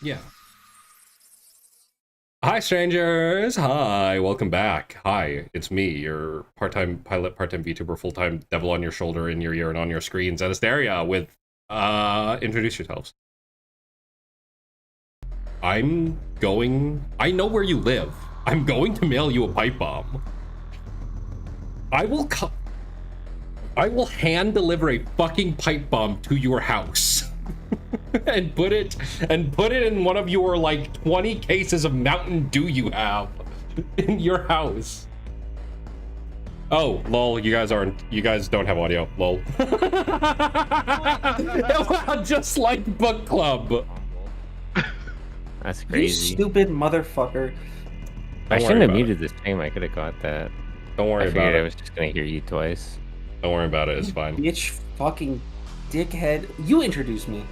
Yeah. Hi, strangers. Hi, welcome back. Hi, it's me, your part-time pilot, part-time VTuber, full-time devil on your shoulder, in your ear, and on your screen, Zett Asteria, with, introduce yourselves. I know where you live. I'm going to mail you a pipe bomb. I will hand deliver a fucking pipe bomb to your house. and put it in one of your like 20 cases of Mountain Dew you have in your house. Oh, lol, you guys don't have audio, lol. Just like book club. That's crazy. You stupid motherfucker. I shouldn't have muted this time. I could have got that. Don't worry about it. I was just gonna hear you twice. Don't worry about it. It's fine. Bitch, fucking dickhead. You introduced me.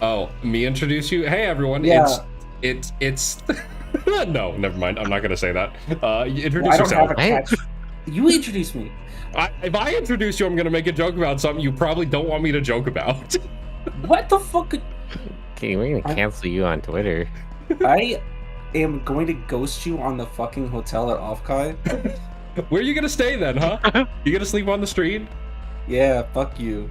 Oh, me introduce you? Hey everyone. Yeah. It's no, never mind. I'm not gonna say that. Introduce I don't yourself. have a catch. You introduced me. If I introduce you, I'm gonna make a joke about something you probably don't want me to joke about. What the fuck? Okay, we're gonna cancel you on Twitter. I am going to ghost you on the fucking hotel at Offkai. Where are you gonna stay then, huh? You gonna sleep on the street? Yeah, fuck you.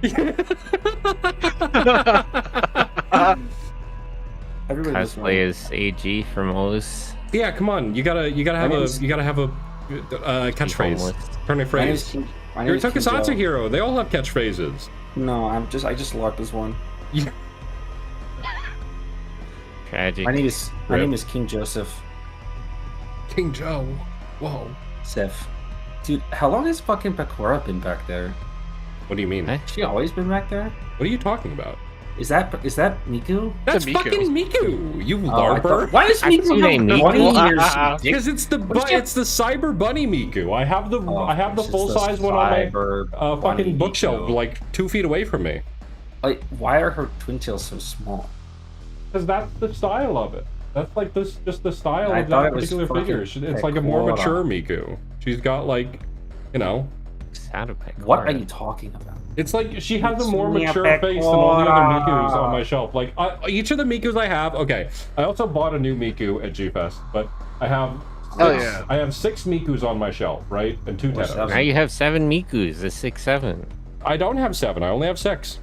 Everybody Cosplay is AG from O's. Yeah, come on. You gotta have a catchphrase. Turn a phrase. You're a Tokusatsu hero. They all have catchphrases. No, I just locked this one. Yeah. Tragic. My name is King Joseph. King Joe. Whoa. Seth. Dude, how long has fucking Bakura been back there? What do you mean? Has she always been back there? What are you talking about? Is that Miku? That's fucking Miku, you larper. Why is Miku have 20 years? Because it's the Cyber Bunny Miku. I have the full size one on my fucking bookshelf, like 2 feet away from me. Like, why are her twin tails so small? Because that's the style of it. That's like just the style of that particular figure. It's like a more mature Miku. She's got like, you know. What are you talking about? It's like she has a more mature face than all the other Mikus on my shelf. Like each of the Mikus I have. Okay, I also bought a new Miku at G-Fest, but I have. I have 6 Mikus on my shelf, right, and 2 Tenos. Now you have 7 Mikus. That's 6, 7. I don't have 7. I only have 6.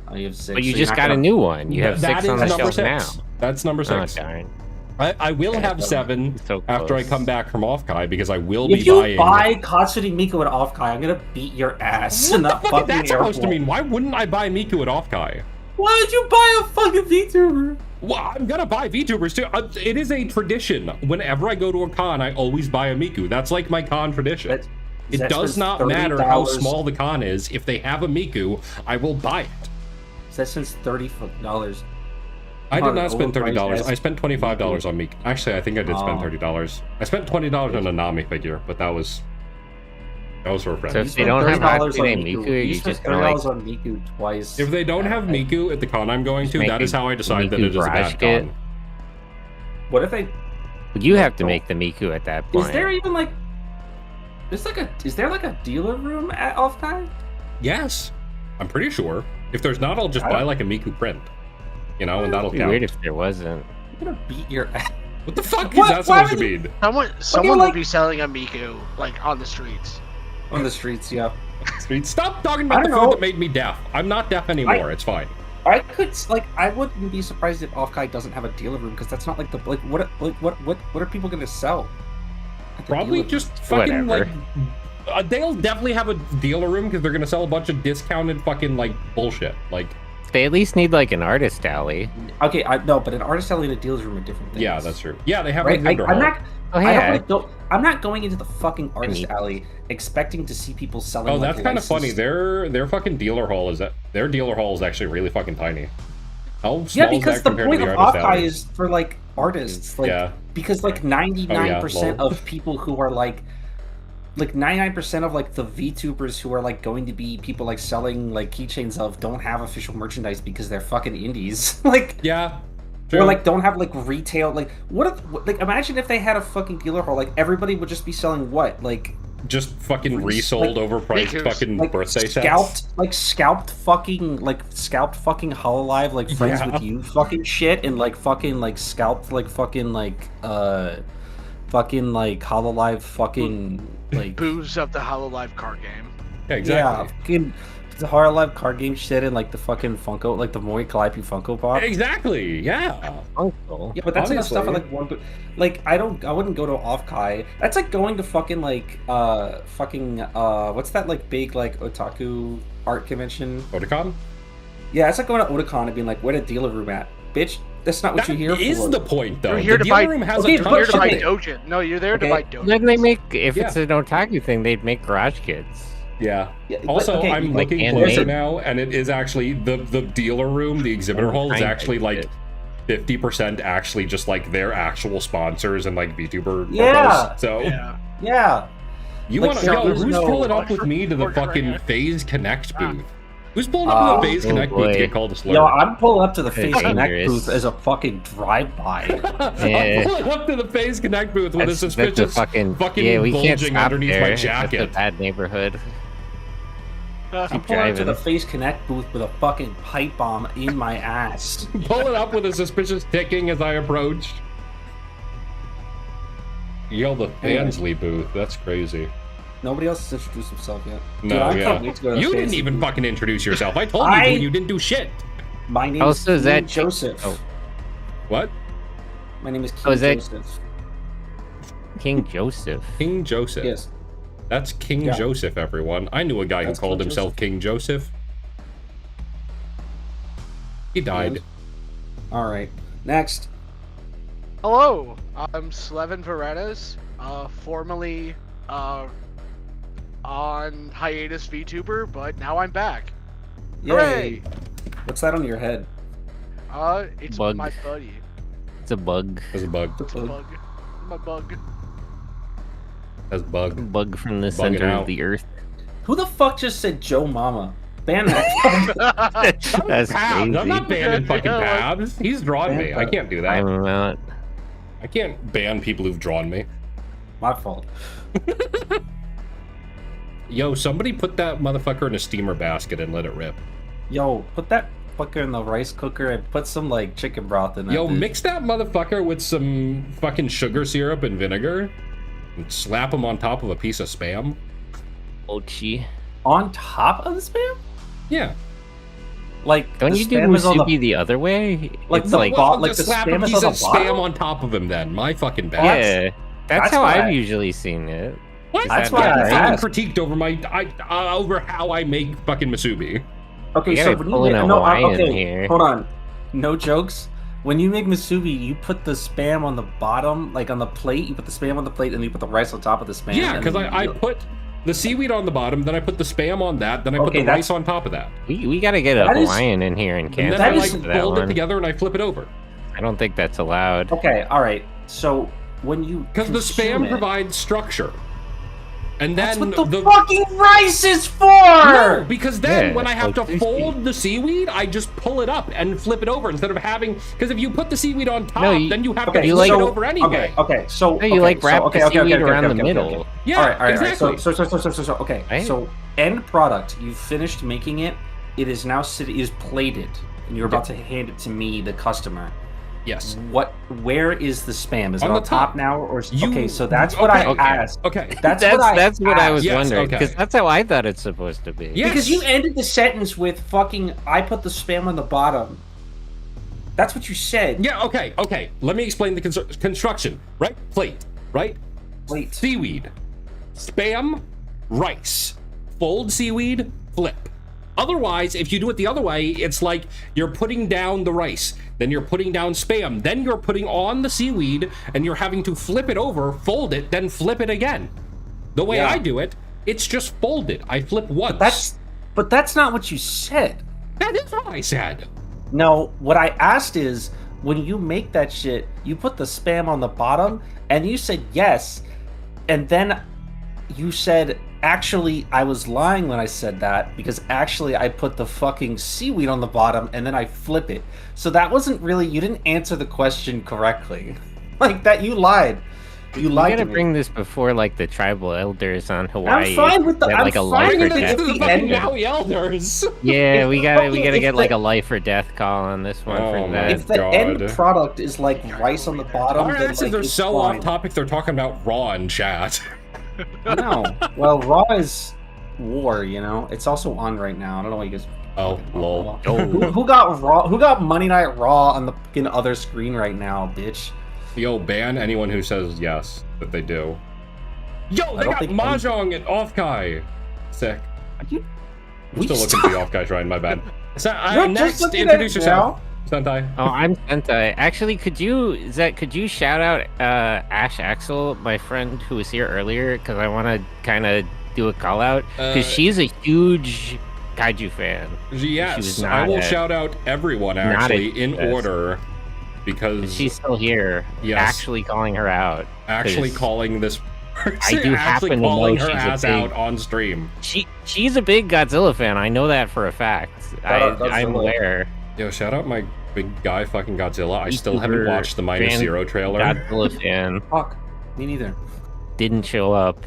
Oh, you have 6. But you just got a new one. You have 6 on the shelf now. That's number 6. Oh, darn. I will have 7 after I come back from Offkai because I will be buying. If you buy Katsuri Miku at Offkai, I'm gonna beat your ass. What the fuck is that supposed to mean? Why wouldn't I buy Miku at Offkai? Why would you buy a fucking VTuber? Well, I'm gonna buy VTubers too. It is a tradition. Whenever I go to a con, I always buy a Miku. That's like my con tradition. It does not matter how small the con is. If they have a Miku, I will buy it. That spends $30. I did not spend $30. I spent $25 on Miku. Actually, I think I did spend $30. I spent $20 on a Nami figure, but that was for friends. So if they don't have Hatsune Miku, you just gonna like on Miku twice. If they don't have Miku at the con I'm going to, that is how I decide that it is a bad con. What if they? You have to make the Miku at that point. Is there even like? Is there like a dealer room at Offkai? Yes, I'm pretty sure. If there's not, I'll just buy like a Miku print. You know, and that'll count. Weird if there wasn't. I'm gonna beat your ass. What the fuck is that supposed to mean? Someone would be selling a Miku, like, on the streets. On the streets, yeah. Stop talking about the food that made me deaf. I'm not deaf anymore. It's fine. I wouldn't be surprised if Offkai doesn't have a dealer room because that's not like what are people gonna sell? Probably just fucking like. They'll definitely have a dealer room because they're gonna sell a bunch of discounted fucking like bullshit. Like. They at least need like an artist alley. Okay, no, but an artist alley and a dealer's room are different things. Yeah, that's true. Yeah, they have like vendor hall. I'm not going into the fucking artist alley expecting to see people selling. Oh, that's kind of funny. Their fucking dealer hall is actually really fucking tiny. How small because is that the point of Offkai is for like artists, like because like 99% of people who are like 99% of like the VTubers who are like going to be people like selling like keychains of don't have official merchandise because they're fucking indies. Like true. Or like don't have like retail like like imagine if they had a fucking dealer hall, like everybody would just be selling what? Like just fucking resold overpriced fucking birthday scalped, sets. Scalped fucking Hololive like Friends with You fucking shit, and scalped fucking Hololive fucking booze of the Hololive card game. Yeah, exactly. Yeah, fucking the Hololive card game shit, and the fucking Funko, the Moi Calliope Funko Pop. Exactly. Yeah. Funko. Yeah, but that's enough stuff. I wouldn't go to Off-Kai. That's like going to fucking what's that big otaku art convention? Otakon? Yeah, it's like going to Otakon and being like, "Where the dealer room at, bitch?" That's not what you're here for. That is the point, though. You're here the to buy. Room has You're a ton here of to buy shit. Dojin. No, you're there to buy Dojin. Then they make it's an otaku thing, they'd make garage kids. Yeah. Also, I'm looking closer now, and it is actually the dealer room, the exhibitor hall is actually 50% actually just their actual sponsors and VTuber logos. So yeah. You want to who's pulling up with me to the fucking FaZe Connect booth? Who's pulling up to the FaZe Connect booth to get called a slur? Yo, I'm pulling up to the FaZe Connect booth as a fucking drive-by. I'm pulling up to the FaZe Connect booth with a suspicious fucking bulging underneath my jacket. That's a bad neighborhood. I'm pulling up to the FaZe Connect booth with a fucking pipe bomb in my ass. Pulling up with a suspicious ticking as I approach. Yo, the Fansley booth. That's crazy. Nobody else has introduced himself yet. No, Dude, I can't wait to go to you didn't even fucking introduce yourself. I told you when you didn't do shit. My name is King Joseph. Oh. What? My name is King Joseph. King Joseph. King Joseph. Yes. That's King Joseph, everyone. I knew a guy who called himself King Joseph. He died. All right. Next. Hello, I'm Slevin Varenas, formerly on hiatus VTuber, but now I'm back. Yay! Hooray! What's that on your head? It's Bug. my buddy. It's a bug. It's a bug. It's a bug. My bug. That's bug. Bug from the center of the earth. Who the fuck just said Joe Mama? Ban that. That's crazy. I'm not banning fucking Pabs. He's drawn me. I can't do that. I'm not. I can't ban people who've drawn me. My fault. Yo, somebody put that motherfucker in a steamer basket and let it rip. Yo, put that fucker in the rice cooker and put some chicken broth in it. Yo, mix that motherfucker with some fucking sugar syrup and vinegar and slap him on top of a piece of Spam. Ochi. On top of the Spam? Yeah. Don't you do musubi the other way? Just slap Spam a is piece on of the bottom? Spam on top of him then. My fucking bad. Yeah. That's how I've usually seen it. What? That's why I fucking critiqued over how I make fucking musubi. Okay, Yeah, so when pulling you a Hawaiian here. hold on. No jokes. When you make musubi, you put the Spam on the bottom, on the plate. You put the Spam on the plate, and then you put the rice on top of the Spam. Yeah, because I put the seaweed on the bottom, then I put the Spam on that, then I put the rice on top of that. We gotta get a Hawaiian in here in Kansas. And then I fold it together and I flip it over. I don't think that's allowed. Okay, all right. So when you because the Spam provides structure. And then that's what the fucking rice is for! No, because then when I have to fold the seaweed, I just pull it up and flip it over instead of having... Because if you put the seaweed on top, then you have to flip it over anyway. Okay, so... No, you wrap the seaweed around the middle. Yeah, all right, exactly. So, okay. Right? So, end product, you finished making it, it is now plated, and you're about to hand it to me, the customer. Yes. Where is the Spam? Is it on top now, or okay? So that's what I asked. Okay, that's what I was wondering because that's how I thought it's supposed to be. Yes. Because you ended the sentence with "fucking." I put the Spam on the bottom. That's what you said. Yeah. Okay. Let me explain the construction. Right, plate. Right, plate. Seaweed, Spam, rice. Fold seaweed, flip. Otherwise, if you do it the other way, it's like you're putting down the rice, then you're putting down Spam, then you're putting on the seaweed, and you're having to flip it over, fold it, then flip it again. The way I do it, it's just folded. I flip once. But that's not what you said. That is what I said. No, what I asked is, when you make that shit, you put the Spam on the bottom, and you said yes, and then you said... Actually, I was lying when I said that because actually I put the fucking seaweed on the bottom and then I flip it. So that wasn't really, you didn't answer the question correctly. Like that, you lied. You lied to me. bring this before like the tribal elders on Hawaii. I'm fine with the. Get, I'm like, a fine life with or it death. if the end. Maui elders. Yeah, we gotta if get the- like a life or death call on this one Oh for my that. If the God. end product is like rice on the bottom, Our then asses like, are it's so fine. off topic. They're talking about Raw in chat. No. Well, Raw is war. You know, it's also on right now. I don't know what you guys. Oh, lol. Who got Raw? Who got Monday Night Raw on the fucking other screen right now, bitch? Yo, ban anyone who says yes that they do. Yo, they don't got think Mahjong and Off Guy. Sick. We I'm still looking for the Off Guy shrine. My bad. You're Next, just looking introduce at it yourself. Sentai. Oh, I'm Sentai. Actually, could you shout out Ash Axel, my friend who was here earlier, because I want to kind of do a call out because she's a huge kaiju fan. Yes, I will shout out everyone actually in order because she's still here. Yes. Actually calling her out. Actually calling this person, I do actually happen to calling know her she's a ass big- out on stream. She's a big Godzilla fan. I know that for a fact. I'm Godzilla. aware. Yo, shout out my big guy fucking Godzilla. I still haven't Vtuber watched the Minus fan Zero trailer. Godzilla fan Fuck. Me neither. didn't show up.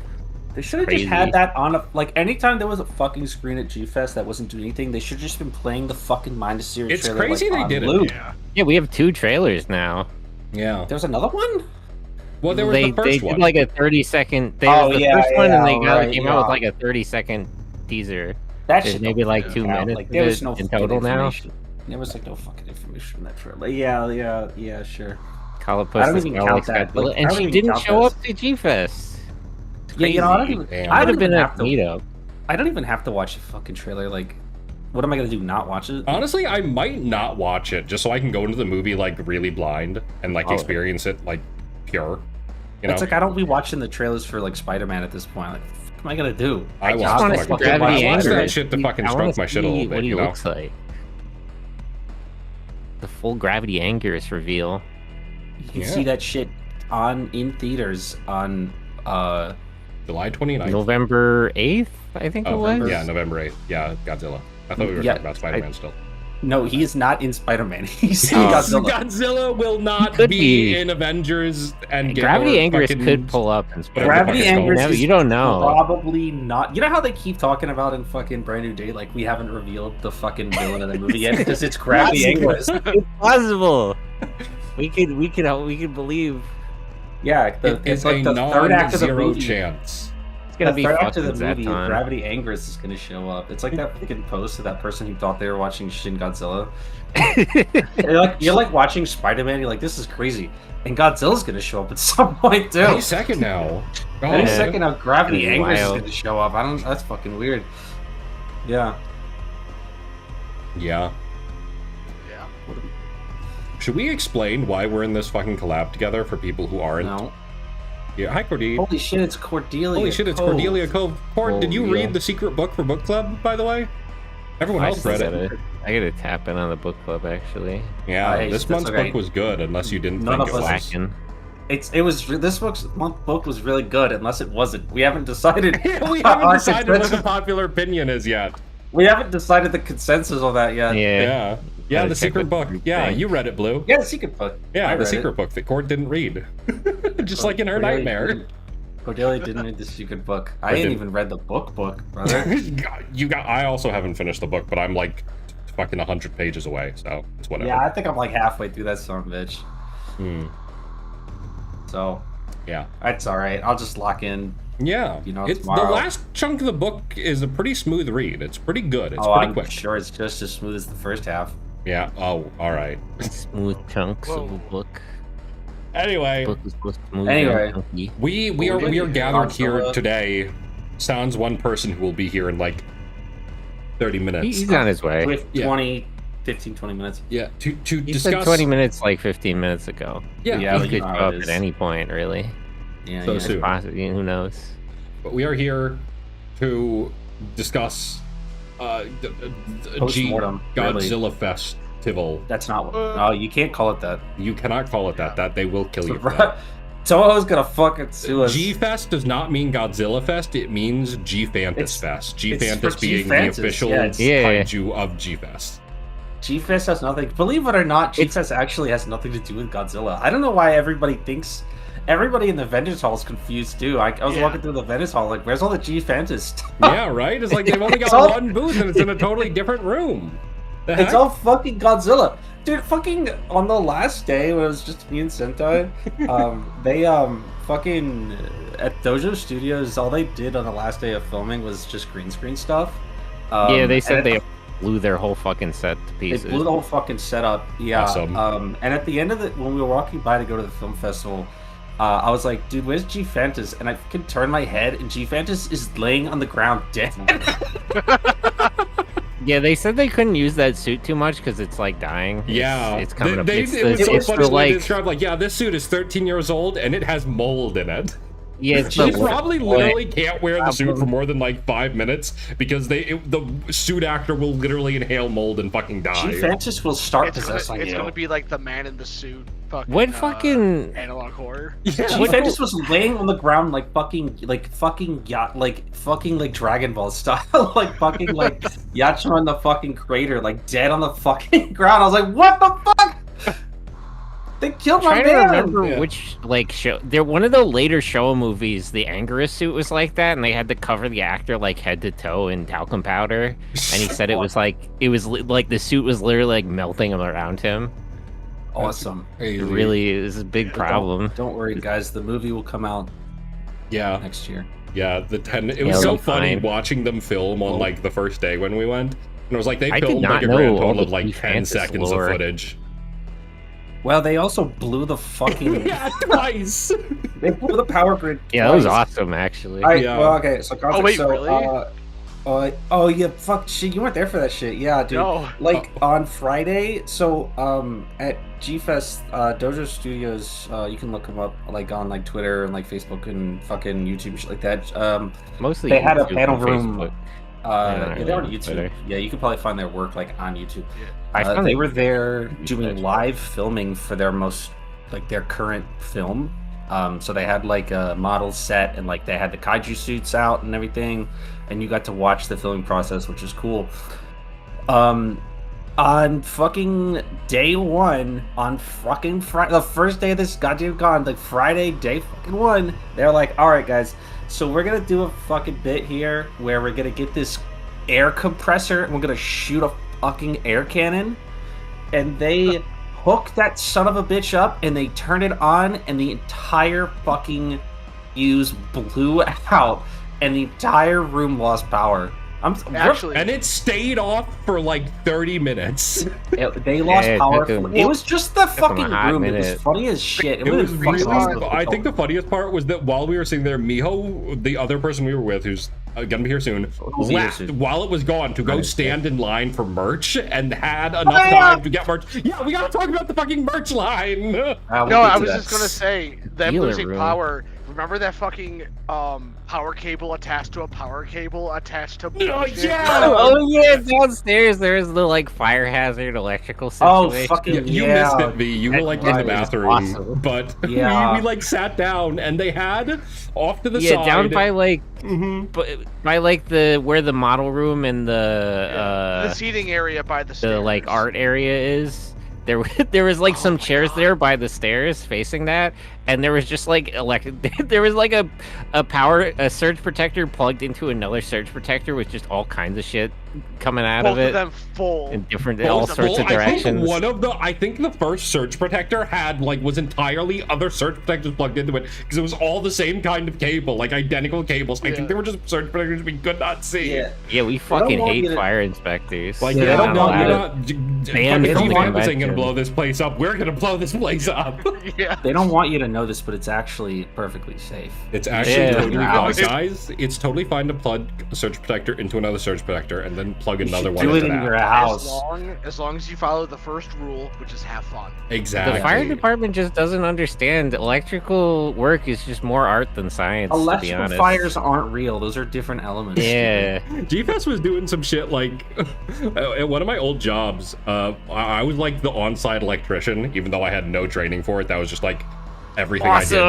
They should have Crazy. just had that on a anytime there was a fucking screen at G-Fest that wasn't doing anything. They should have just been playing the fucking Minus Zero It's trailer. crazy like, they on did loop. it. Yeah, we have 2 trailers now. Yeah. There's another one. Well, there was they the first did one. like a 30-second. They Oh, was the yeah, first one, and they right, came out with yeah. like a 30-second teaser. That There's shit maybe don't like fucking 2 count. minutes Like, there was no in fucking total now. information. There was like no fucking information in that trailer. Yeah, sure. Calipus I don't is even kinda count like that. Godzilla, Like, I and don't she even didn't count show this. up to G-Fest. Yeah, you know, I don't even. Damn. I I'd don't have been even at have to. meetup. I don't even have to watch a fucking trailer. Like, what am I gonna do? Not watch it? Honestly, I might not watch it just so I can go into the movie like really blind and like experience it like pure. You know? It's like I don't be watching the trailers for like Spider-Man at this point. Like, what am I gonna do? I just watch wanna the see fucking Gravity I watch Anger. that shit to fucking I wanna stroke my shit a see little bit, what he you know? looks like. The full Gravity Angers reveal. You can Yeah. see that shit in theaters on July 29th. November 8th, I think it was. Yeah, November 8th. Yeah, Godzilla. I thought we were Yeah, talking about Spider-Man still. No, he is not in Spider-Man. He's in Oh. Godzilla. Godzilla will not Could be be. in Avengers and Gravity Gamora Angers fucking- could pull up in Spider-Man. Gravity fucking Angers No, is you don't know. probably not. You know how they keep talking about in fucking Brand New Day, like we haven't revealed the fucking villain of the movie yet because it's Gravity Angers. It's possible. We could believe Yeah, It's like a the third act of the non-zero movie. chance. it's gonna The be third act of fucking the movie, Zeton. Gravity Angers is gonna show up. It's like that fucking post of that person who thought they were watching Shin Godzilla. You're like watching Spider-Man. You're like, this is crazy, and Godzilla's gonna show up at some point too. Any second now. Any God. second now, Gravity It's Angers is wild. gonna show up. I don't. That's fucking weird. Yeah. Yeah. Yeah. Should we explain why we're in this fucking collab together for people who aren't? No. Yeah. Hi, Cordy. Holy shit! It's Cordelia. Holy shit, it's Cove. Cordelia Cove. Cord, did you Oh, read yeah. the secret book for book club, by the way? Everyone I else read it. I gotta tap in on the book club actually. Yeah, Hey, this that's month's okay. book was good, unless you didn't None think of it us was. Slacking. This month book was really good, unless it wasn't. We haven't decided. we our haven't decided what the consensus- popular opinion is yet. We haven't decided the consensus on that yet. Yeah. Yeah, Gotta the check secret with book. the group Yeah, thing. you read it, Blue. Yeah, the secret book. I Yeah, the read secret it. book that Cord didn't read. Just like in her Cordelia nightmare. didn't- Cordelia didn't read the secret book. I ain't didn't. even read the book, brother. I also haven't finished the book, but I'm like fucking 100 pages away, so it's whatever. Yeah, I think I'm like halfway through that son of a bitch. Hmm. So Yeah. that's all right. I'll just lock in. Yeah. You know, it's the tomorrow. last chunk of the book is a pretty smooth read. It's pretty good. It's Oh, pretty I'm quick. sure it's just as smooth as the first half. Yeah. Oh, all right. Smooth chunks of a book. Anyway, Book is supposed to smooth Anyway. and chunky. we are Godzilla. gathered here today. Sans one person who will be here in like 30 minutes. He's on his way. With Yeah. 15, 20 minutes. Yeah. To He said discuss. 20 minutes like 15 minutes ago. Yeah. Yeah, He but you could know show how up it at is. any point, really. Yeah, So yeah. soon. Possibly, who knows? But we are here to discuss Post-mortem, really. Godzilla Festival. That's not. Oh, you can't call it that. You cannot call it that. That they will kill you. For that. Right. Someone's gonna fucking sue us. G Fest does not mean Godzilla Fest. It means G Fantas It's- Fest. G it's Fantas for being G-Fantas, the official yeah, it's- Yeah. kaiju of G Fest. G-Fest has nothing. Believe it or not, G-Fest actually has nothing to do with Godzilla. I don't know why everybody thinks. everybody in the vendors hall is confused too. I was walking through the vendors hall, like, where's all the G-Fantas stuff? Yeah, right? It's like they've only got one booth and it's in a totally different room. It's all fucking Godzilla. Dude, fucking on the last day when it was just me and Sentai, they fucking at Dojo Studios, all they did on the last day of filming was just green screen stuff. Yeah, they said they blew their whole fucking set to pieces. They blew the whole fucking setup. Yeah. Awesome. And at the end of it, when we were walking by to go to the film festival, I was like, dude, where's G-Fantas? And I can turn my head, and G-Fantas is laying on the ground dead. Yeah, they said they couldn't use that suit too much because it's like dying. Yeah, it's coming up. It was so funny when they described, like, yeah, this suit is 13 years old and it has mold in it. Yeah, she probably literally can't wear the suit for more than like 5 minutes because the suit actor will literally inhale mold and fucking die. G-Fantas will start possessing you. It's gonna be like the man in the suit. Fucking, what fucking analog horror? Yeah, G-Fantas was laying on the ground like fucking Dragon Ball style, like fucking like Yacho in the fucking crater, like dead on the fucking ground. I was like, what the fuck? They killed my man. I'm trying to remember which like show. They're one of the later Showa movies. The Anguirus suit was like that, and they had to cover the actor like head to toe in talcum powder. And he said it was like the suit was literally like melting around him. Awesome. It really is a big problem. Don't worry, guys. The movie will come out. Next year. Yeah, it was so funny watching them film on like the first day when we went. And it was like they filmed like a grand total of like 10 seconds of footage. Well, they also blew the fucking... yeah, twice! They blew the power grid twice. Yeah, that was awesome, actually. Well, okay, so... Really? Oh, yeah, fuck, shit, you weren't there for that shit. Yeah, dude. No. Like, on Friday, so, at G-Fest, Dojo Studios, you can look them up, like, on, like, Twitter and, like, Facebook and fucking YouTube and shit like that. Mostly they had a YouTube panel and room... Facebook. They're on YouTube. Twitter. Yeah, you can probably find their work, like, on YouTube. Yeah. They were there doing live filming for their their current film. So they had like a model set and like they had the kaiju suits out and everything, and you got to watch the filming process, which is cool. On fucking day one, on fucking Friday, the first day of this goddamn con, like Friday, day fucking one, they're like, all right, guys, so we're gonna do a fucking bit here where we're gonna get this air compressor and we're gonna shoot a fucking air cannon, and they hook that son of a bitch up and they turn it on and the entire fucking fuse blew out and the entire room lost power. And it stayed off for like 30 minutes. They lost power. It was just the fucking room. It was funny as shit. It was really awesome. I think the funniest part was that while we were sitting there, Miho, the other person we were with, who's gonna be here soon, left while it was gone to go stand in line for merch and had enough time to get merch. Yeah, we gotta talk about the fucking merch line. No, I was just gonna say, them losing power. Remember that fucking power cable attached to a power cable attached to Oh yeah, downstairs there's the like fire hazard electrical situation. Oh fucking you missed it, V. You were like in the bathroom, awesome. But we like sat down and they had off to the side. Down by like by like the where the model room and the seating area by the stairs. The like art area is. There was like some chairs there by the stairs facing that, and there was just like there was like a surge protector plugged into another surge protector with just all kinds of shit coming out of it. Both of them full in different all sorts of directions. I think the first surge protector was entirely other surge protectors plugged into it because it was all the same kind of cable, like identical cables. I think they were just surge protectors we could not see. Yeah, we fucking hate fire inspectors. Like you're not gonna blow this place up. We're gonna blow this place up. Yeah. They don't want you to know this, but it's actually perfectly safe. It's actually totally fine, guys. It's totally fine to plug a surge protector into another surge protector and then plug another one into that. Your house. As long as you follow the first rule, which is have fun. Exactly. The fire department just doesn't understand. Electrical work is just more art than science. Electrical to be honest. fires aren't real. Those are different elements. Yeah. GFS was doing some shit like at one of my old jobs. I was like the on-site electrician, even though I had no training for it. That was just like everything I did.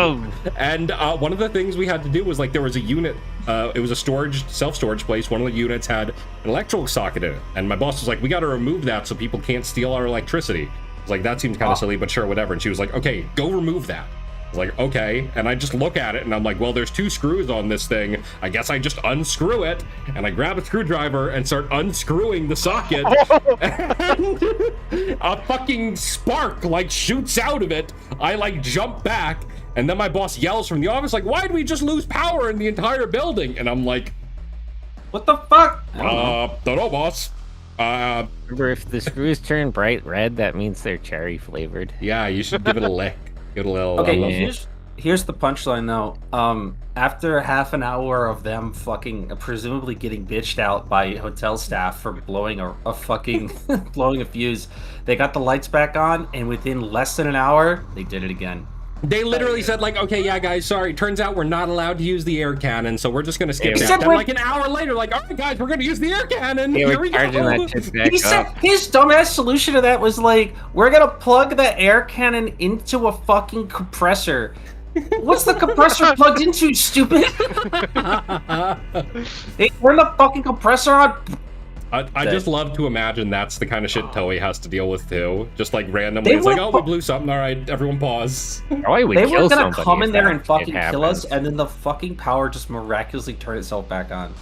And one of the things we had to do was like there was a unit. It was a self-storage place. One of the units had an electrical socket in it, and my boss was like, "We got to remove that so people can't steal our electricity." I was like, "That seems kind of silly, but sure, whatever." And she was like, "Okay, go remove that." I was like, okay. And I just look at it and I'm like, well, there's 2 screws on this thing. I guess I just unscrew it. And I grab a screwdriver and start unscrewing the socket. And a fucking spark like shoots out of it. I like jump back. And then my boss yells from the office like, why did we just lose power in the entire building? And I'm like, what the fuck? Don't know, boss. Remember, if the screws turn bright red, that means they're cherry flavored. Yeah, you should give it a lick. Give it a little. Okay, here's the punchline though. After half an hour of them fucking presumably getting bitched out by hotel staff for blowing a fucking blowing a fuse, they got the lights back on, and within less than an hour, they did it again. They literally said like, okay, yeah, guys, sorry. Turns out we're not allowed to use the air cannon, so we're just gonna skip that. Then like an hour later, like, all right, guys, we're gonna use the air cannon. Here we go. He said his dumbass solution to that was like, we're gonna plug the air cannon into a fucking compressor. What's the compressor plugged into, stupid? They turn the fucking compressor on. I just love to imagine that's the kind of shit Toei has to deal with too. Just like randomly, it's like, oh, we blew something. All right, everyone pause. They were gonna come in there and fucking kill us, and then the fucking power just miraculously turn itself back on.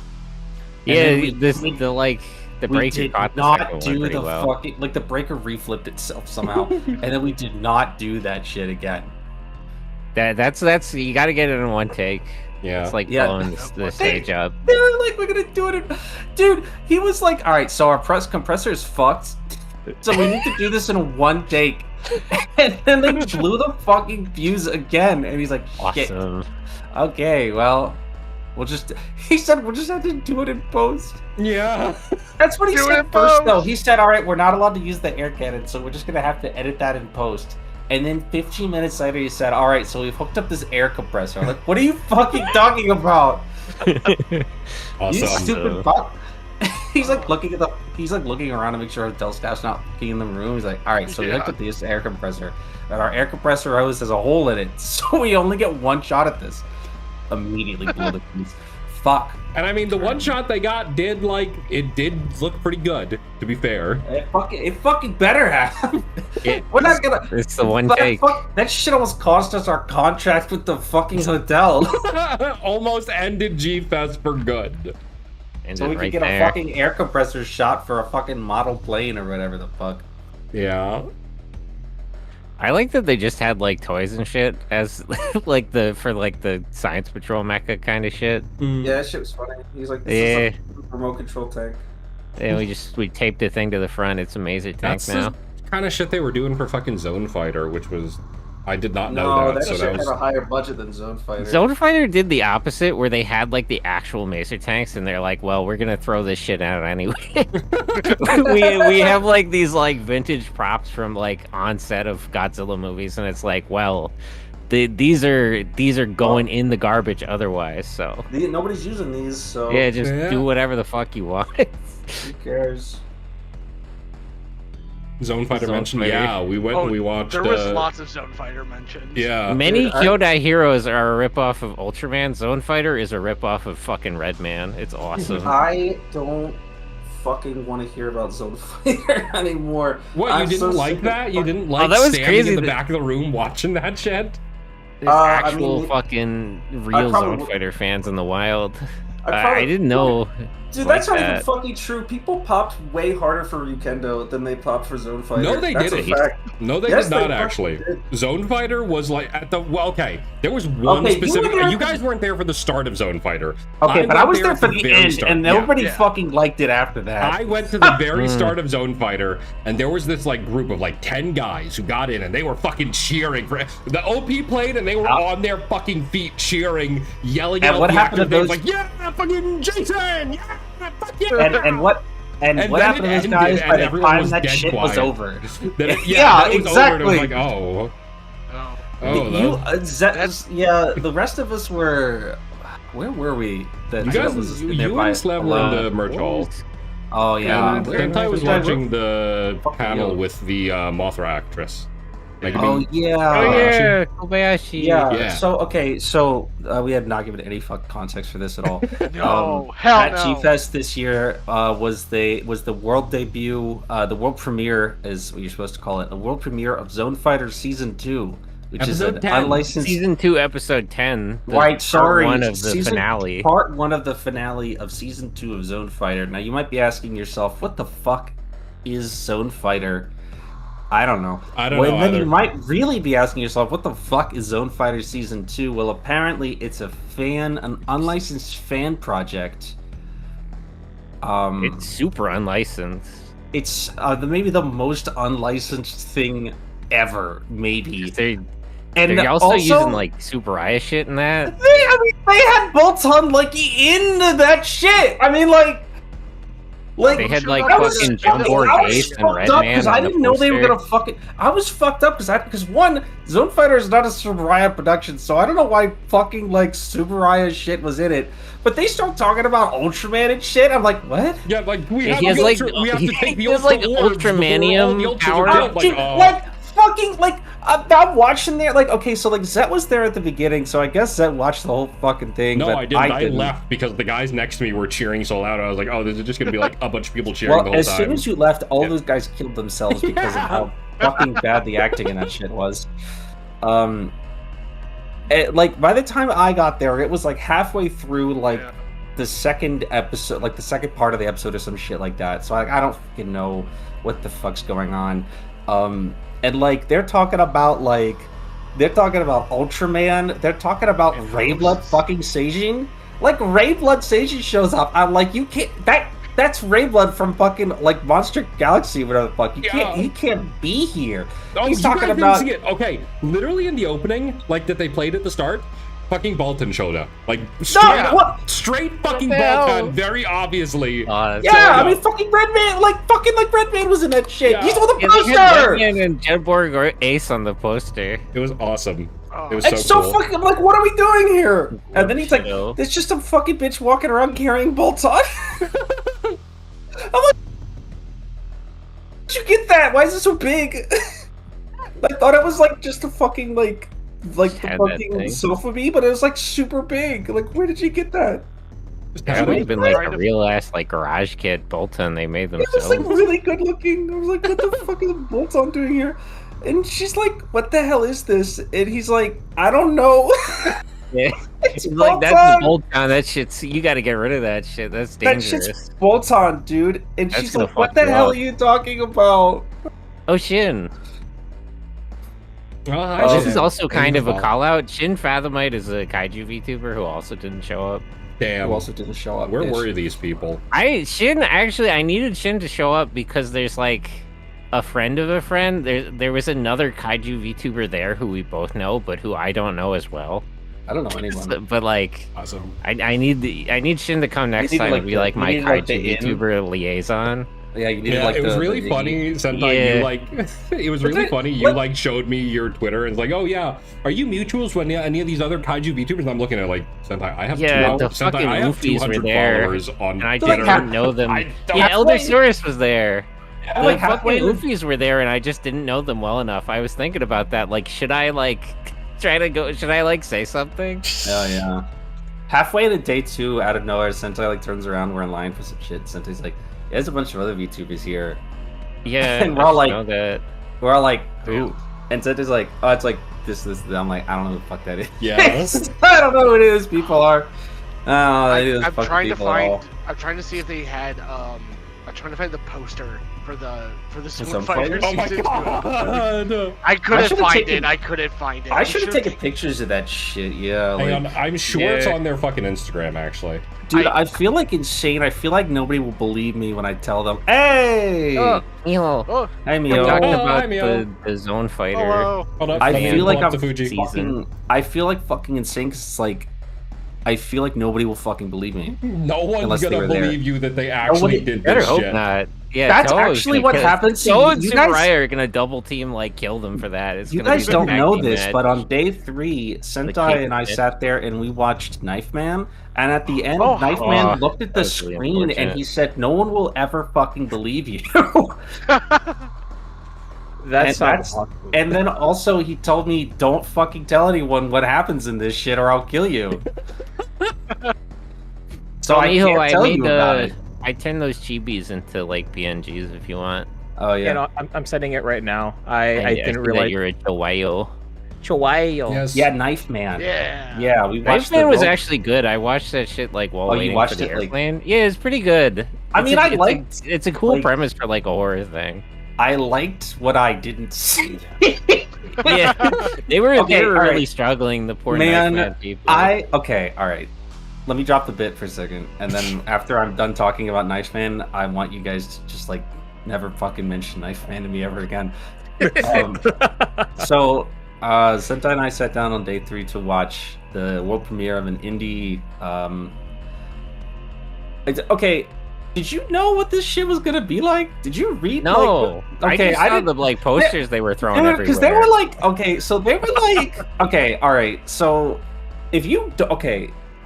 Yeah, the breaker caught not do the fucking like the breaker reflipped itself somehow, and then we did not do that shit again. That's you got to get it in one take. Yeah, it's like blowing the stage up. They were like, we're gonna do it, dude. He was like, all right, so our compressor is fucked, so we need to do this in one take. And then they blew the fucking fuse again, and he's like, awesome. Okay, well, he said we'll just have to do it in post. Yeah, that's what he said first, though. He said, all right, we're not allowed to use the air cannon, so we're just gonna have to edit that in post. And then 15 minutes later, he said, all right, so we've hooked up this air compressor. I'm like, what are you fucking talking about? Awesome. You stupid fuck. He's like looking around to make sure hotel staff's not looking in the room. He's like, all right, so we hooked up this air compressor. And our air compressor hose has a hole in it. So we only get one shot at this. Immediately blew the fuse. Fuck. And I mean, the one shot they got did look pretty good, to be fair. It fucking better have. We're not gonna. It's the one take. That shit almost cost us our contract with the fucking hotel. Almost ended G-Fest for good. So we could get a fucking air compressor shot for a fucking model plane or whatever the fuck. Yeah. I like that they just had like toys and shit as like the Science Patrol mecha kind of shit. Yeah, that shit was funny. He's like, this is a remote control tank. Yeah, we taped the thing to the front. It's a Maser tank now. The kind of shit they were doing for fucking Zone Fighter, which was I did not know that. No, that shit had a higher budget than Zone Fighter. Zone Fighter did the opposite, where they had like the actual Maser tanks, and they're like, "Well, we're gonna throw this shit out anyway." we have like these like vintage props from like on set of Godzilla movies, and it's like, well, these are going in the garbage otherwise. So nobody's using these. So yeah, just do whatever the fuck you want. Who cares? Zone Fighter mentioned, yeah, we went and we watched. There was lots of Zone Fighter mentions. Yeah, many Kyodai heroes are a ripoff of Ultraman. Zone Fighter is a ripoff of fucking Redman. It's awesome. I don't fucking want to hear about Zone Fighter anymore. What, you didn't like that? You didn't like that was standing crazy in the back of the room watching that shit? There's actual fucking real Zone Fighter fans in the wild. I didn't know. Dude, that's not even fucking true. People popped way harder for Ryukendo than they popped for Zone Fighter. No, they didn't. No, they did not actually. Zone Fighter was like at the okay. There was one specific. You guys weren't there for the start of Zone Fighter. Okay, but I was there for the end, and nobody fucking liked it after that. I went to the very start of Zone Fighter, and there was this like group of like 10 guys who got in, and they were fucking cheering for the OP played, and they were on their fucking feet cheering, yelling out. And what happened to those? Like, yeah, fucking Jason, yeah. And what happened to those guys by the time that shit was over? Yeah, exactly. Like, the rest of us were. Where were we? You and Slab were in the merch hall. Oh yeah. I was watching the panel with the Mothra actress. Kobayashi. Yeah. So we had not given any context for this at all. At G-Fest this year was the world debut, the world premiere is what you're supposed to call it. The world premiere of Zone Fighter Season 2. which is Episode an 10. unlicensed Season 2, episode 10. Right, sorry. Part 1 of the finale. Part 1 of the finale of season 2 of Zone Fighter. Now you might be asking yourself, what the fuck is Zone Fighter? I don't know. I don't know And then either. you might really be asking yourself, what the fuck is Zone Fighter Season 2? Well, apparently it's an unlicensed fan project. It's super unlicensed. It's maybe the most unlicensed thing ever, maybe. They're also using like Superia shit in that. They had bolts on like into that shit. I mean, like they had like fucking Jumbo Ace and Redman. Because I didn't know they were gonna fucking. I was fucked up because one, Zone Fighter is not a Superia production, so I don't know why fucking like Superia shit was in it. But they start talking about Ultraman and shit. I'm like, what? Yeah, like we have has, to like, take the he has, like, Ultramanium power. Fucking like I'm watching there. Like, okay, so like Zett was there at the beginning, so I guess Zett watched the whole fucking thing. No, but I didn't. I left because the guys next to me were cheering so loud. I was like, oh, this is just gonna be like a bunch of people cheering the whole time. As soon as you left, all those guys killed themselves because of how fucking bad the acting in that shit was. Like by the time I got there, it was like halfway through like the second episode, like the second part of the episode or some shit like that. So I don't fucking know what the fuck's going on. And like they're talking about Ultraman. They're talking about Rayblood fucking Seijin. Like Rayblood Seijin shows up. I'm like, you can't. That's Rayblood from fucking like Monster Galaxy, whatever the fuck. He can't be here. Oh, He's talking about. See it. Okay, literally in the opening, like that they played at the start. Fucking Bolton showed up. Like straight fucking Bolton, very obviously. I mean fucking Redman, like Redman was in that shit. Yeah. He's on the Yeah, poster. Redman and Jedborg or Ace on the poster. It was awesome. It was It's so so cool. fucking like, what are we doing here? And then he's like, there's just some fucking bitch walking around carrying bolts on. I'm like, did you get that? Why is it so big? I thought it was like just a fucking like the fucking sofa bee, but it was like super big. Like, where did you get that? That would have been like a real ass like garage kit Bolton they made themselves. It was like really good looking. I was like, what the fuck is Bolton doing here? And she's like, what the hell is this? And he's like, I don't know. Yeah. It's like, that's the Bolton. That shit's, you gotta get rid of that shit. That's dangerous. That shit's Bolton, dude. And That's she's like, what the hell are you talking about? Oh, Shin. This is also kind of a call out. Shin Fathomite is a kaiju VTuber who also didn't show up. Damn. Who also didn't show up. Where were these people? I needed Shin to show up because there's like a friend of a friend. There was another kaiju VTuber there who we both know, but who I don't know as well. I don't know anyone. But like, awesome. I need Shin to come next time and be like my kaiju VTuber liaison. Yeah, you need it was really funny. Sentai, you like, it was really funny. You like showed me your Twitter and was like, oh yeah, are you mutuals with any of these other kaiju VTubers? And I'm looking at like Sentai. I have the fucking I have Luffy's 200 were there, followers on and I Twitter. didn't know them. Yeah, Eldersaurus was there. Yeah, the fucking Luffy's were there, and I just didn't know them well enough. I was thinking about that. Like, should I like try to go? Should I like say something? Oh yeah. Halfway into day 2, out of nowhere, Sentai like turns around. We're in line for some shit. Sentai's like, there's a bunch of other VTubers here. Yeah, and we're all like, who? And Sentai's like, oh, it's like this. I'm like, I don't know who the fuck that is. Yeah. I don't know who it is. People are. I'm trying to find. I'm trying to see if they had. I'm trying to find the poster for the Zone Fighter. Oh my god! I couldn't find it. I should have taken pictures of that shit. Yeah. Hang on, I'm sure it's on their fucking Instagram actually. Dude, I feel like insane. I feel like nobody will believe me when I tell them, "Hey, Mio. Hey, Mio." We're talking about the Zone Fighter. Hello. I feel like I'm fucking. I feel like fucking insane because it's like, I feel like nobody will fucking believe me. No one's gonna believe you that they actually did better this hope shit. Not. Yeah, that's actually what happens. Joe and Superia are gonna double team, like kill them for that. It's you gonna guys be don't know match. this, but on day 3, Sentai and I sat there and we watched Knife Man, and at the end, Knife Man looked at the screen and he said, "No one will ever fucking believe you." And then also he told me, "Don't fucking tell anyone what happens in this shit, or I'll kill you." So I can't tell you about it. I turned those chibis into like PNGs if you want. Oh yeah. I'm sending it right now. I didn't realize that you're a Chihuahua. Chihuahua. Yes. Yeah, Knife Man. Yeah. We watched. Knife Man was actually good. I watched that shit like while waiting for the airplane. Yeah, it's pretty good. It's a cool premise for like a horror thing. I liked what I didn't see. Yeah, they were really struggling. The poor Knife Man people. All right. Let me drop the bit for a second, and then after I'm done talking about Knife Man, I want you guys to just like never fucking mention Knife Man to me ever again. So, Sentai and I sat down on day 3 to watch the world premiere of an indie. Okay, did you know what this shit was gonna be like? Did you read? No. I saw the like posters they were throwing everywhere. Because they were like, okay, all right. So, if you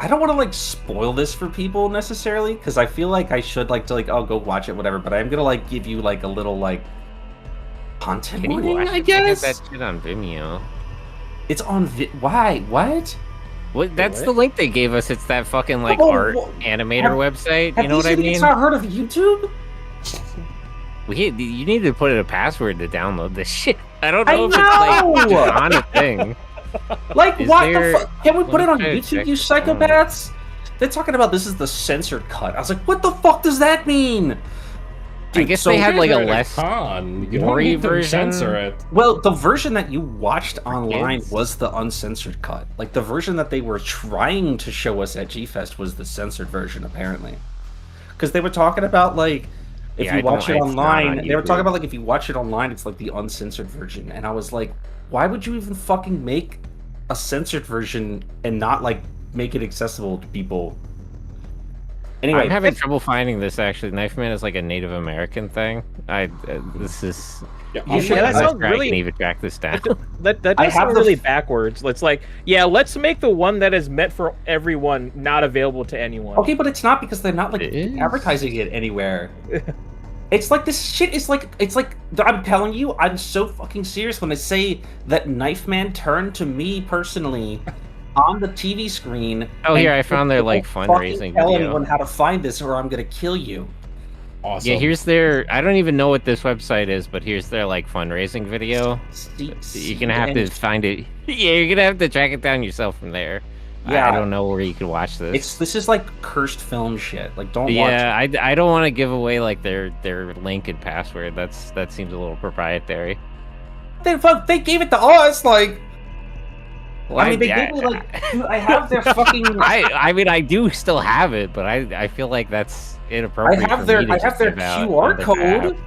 I don't want to like spoil this for people necessarily, because I feel like I should like to like go watch it, whatever. But I'm gonna like give you like a little like content warning, I guess. That shit on Vimeo. It's on why? What? What? That's the link they gave us. It's that fucking like art animator website. You know what I mean? Have not heard of YouTube? You need to put in a password to download this shit. I don't know if it's like on a thing. Like, what the fuck? Can we put it on YouTube, you psychopaths? They're talking about this is the censored cut. I was like, what the fuck does that mean? Dude, I guess they had like a less gory version. Censor it. Well, the version that you watched online was the uncensored cut. Like, the version that they were trying to show us at G-Fest was the censored version, apparently. Because they were talking about, like, if you watch it online, they were talking about, like, if you watch it online, it's like the uncensored version. And I was like, why would you even fucking make a censored version and not like make it accessible to people? Anyway, I'm having trouble finding this actually. Knife Man is like a Native American thing. This is. That sounds really. I can even track this down. That does sound really backwards. It's like, let's make the one that is meant for everyone not available to anyone. Okay, but it's not because they're not like advertising it anywhere. It's like this shit is like, it's like, I'm telling you, I'm so fucking serious when I say that Knife Man turned to me personally on the TV screen. Oh, here, I found their like fundraising tell video. Anyone how to find this or I'm gonna kill you. Awesome. Yeah, here's their, I don't even know what this website is, but here's their like fundraising video. You're gonna have to find it. Yeah, you're gonna have to track it down yourself from there. Yeah, I don't know where you could watch this. This is like cursed film shit. Like, don't watch it. Yeah, I don't want to give away like their link and password. That seems a little proprietary. They gave it to us. Like, well, I mean, they gave me like, dude, I have their fucking. I mean, I do still have it, but I feel like that's inappropriate. I have their QR code.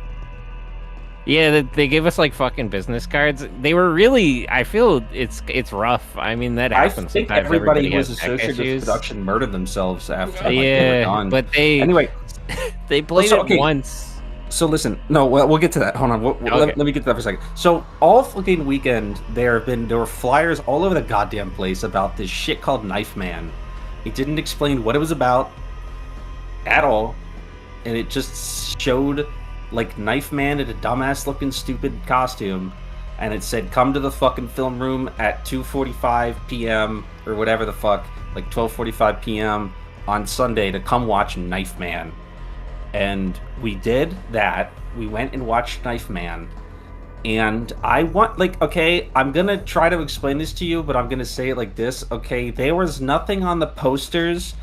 Yeah, they gave us like fucking business cards. They were really. I feel it's rough. I mean, that happens. I think sometimes. everybody who was associated with production murdered themselves after. Like, they were gone. But anyway, they played it once. So listen, no, we'll get to that. Hold on, let me get to that for a second. So all fucking weekend, there were flyers all over the goddamn place about this shit called Knife Man. It didn't explain what it was about at all, and it just showed like Knife Man in a dumbass looking stupid costume, and it said come to the fucking film room at 2:45 p.m. or whatever the fuck, like 12:45 p.m. on Sunday to come watch Knife Man. And we did that. We went and watched Knife Man. And I want, like, okay, I'm gonna try to explain this to you, but I'm gonna say it like this, okay? There was nothing on the posters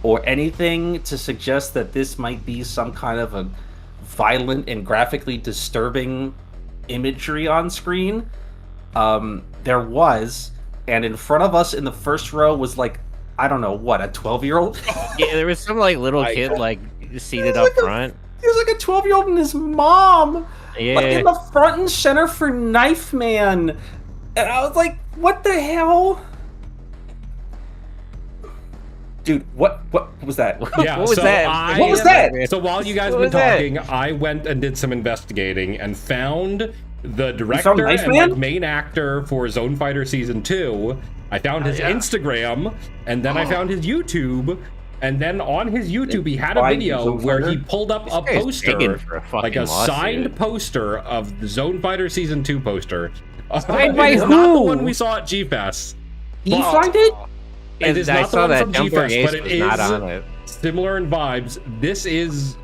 or anything to suggest that this might be some kind of a violent and graphically disturbing imagery on screen. There was, and in front of us in the first row was like, I don't know, what, a 12-year-old? Yeah, there was some like little kid like seated up front. He was like a 12-year-old and his mom, like in the front and center for Knife Man, and I was like, "What the hell, dude? What was that? Yeah, what was that? What was that? So while you guys have been talking, I went and did some investigating and found the director and like main actor for Zone Fighter Season 2. I found his Instagram, and then I found his YouTube. And then on his YouTube, he had a video where he pulled up a poster, like a signed poster of the Zone Fighter Season 2 poster. Signed by it's who? not the one we saw at G-Fest. He signed it? It is not the one from G-Fest, but it is not on it. Similar in vibes. This is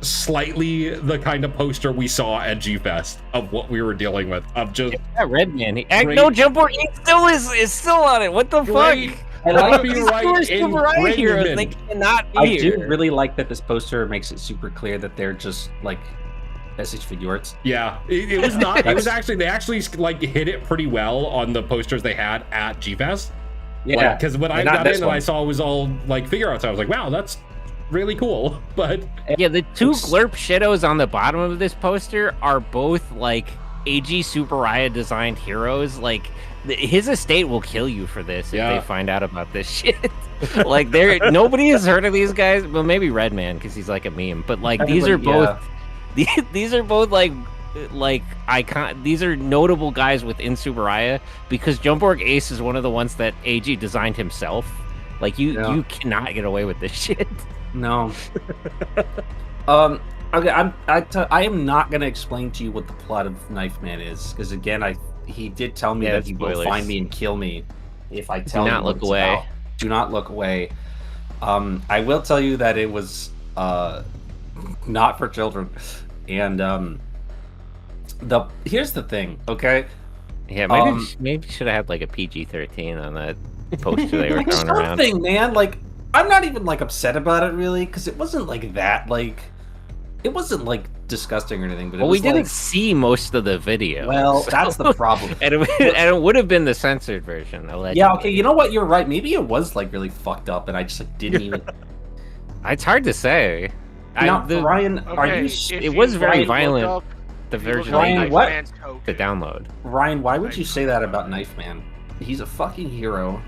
slightly the kind of poster we saw at G-Fest of what we were dealing with. Of just that red man. No, Jumper still is still on it. What the fuck? I like copyright heroes. They cannot be I here. do really like that this poster makes it super clear that they're just like message figures. Yeah, it was not. It was actually they actually like hit it pretty well on the posters they had at G-Fest. Yeah, because when I got in and I saw it was all like figure outs, I was like, wow, that's really cool. But yeah, the two glurp shittos on the bottom of this poster are both like AG Superia designed heroes. Like his estate will kill you for this if they find out about this shit. Like nobody has heard of these guys. Well, maybe Redman because he's like a meme. But like these are both like icon. These are notable guys within Superia because Jumborg Ace is one of the ones that AG designed himself. Like you cannot get away with this shit. No. Okay, I am not gonna explain to you what the plot of Knife Man is because again, he did tell me that he will find me and kill me if I tell him. Do not look away. About. Do not look away. I will tell you that it was not for children, and here's the thing, okay? Yeah, maybe should have had like a PG-13 on that poster they were throwing around. Something, man. Like I'm not even like upset about it really because it wasn't like that. Like it wasn't like disgusting or anything. But we didn't see most of the video. Well, that's the problem. and it would have been the censored version. Allegedly. Yeah. Okay. You know what? You're right. Maybe it was like really fucked up, and I just like didn't even. It's hard to say. Ryan, are you? It was very violent. The version Ryan, what? To download. Ryan, why would you say that about Knife Man? He's a fucking hero.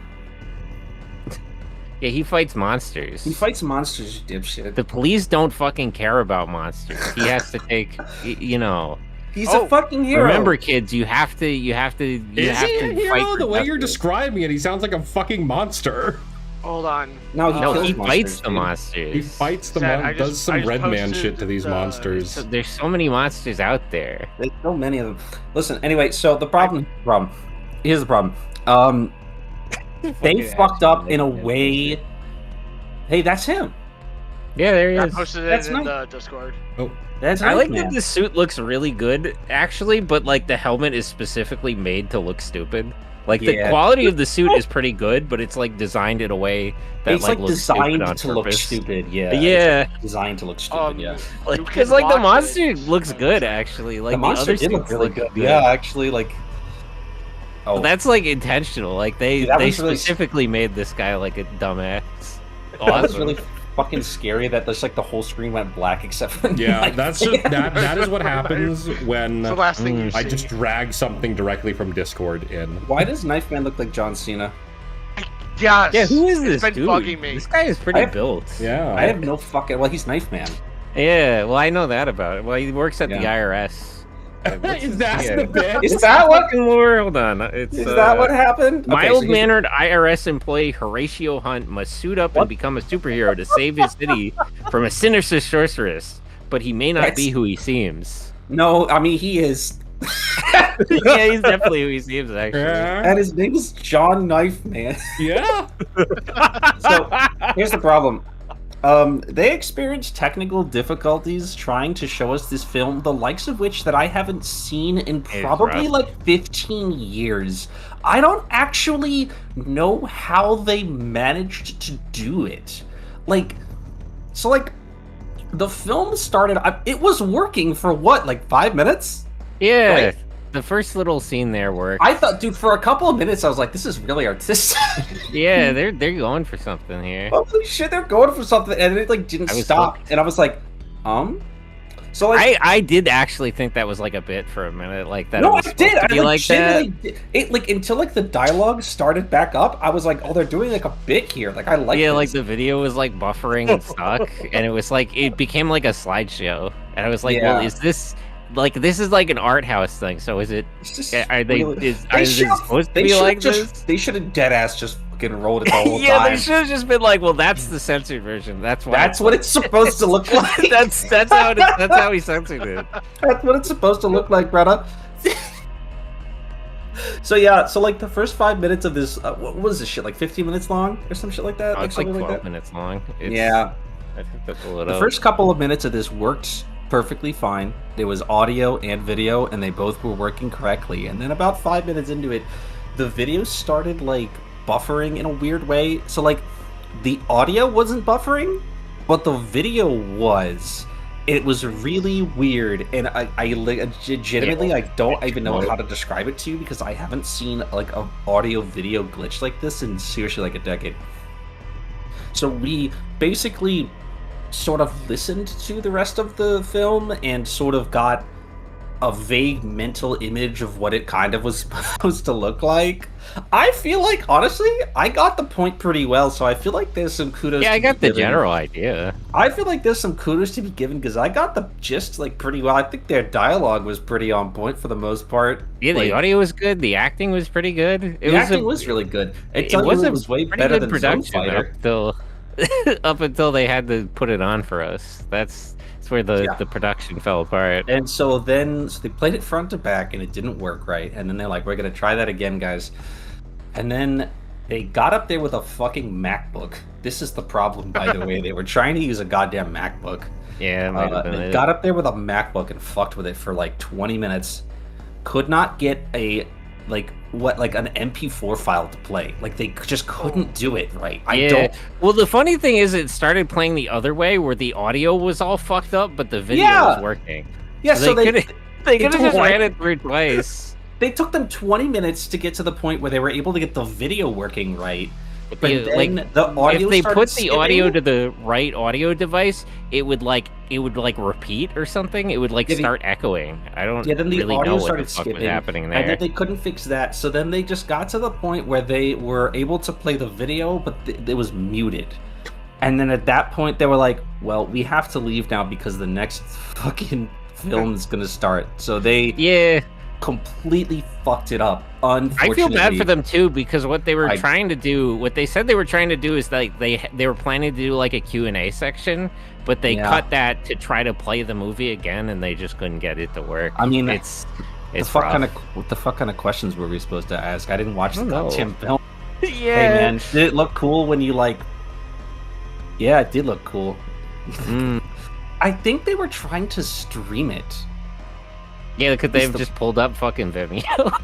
Yeah, he fights monsters. He fights monsters, you dipshit. The police don't fucking care about monsters. He has to take, you know. He's a fucking hero. Remember, kids, you have to. Is he a hero? The way you're describing it, he sounds like a fucking monster. Hold on. No, he fights the monsters. He fights the does some red man shit to these monsters. There's so many monsters out there. There's so many of them. Listen, anyway, so the problem. Here's the problem. They fucked up in a way. Hey, that's him. Yeah, there he I is. posted it in the Discord. Oh, that's I like that the suit looks really good, actually, but like the helmet is specifically made to look stupid. Like the quality of the suit is pretty good, but it's like designed in a way that it's like looks designed stupid to look stupid. Yeah. Yeah. It's designed to look stupid. Yeah. Because like the monster looks good, actually. Like the monster other did look really good. Yeah, actually, like. Oh, well, that's like intentional. Like they specifically made this guy like a dumbass. That was really fucking scary. That just like the whole screen went black except for that's just that is what happens when the last thing you I just drag something directly from Discord in. Why does Knife Man look like John Cena? Yes. Yeah, who is this dude? Bugging me. This guy is pretty built. Yeah. I have no fucking. Well, he's Knife Man. Yeah. Well, I know that about it. Well, he works at the IRS. Is that the bit? Is that what? Hold on. Is that what happened? Mild-mannered IRS employee Horatio Hunt must suit up and become a superhero to save his city from a sinister sorceress, but he may not be who he seems. No, I mean he is. Yeah, he's definitely who he seems, actually. And his name is John Knife Man. Yeah. So here's the problem. They experienced technical difficulties trying to show us this film, the likes of which that I haven't seen in probably like 15 years. I don't actually know how they managed to do it. Like, so like, the film started, it was working for what, like 5 minutes? Yeah. Right? The first little scene there worked. I thought, dude, for a couple of minutes, I was like, this is really artistic. Yeah, they're going for something here. Holy shit, they're going for something, and it like didn't stop. And I was like, So like, I did actually think that was like a bit for a minute, like that. No, I did. I like that. It like until like the dialogue started back up, I was like, oh, they're doing like a bit here. Like I like. Yeah, this. like the video was like buffering and stuck, and it was like it became like a slideshow, and I was like, well, is this? Like this is like an art house thing, so is it? Are they? Is it supposed to be like this? They should have dead ass just fucking rolled it the whole yeah, time. They should have just been like, well, that's the censored version. That's why. That's what it's supposed to look like. that's how he censored it. That's what it's supposed to look like, brother. So yeah, so like the first 5 minutes of this, what was this shit? Like 15 minutes long or some shit like that? Oh, like it's like 12 like that? minutes long. Yeah. I think that's a little. The first couple of minutes of this worked perfectly fine. There was audio and video, and they both were working correctly. And then about 5 minutes into it, the video started like buffering in a weird way. So like the audio wasn't buffering, but the video was. It was really weird, and I legitimately I don't even know how to describe it to you because I haven't seen like an audio video glitch like this in seriously like a decade. So we basically sort of listened to the rest of the film and sort of got a vague mental image of what it kind of was supposed to look like. I feel like, honestly, I got the point pretty well, so I feel like there's some kudos. Yeah, I got the general idea. I feel like there's some kudos to be given because I got the gist like pretty well. I think their dialogue was pretty on point for the most part. Yeah, the audio was good. The acting was pretty good. The acting was really good. It was way better than production up until they had to put it on for us. That's where the production fell apart. And so they played it front to back and it didn't work right. And then they're like, we're going to try that again, guys. And then they got up there with a fucking MacBook. This is the problem, by the way. They were trying to use a goddamn MacBook. Yeah, it might have been they got up there with a MacBook and fucked with it for like 20 minutes. Could not get an MP4 file to play. Like they just couldn't do it right. Well, the funny thing is, it started playing the other way, where the audio was all fucked up, but the video was working. Yeah, so they could have just ran it through twice. They took them 20 minutes to get to the point where they were able to get the video working right. But then the audio if they put skipping. the audio to the right audio device, it would repeat or something. It would start echoing. I don't then the really audio know what started the fuck skipping, was happening there. And then they couldn't fix that, so then they just got to the point where they were able to play the video, but it was muted. And then at that point, they were like, well, we have to leave now because the next fucking film is going to start. So they completely fucked it up, unfortunately. I feel bad for them too, because what they were trying to do, what they said they were trying to do is like they were planning to do like a Q&A section, but they cut that to try to play the movie again, and they just couldn't get it to work. I mean, it's what the fuck kind of questions were we supposed to ask? I didn't watch the goddamn film. Yeah. Hey man, did it look cool when you like? Yeah, it did look cool. I think they were trying to stream it. Yeah, because they've just pulled up fucking Vimeo.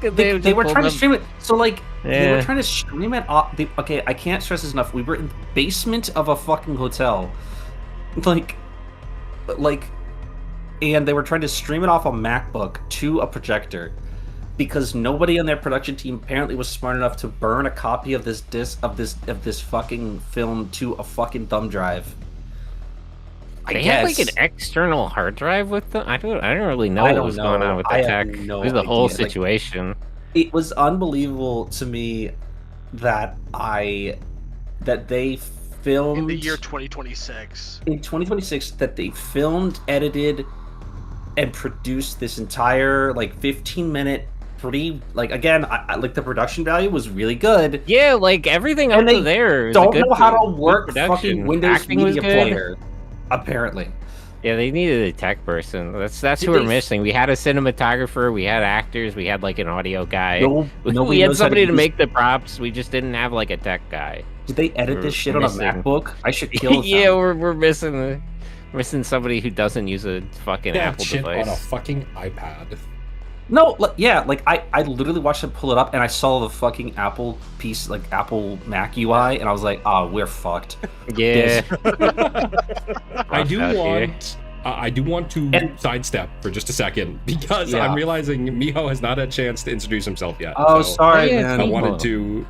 They were trying to stream it. So, like, they were trying to stream it off. Okay, I can't stress this enough. We were in the basement of a fucking hotel. Like, and they were trying to stream it off a MacBook to a projector because nobody on their production team apparently was smart enough to burn a copy of this disc of this fucking film to a fucking thumb drive. They had like an external hard drive with them. I don't really know what was going on with the tech. It was the whole situation. It was unbelievable to me that they filmed in the year 2026. In 2026, that they filmed, edited, and produced this entire 15-minute. Pretty again, like the production value was really good. Yeah, like everything up to there. Don't know how to work fucking Windows Media Player. Apparently. Yeah, they needed a tech person. That's who we're missing. We had a cinematographer, we had actors, we had like an audio guy. We had somebody to make the props. We just didn't have like a tech guy. Did they edit this shit on a MacBook? I should kill them. Yeah, we're missing somebody who doesn't use a fucking Apple device. On a fucking iPad. No, yeah, I literally watched them pull it up and I saw the fucking Apple piece, Apple Mac UI, and I was like, oh, we're fucked. Yeah. I do want to sidestep for just a second because I'm realizing Miho has not had a chance to introduce himself yet. Oh, so sorry, man. I wanted to.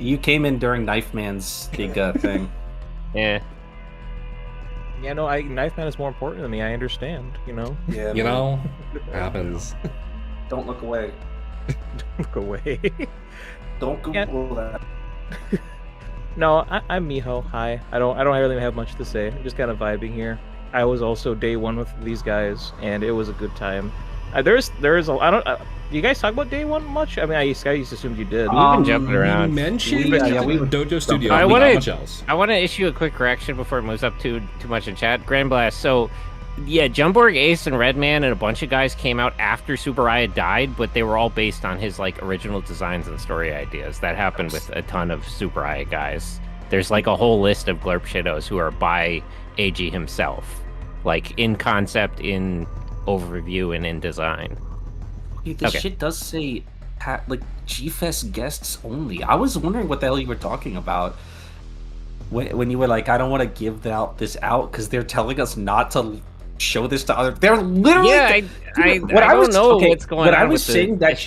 You came in during Knife Man's big thing. Yeah. Yeah, no, Knife Man is more important than me. I understand, you know? Yeah, you know, happens. Don't look away. Look away. Don't Google that. No, I'm Miho. Hi. I don't really have much to say. I'm just kind of vibing here. I was also day one with these guys, and it was a good time. There's a I don't. Do you guys talk about day one much? I mean, I used to assume you did. We've been jumping around. We mentioned Dojo Studio. I want to issue a quick correction before it moves up too much in chat. Grand Blast. So, yeah, Jumborg, Ace, and Redman and a bunch of guys came out after Tsuburaya died, but they were all based on his original designs and story ideas. That happened with a ton of Tsuburaya guys. there's like a whole list of Glurp Shitos who are by AG himself, like in concept, in overview, and in design. This shit does say like G-Fest guests only. I was wondering what the hell you were talking about when you were like, I don't want to give this out because they're telling us not to show this to other. They're literally. Yeah, I don't know what's going on. When I was saying that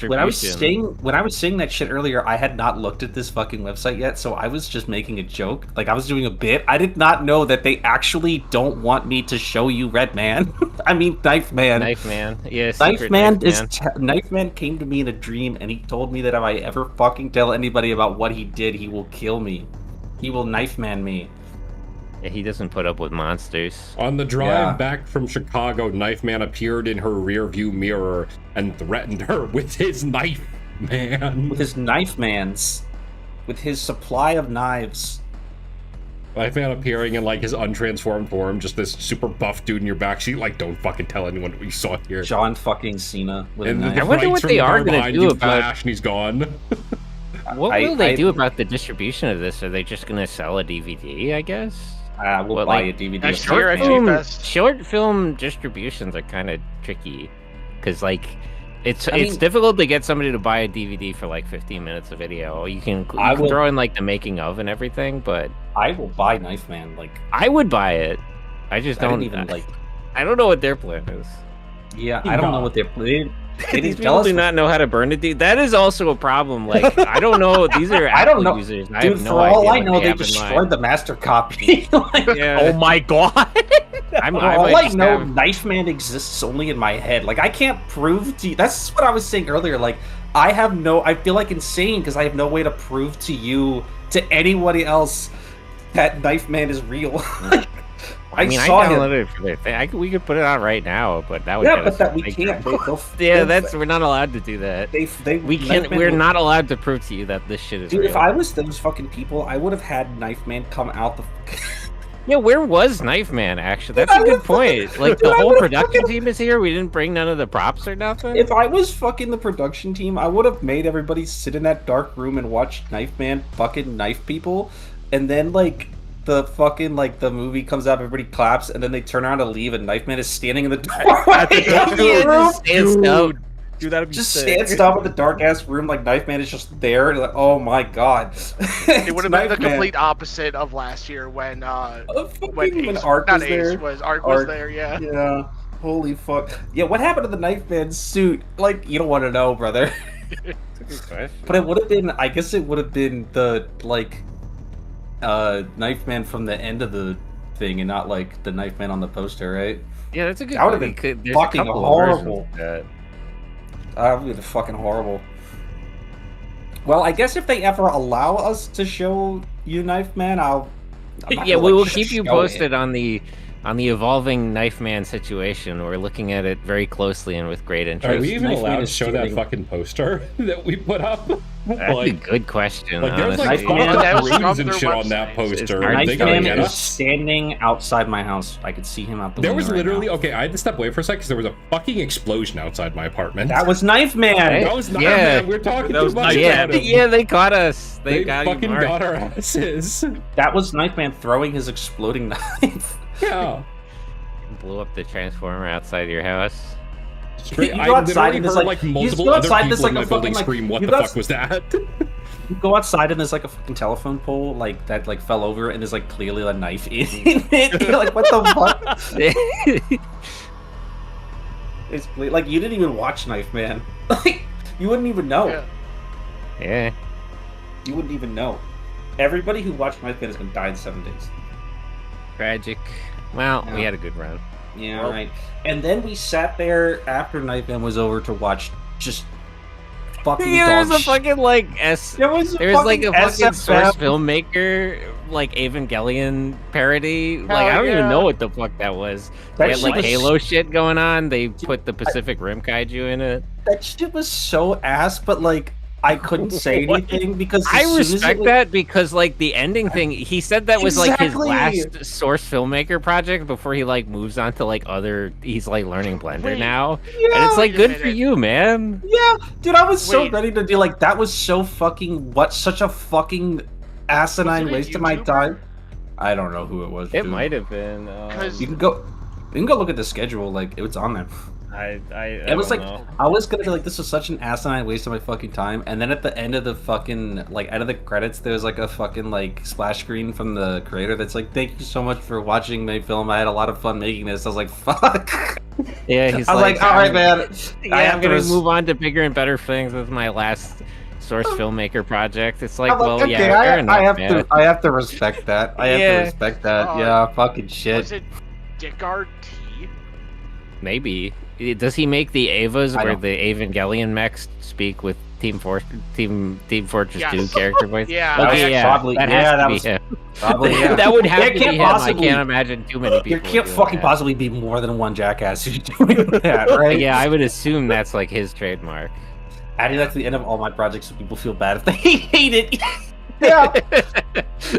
shit earlier, I had not looked at this fucking website yet, so I was just making a joke. Like I was doing a bit. I did not know that they actually don't want me to show you Red Man. I mean Knife Man. Knife Man. Yes. Knife Man Knife Man came to me in a dream, and he told me that if I ever fucking tell anybody about what he did, he will kill me. He will Knife Man me. Yeah, he doesn't put up with monsters. On the drive back from Chicago, Knife Man appeared in her rearview mirror and threatened her with his Knife Man. With his Knife Mans. With his supply of knives. Knife Man appearing in like his untransformed form, just this super buff dude in your backseat, like, don't fucking tell anyone what you saw here. John fucking Cena with and a knife. I wonder what they are going to do about Flash, and he's gone. What will they do about the distribution of this? Are they just going to sell a DVD, I guess? We'll buy a DVD. Short film distributions are kind of tricky because, like, it's difficult to get somebody to buy a DVD for like 15 minutes of video. You can throw in like the making of and everything, but I will buy Knife Man. Like, I would buy it. I just don't even like. I don't know what their plan is. Yeah, I don't know what their plan. These people do not know how to burn a DVD. That is also a problem. Like, I don't know. These are Apple users. I have no idea. For all I know, they destroyed the master copy. Oh my god! All I know, Knife Man exists only in my head. Like, I can't prove to you. That's what I was saying earlier. Like, I feel like insane because I have no way to prove to you, to anybody else, that Knife Man is real. I downloaded it for their thing. We could put it on right now, but that would we can't. We're not allowed to do that. We're not allowed to prove to you that this shit is real. If I was those fucking people, I would have had Knife Man come out the. Yeah, where was Knife Man? Actually, that's a good point. Like the whole production team is here. We didn't bring none of the props or nothing. If I was fucking the production team, I would have made everybody sit in that dark room and watch Knife Man fucking knife people, and then like. The fucking, like, the movie comes out, everybody claps, and then they turn around to leave, and Knife Man is standing in the doorway. Dude, that'd be just stands up in the dark-ass room, like, Knife Man is just there, and like, oh my god. It would have been the complete opposite of last year when Ark was there, yeah. Yeah, holy fuck. Yeah, what happened to the Knife Man suit? Like, you don't want to know, brother. That's a good question. But it would have been, I guess it would have been the, like... Knife Man from the end of the thing and not like the Knife Man on the poster, right? Yeah, that's a good. That would have been fucking horrible. That would have been fucking horrible. Well, I guess if they ever allow us to show you Knife Man, we will keep you posted on the evolving Knife Man situation. We're looking at it very closely and with great interest. Are we even allowed to show that fucking poster that we put up? That's a good question. Like, there's like runes and shit on that poster. Knife Man is standing outside my house. I could see him out the window. There was literally I had to step away for a second because there was a fucking explosion outside my apartment. That was Knife Man. That was Knife Man. We're talking too much about him. Yeah, they caught us. They fucking got our asses. That was Knife Man throwing his exploding knife. Yeah. Blew up the transformer outside your house. You go outside and there's like multiple other people in my building scream, what the fuck was that? You go outside and there's like a fucking telephone pole like that like fell over and there's like clearly a knife in it. You're like, what the fuck? It's like you didn't even watch Knife Man. Like you wouldn't even know. Yeah. You wouldn't even know. Everybody who watched Knife Man is gonna die in 7 days. Tragic. Well, we had a good run. Yeah, right. And then we sat there after Knife Man was over to watch just fucking there's a fucking like there's like a fucking source filmmaker like Evangelion parody. Like I don't even know what the fuck that was. They had like Halo shit going on. They put the Pacific Rim kaiju in it. That shit was so ass, but like I couldn't say anything because I respect that because like the ending thing, he said that was like his last source filmmaker project before he like moves on to like he's like learning Blender now. Yeah, and it's like good for you, man. Yeah, dude, I was so ready to do like that was so fucking such a fucking asinine waste of my time. I don't know who it was. It might have been. You can go look at the schedule. Like, it was on there. It was like know. I was gonna be like, this was such an asinine waste of my fucking time, and then at the end of the fucking end of the credits, there's like a fucking like splash screen from the creator that's like, thank you so much for watching my film. I had a lot of fun making this. I was like, fuck. Yeah, I was like, all right, man. I'm gonna move on to bigger and better things with my last source filmmaker project. It's like, well, okay, yeah, fair enough, I have to respect that. I have to respect that. Yeah, fucking shit. Was it Dickard T? Maybe. Does he make the Avas where the Evangelion mechs speak with Team Fortress 2 character voice? Yeah. Okay, yeah. Probably, that has to be him. Probably, yeah. That would have to be him. I can't imagine too many people. There can't fucking possibly be more than one jackass who's doing that, right? Yeah, I would assume that's like his trademark. Adding that to the end of all my projects so people feel bad if they hate it. Yeah.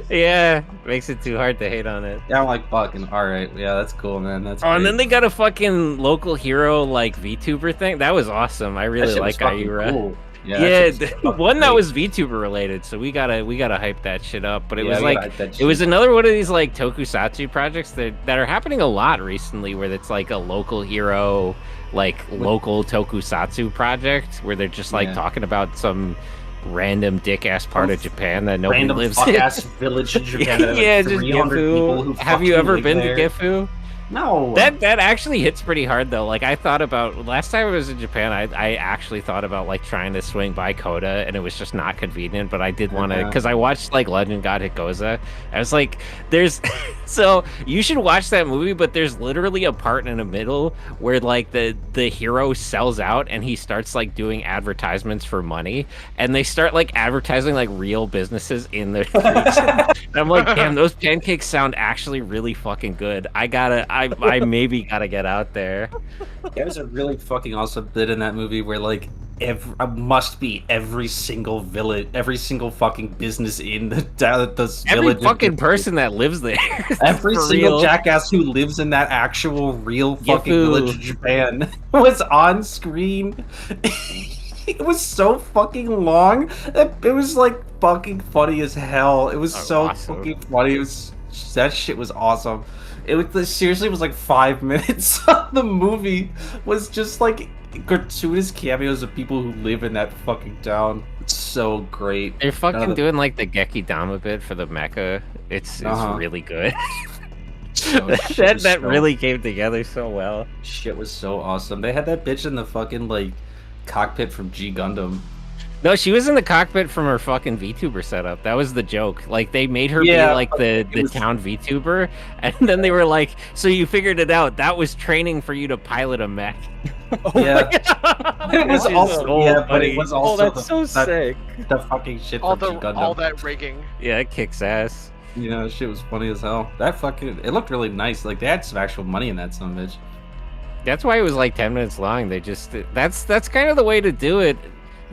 Yeah, makes it too hard to hate on it. Yeah, I'm like, fucking, alright. Yeah, that's cool, man. That's great. And then they got a fucking local hero, like, VTuber thing. That was awesome. I really like Ayura. Cool. Yeah, one that was VTuber related, so we gotta hype that shit up. But it was like, it was another one of these, like, tokusatsu projects that are happening a lot recently, where it's like a local hero, like, local tokusatsu project, where they're just, like, talking about some random dick-ass part of Japan that nobody lives in. Random fuck-ass village in Japan that yeah, just Gifu. Have you ever been to Gifu? No. That actually hits pretty hard though. Like, I thought about last time I was in Japan, I actually thought about like trying to swing by Koda, and it was just not convenient. But I did want to, because I watched like Legend God Hikoza. I was like, there's so you should watch that movie, but there's literally a part in the middle where like the hero sells out and he starts like doing advertisements for money, and they start like advertising like real businesses in the streets. And I'm like, damn, those pancakes sound actually really fucking good. I maybe gotta get out there. There's a really fucking awesome bit in that movie where like every single village, every single fucking business in the village, every fucking person that lives there, every single jackass who lives in that actual real fucking village of Japan was on screen. It was so fucking long. It was like fucking funny as hell. It was fucking funny. That shit was awesome. It seriously was like 5 minutes of the movie was just like gratuitous cameos of people who live in that fucking town. It's so great. They're fucking doing like the Geki Dama bit for the mecha. It's really good. That really came together so well. Shit was so awesome. They had that bitch in the fucking like cockpit from G Gundam. No, she was in the cockpit from her fucking VTuber setup. That was the joke. Like, they made her be like the town VTuber, and then they were like, so you figured it out. That was training for you to pilot a mech. Yeah. It was also but it was also that's so sick. The fucking shit from G Gundam. All that rigging. Yeah, it kicks ass. You know, shit was funny as hell. It looked really nice. Like, they had some actual money in that son of a bitch. That's why it was like 10 minutes long. They just that's kind of the way to do it.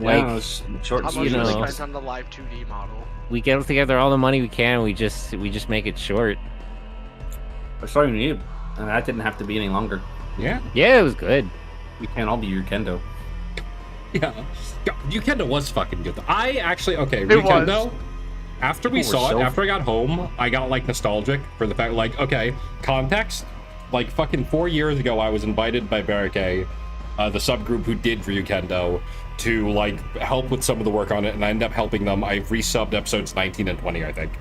Like, short. How much are the guys on the live 2D model? We get together all the money we can. We just make it short. That's all you need, and that didn't have to be any longer. Yeah. Yeah, it was good. We can't all be Ryukendo. Yeah. Ryukendo was fucking good. I actually Ryukendo. After we saw it, after I got home, I got like nostalgic for the fact, like, okay, context. Like fucking 4 years ago, I was invited by Barricade, the subgroup who did Ryukendo, to like help with some of the work on it, and I ended up helping them. I resubbed episodes 19 and 20, I think.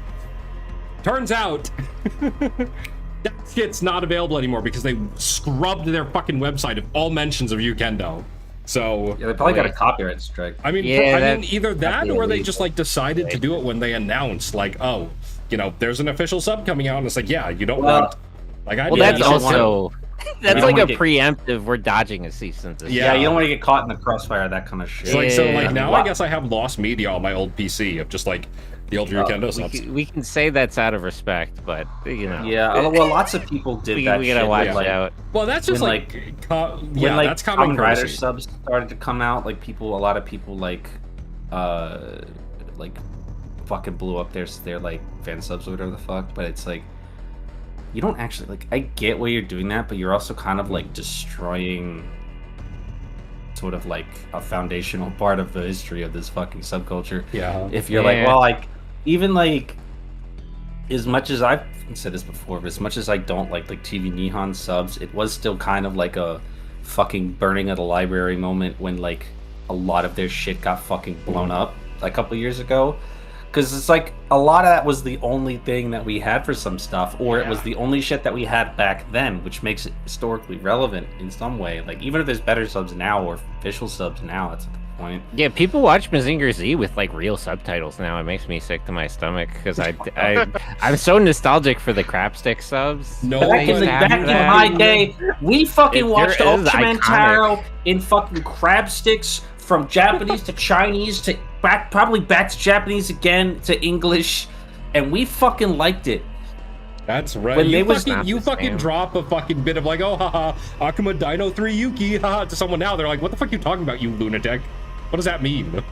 Turns out that shit's not available anymore because they scrubbed their fucking website of all mentions of Ryukendo. So yeah, they probably got a copyright strike. I mean, either that or they just like decided to do it when they announced, like, oh, you know, there's an official sub coming out, and it's like, yeah, you don't want. Like, that's also that's like a preemptive. We're dodging a cease and desist. Yeah, you don't want to get caught in the crossfire, that kind of shit. So now I guess I have lost media on my old PC of just like the old Ryukendo subs. We can say that's out of respect, but you know. Yeah, well, lots of people did that. We gotta watch out. Well, that's just when that's common Rider subs started to come out. Like a lot of people like fucking blew up their like fan subs or whatever the fuck. But it's like, you don't actually, like, I get why you're doing that, but you're also kind of like destroying sort of like a foundational part of the history of this fucking subculture. Yeah. If you're like, well, like, even like, as much as I've said this before, but as much as I don't like TV Nihon subs, it was still kind of like a fucking burning of the library moment when like a lot of their shit got fucking blown up a couple years ago. Because it's like a lot of that was the only thing that we had for some stuff, or it was the only shit that we had back then, which makes it historically relevant in some way. Like, even if there's better subs now or official subs now, that's the point. Yeah, people watch Mazinger Z with like real subtitles now. It makes me sick to my stomach because I'm so nostalgic for the crapstick subs. No, back in my day, we fucking watched Ultraman Taro in fucking crabsticks from Japanese to Chinese to probably back to Japanese again to English, and we fucking liked it. That's right. When you fucking drop a fucking bit of like, oh haha, Akuma Dino 3 Yuki, haha, to someone now, they're like, what the fuck are you talking about, you lunatic? What does that mean?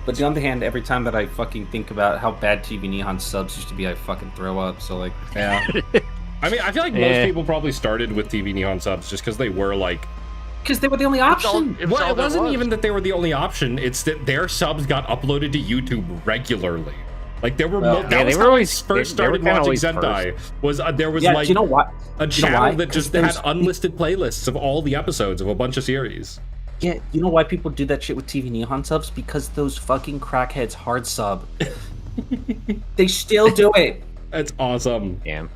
But on the other hand, every time that I fucking think about how bad TV Nihon subs used to be, I fucking throw up. So like, yeah. I mean, I feel like most people probably started with TV Nihon subs just because they were like. Because they were the only option. It wasn't even that they were the only option. It's that their subs got uploaded to YouTube regularly. Like there were, that was how I first started watching Zentai. There was like, you know what? A channel that just had unlisted playlists of all the episodes of a bunch of series. Yeah, you know why people do that shit with TV Nihon subs? Because those fucking crackheads hard sub. They still do it. That's awesome. Damn.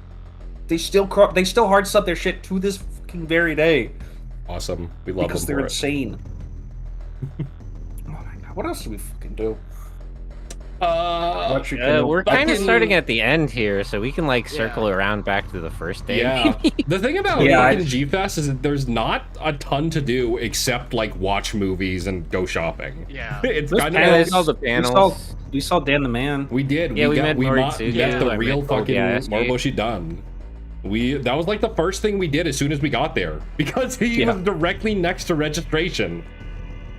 They still hard sub their shit to this fucking very day. Awesome. We love because them they're insane. Oh my god, what else do we fucking do? We're kind of starting at the end here, so we can like circle around back to the first day. Yeah. The thing about fucking G-Fest is that there's not a ton to do except like watch movies and go shopping. Yeah. It's kind of all the panels. We saw Dan the Man. We did. Yeah, we met the real fucking Moroboshi done. That was like the first thing we did as soon as we got there because he was directly next to registration.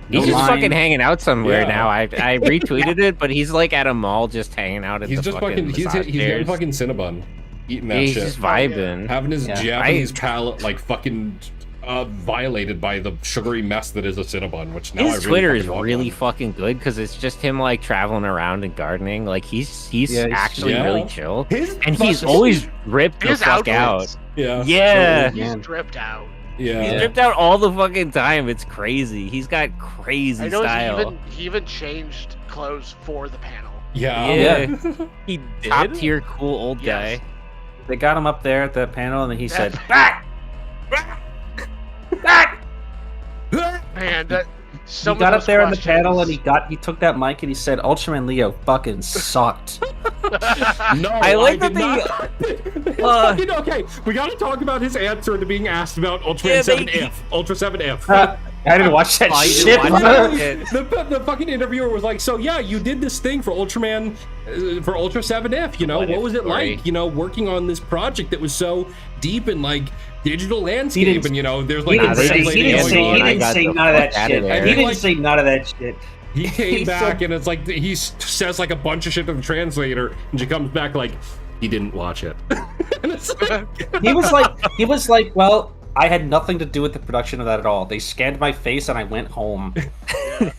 He's just fucking hanging out somewhere now. I retweeted it, but he's like at a mall just hanging out at the fucking he's getting fucking Cinnabon, eating that shit. He's just vibing, having his Japanese palate like fucking violated by the sugary mess that is a Cinnabon. Which now his Twitter is really fucking good because it's just him like traveling around and gardening. Like he's actually really chill, and he's always ripped the fuck out. Yeah. He's dripped out. Yeah. He's dripped out all the fucking time. It's crazy. He's got crazy style. He even changed clothes for the panel. Yeah. He did? Top tier cool old guy. They got him up there at the panel and then he said, back! Back! Man, that he got up there on the panel and he took that mic and he said, Ultraman Leo fucking sucked. No, I like that they. Okay, we gotta talk about his answer to being asked about Ultraman 7F. Ultra 7F. I didn't watch that shit. The fucking interviewer was like, so yeah, you did this thing for Ultraman, for Ultra 7F, you know, what was it like, you know, working on this project that was so deep in like digital landscape and, you know, there's like he didn't say none of that shit. He didn't say none of that shit. He came back and it's like he says like a bunch of shit to the translator and she comes back like he didn't watch it. And it's like, he was like, well, I had nothing to do with the production of that at all. They scanned my face and I went home.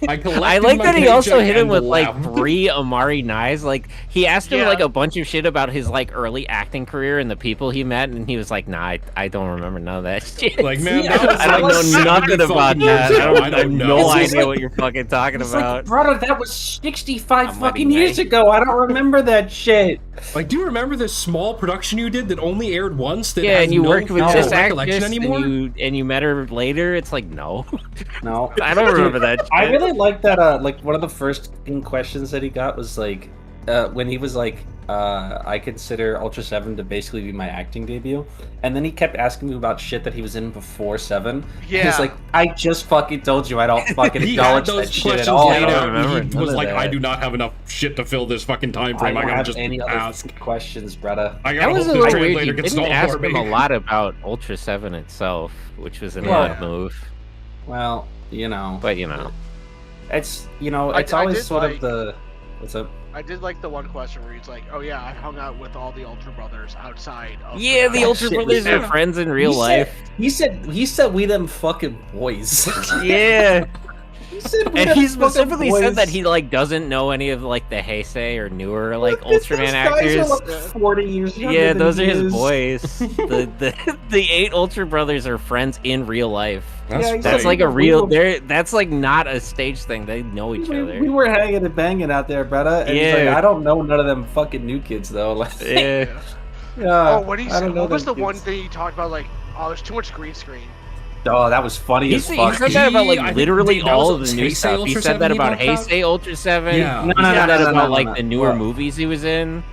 I like that he also hit him with like 3 Amari knives. Like he asked him like a bunch of shit about his like early acting career and the people he met, and he was like, "Nah, I don't remember none of that shit." Like, man, I don't know nothing about that. I have no idea what you're fucking talking about. Like, brother, that was 65 fucking years ago. I don't remember that shit. Like, do you remember this small production you did that only aired once? That and you worked with this recollection anymore? And you met her later. It's like, no, I don't remember that shit. I really like that. Like one of the first questions that he got was like, when he was like, I consider Ultra 7 to basically be my acting debut, and then he kept asking me about shit that he was in before 7. Yeah, he's like, I just fucking told you I don't fucking acknowledge that shit at all. He was like, I do not have enough shit to fill this fucking time frame. I gotta just ask questions, brother. That was a little weird. You didn't ask him a lot about Ultra 7 itself, which was an odd move. Well, you know, but you know. It's, you know, it's always sort of the... What's up? I did like the one question where he's like, oh yeah, I hung out with all the Ultra Brothers outside of the Ultra Brothers are friends in real life. He said we them fucking boys. Yeah. And he specifically said that he like doesn't know any of like the Heisei or newer like Ultraman actors. Like 40 years younger Yeah, than those are he his is. boys. the 8 Ultra brothers are friends in real life. That's like a real. That's like not a stage thing. They know each other. We were hanging and banging out there, Bretta. And he's like, I don't know none of them fucking new kids though. Like, yeah. Oh, what was the one thing he talked about? Like, oh, there's too much green screen. Oh, that was funny as fuck. He said that about like literally all of the new stuff. He said that about Heisei Ultra 7. Yeah. He said that about like the newer movies he was in.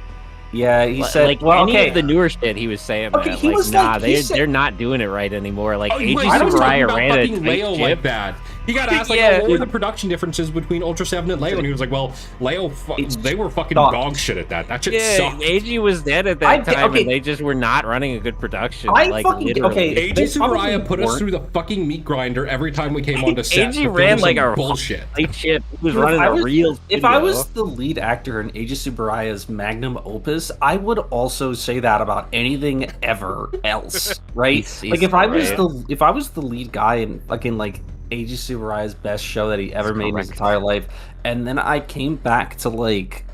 Yeah, he said like any of the newer shit he was saying. Okay, that. he Like, was nah, like, they're not doing it right anymore. Like Wait, AG I was talking Sakurai about ran a fucking Leo tight like ship. that. He got asked like, what were the production differences between Ultra 7 and Leo? And he was like, well, Leo, they were fucking dog shit at that. That shit sucked. AG was dead at that time, and they just were not running a good production. AG Sakurai put us through the fucking meat grinder every time we came on to set. AG ran like a bullshit. Tight ship. He was running a real. If I was the lead actor in AG Subarai's magnum opus, I would also say that about anything ever else, right? Like if I was the lead guy in fucking like AG Subarai's best show that he ever made in his entire life, and then I came back to like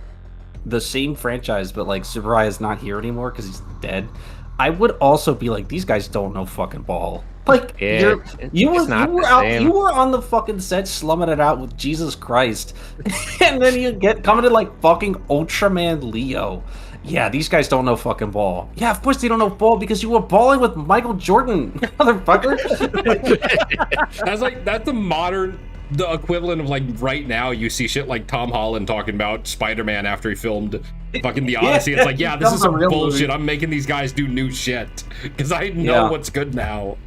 the same franchise, but like Subarai is not here anymore because he's dead, I would also be like, these guys don't know fucking ball. Like you were on the fucking set slumming it out with Jesus Christ, and then you get coming to like fucking Ultraman Leo. Yeah, these guys don't know fucking ball. Yeah, of course they don't know ball because you were balling with Michael Jordan, motherfucker. That's the equivalent of like right now you see shit like Tom Holland talking about Spider-Man after he filmed fucking The Odyssey. It's like, this is some bullshit. Movie. I'm making these guys do new shit because I know what's good now.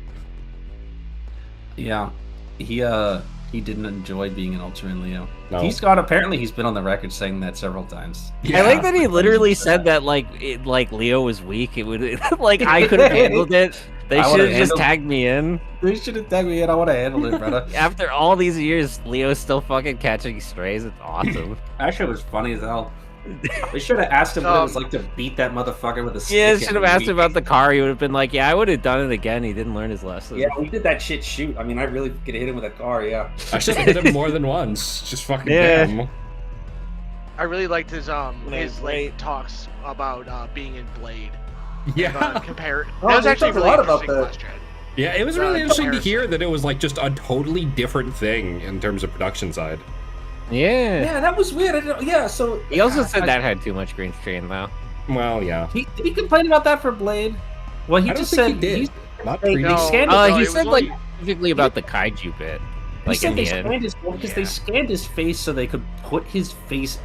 Yeah, he didn't enjoy being an Ultraman Leo. No. He's been on the record saying that several times. Yeah. I like that he literally said that like Leo was weak. It would like I could have handled it. They should have just tagged me in. They should have tagged me in. I want to handle it, brother. After all these years, Leo's still fucking catching strays. It's awesome. Actually, it was funny as hell. They should have asked him what it was like to beat that motherfucker with a stick. Yeah, should have asked him about the car. He would have been like, yeah, I would have done it again. He didn't learn his lesson. Yeah, we did that shit shoot. I mean, I really could hit him with a car, yeah. I should have hit him more than once. Just fucking damn. I really liked his like talks about being in Blade. Yeah. That was actually really interesting question. Yeah, it was really interesting to hear that it was like just a totally different thing in terms of production side. Yeah, that was weird. So he also said that had too much green screen though. Well, yeah. Did he complain about that for Blade? Well, he just said he did. He said like specifically about the kaiju bit. He said they scanned his because they scanned his face so they could put his face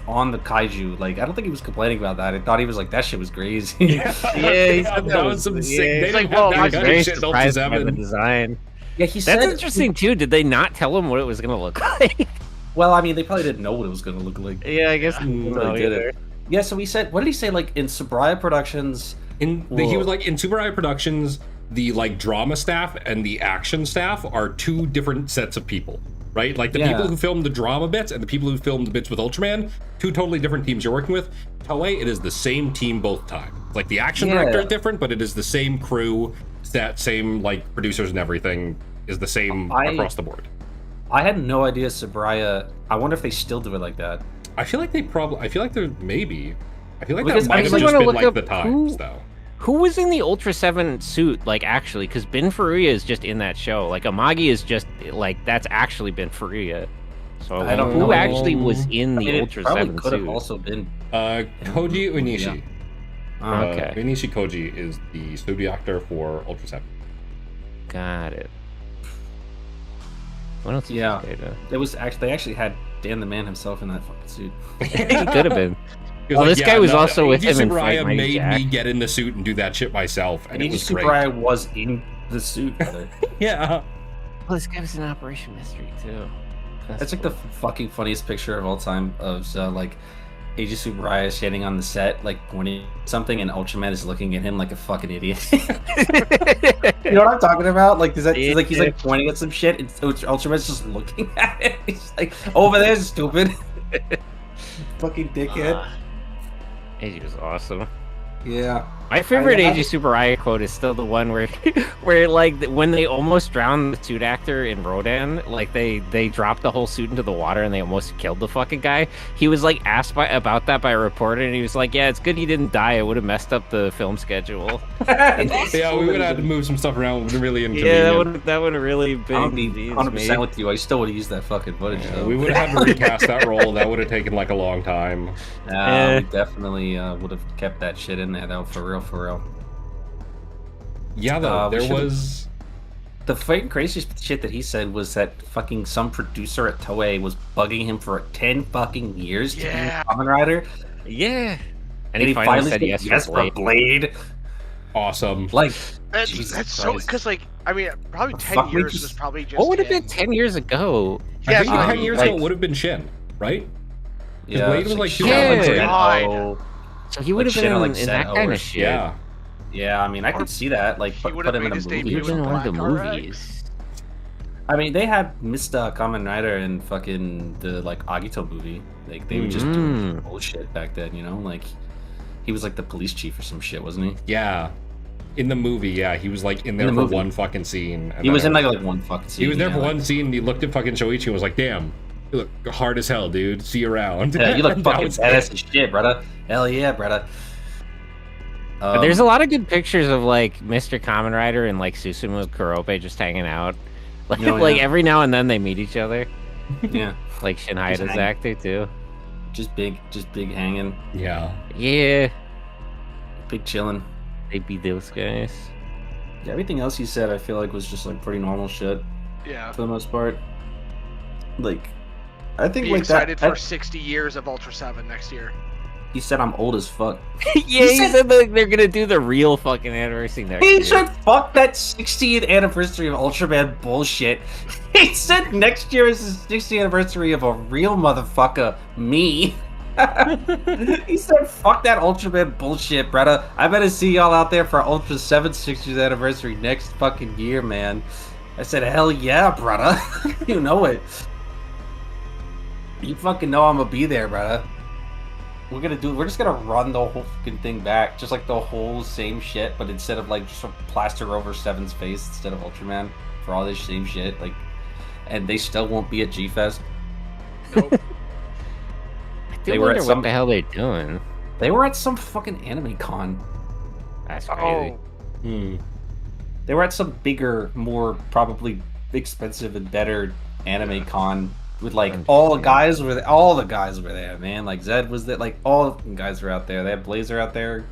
on the kaiju. Like I don't think he was complaining about that. I thought he was like that shit was crazy. He said that was some sick. They didn't have that kind of shit. The design. Yeah, he said that's interesting too. Did they not tell him what it was gonna look like? Well, I mean, they probably didn't know what it was going to look like. Yeah, I guess they did it. Yeah, so he said, what did he say? Like in Subaraya Productions, he was like in Subaraya Productions, the like drama staff and the action staff are two different sets of people, right? Like the people who filmed the drama bits and the people who filmed the bits with Ultraman, two totally different teams you're working with. Toei, it is the same team both times. Like the action director is different, but it is the same crew, same like producers and everything is the same across the board. I had no idea Subaraya. I wonder if they still do it like that. I feel like there maybe. I feel like that might have just been like the times, though. Who was in the Ultra 7 suit, like, actually? Because Ben Furuya is just in that show. Like, Amagi is just, like, that's actually Ben Furuya. So, I don't know. Who actually was in the Ultra 7 suit? Could have also been... Koji Unishi. Yeah. Okay. Unishi Koji is the studio actor for Ultra 7. Got it. What else? It was actually they actually had Dan the Man himself in that fucking suit. He could have been. Well, this guy was also with him in Fight Mighty made Jack. me get in the suit and do that shit myself, and it was great. Subaraya was in the suit. Yeah. Well, this guy was in Operation Mystery too. That's like the fucking funniest picture of all time of like AG Subaraya standing on the set, like pointing something, and Ultraman is looking at him like a fucking idiot. You know what I'm talking about? Like, like he's like pointing at some shit, and Ultraman's just looking at it. He's like, "Over there, stupid." Fucking dickhead. AG was awesome. Yeah. My favorite AG Super Riot quote is still the one where, where like when they almost drowned the suit actor in Rodan, like they dropped the whole suit into the water and they almost killed the fucking guy. He was like asked about that by a reporter, and he was like, "Yeah, it's good he didn't die. It would have messed up the film schedule." Yeah, we would have had to move some stuff around. Really inconvenient. Yeah, that would have really been. I'll be 100% with you. I still would have used that fucking footage. Yeah, we would have had to recast that role. That would have taken like a long time. We definitely would have kept that shit in there though, for real. Yeah, though, there was... The fucking crazy shit that he said was that fucking some producer at Toei was bugging him for 10 fucking years to be a Kamen Rider. Yeah. And he finally said yes for Blade. Awesome. Like, that's so... Because, like, I mean, probably 10 years was probably just... What would have been 10 years ago? Yeah, I think 10 years ago it would have been Shin, right? Yeah. Blade was like 2003. So he would have been in that kind of shit. Yeah. Yeah, I mean, I could see that. Like, put him in a movie. He would have been one of the movies. I mean, they had missed Kamen Rider in fucking the, like, Agito movie. Like, they were just doing bullshit back then, you know? Like, he was, like, the police chief or some shit, wasn't he? Yeah. In the movie, yeah. He was, like, in there for one fucking scene. He was in, like, one fucking scene. He was there for one scene, and he looked at fucking Shoichi and was like, damn. You look hard as hell, dude. See you around. Yeah, you look fucking badass as shit, brother. Hell yeah, brother. But there's a lot of good pictures of like Mr. Kamen Rider and like Susumu Kurobe just hanging out. Like, like every now and then they meet each other. Yeah. Like Shin Haida's actor too. Just big hanging. Yeah. Yeah. Big chilling. They be those guys. Yeah, everything else he said I feel like was just like pretty normal shit. Yeah. For the most part. Like, I think be like excited for 60 years of Ultra 7 next year. He said I'm old as fuck. Yeah, he said they're gonna do the real fucking anniversary next year. He said fuck that 60th anniversary of Ultraman bullshit. He said next year is the 60th anniversary of a real motherfucker, me. He said fuck that Ultraman bullshit, brother. I better see y'all out there for Ultra 7's 60th anniversary next fucking year, man. I said hell yeah, brother. You know it. You fucking know I'm gonna be there, brother. We're just gonna run the whole fucking thing back, just like the whole same shit, but instead of like just plaster over Seven's face instead of Ultraman for all this same shit, like, and they still won't be at G-Fest. Nope. They were at what the hell they doing? They were at some fucking anime con. That's crazy. They were at some bigger, more probably expensive and better anime con. With like all the guys were there, man. Like Zed was there, like all the guys were out there. They had Blazer out there.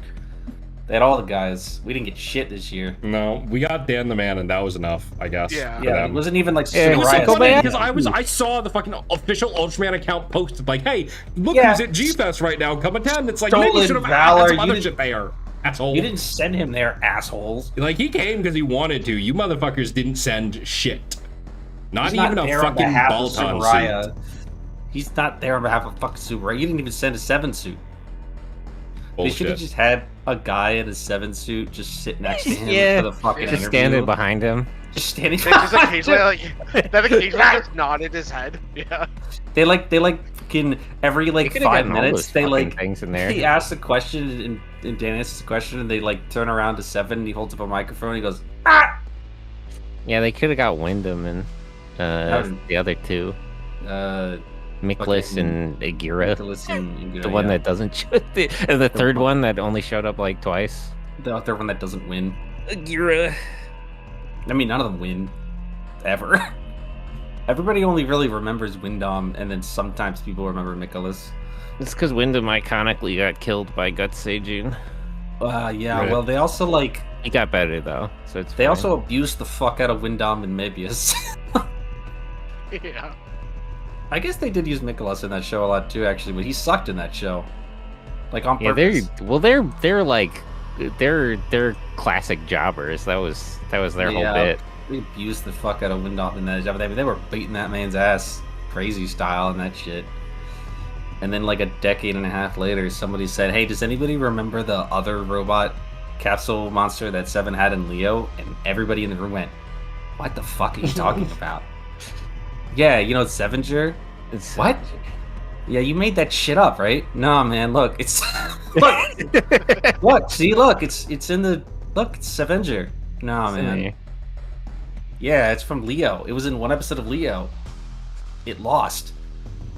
They had all the guys. We didn't get shit this year. No, we got Dan the Man, and that was enough, I guess. Yeah. It wasn't even like it was so funny because I saw the fucking official Ultraman account posted like, "Hey, look who's at G-Fest right now. Come attend." It's like, man, you should have had some other shit there. Asshole. You didn't send him there, assholes. Like he came because he wanted to. You motherfuckers didn't send shit. Not He's even not a fucking Balton suit. He's not there on behalf of fucking Subaraya. You didn't even send a 7 suit. Bullshit. They should have just had a guy in a 7 suit just sit next to him for the fucking interview. Just standing behind him. Just standing. Just occasionally, just nodded his head. Yeah. They fucking every 5 minutes they things in there. He asks a question and Dan asks a question and they like turn around to 7 and he holds up a microphone and he goes ah. Yeah, they could have got Wyndham and the other two. Miklas and Agira. The one that doesn't show and the third one that only showed up like twice. The third one that doesn't win. Agira. I mean, none of them win. Ever. Everybody only really remembers Wyndham, and then sometimes people remember Miklas. It's because Wyndham iconically got killed by Guts Seijun. Yeah, right. Well, they also like... He got better, though, so it's They also abused the fuck out of Wyndham and Mebius. Yeah. I guess they did use Miklas in that show a lot, too, actually, but he sucked in that show. Like, on purpose. They're classic jobbers. That was their whole bit. They abused the fuck out of Wyndham in that job. They were beating that man's ass crazy style and that shit. And then like a decade and a half later, somebody said, hey, does anybody remember the other robot capsule monster that Seven had in Leo? And everybody in the room went, what the fuck are you talking about? Yeah, you know Sevenger? What? Yeah, you made that shit up, right? No, man. Look, it's look. See, look, it's in the look. It's Avenger. No, man. Yeah, it's from Leo. It was in one episode of Leo. It lost.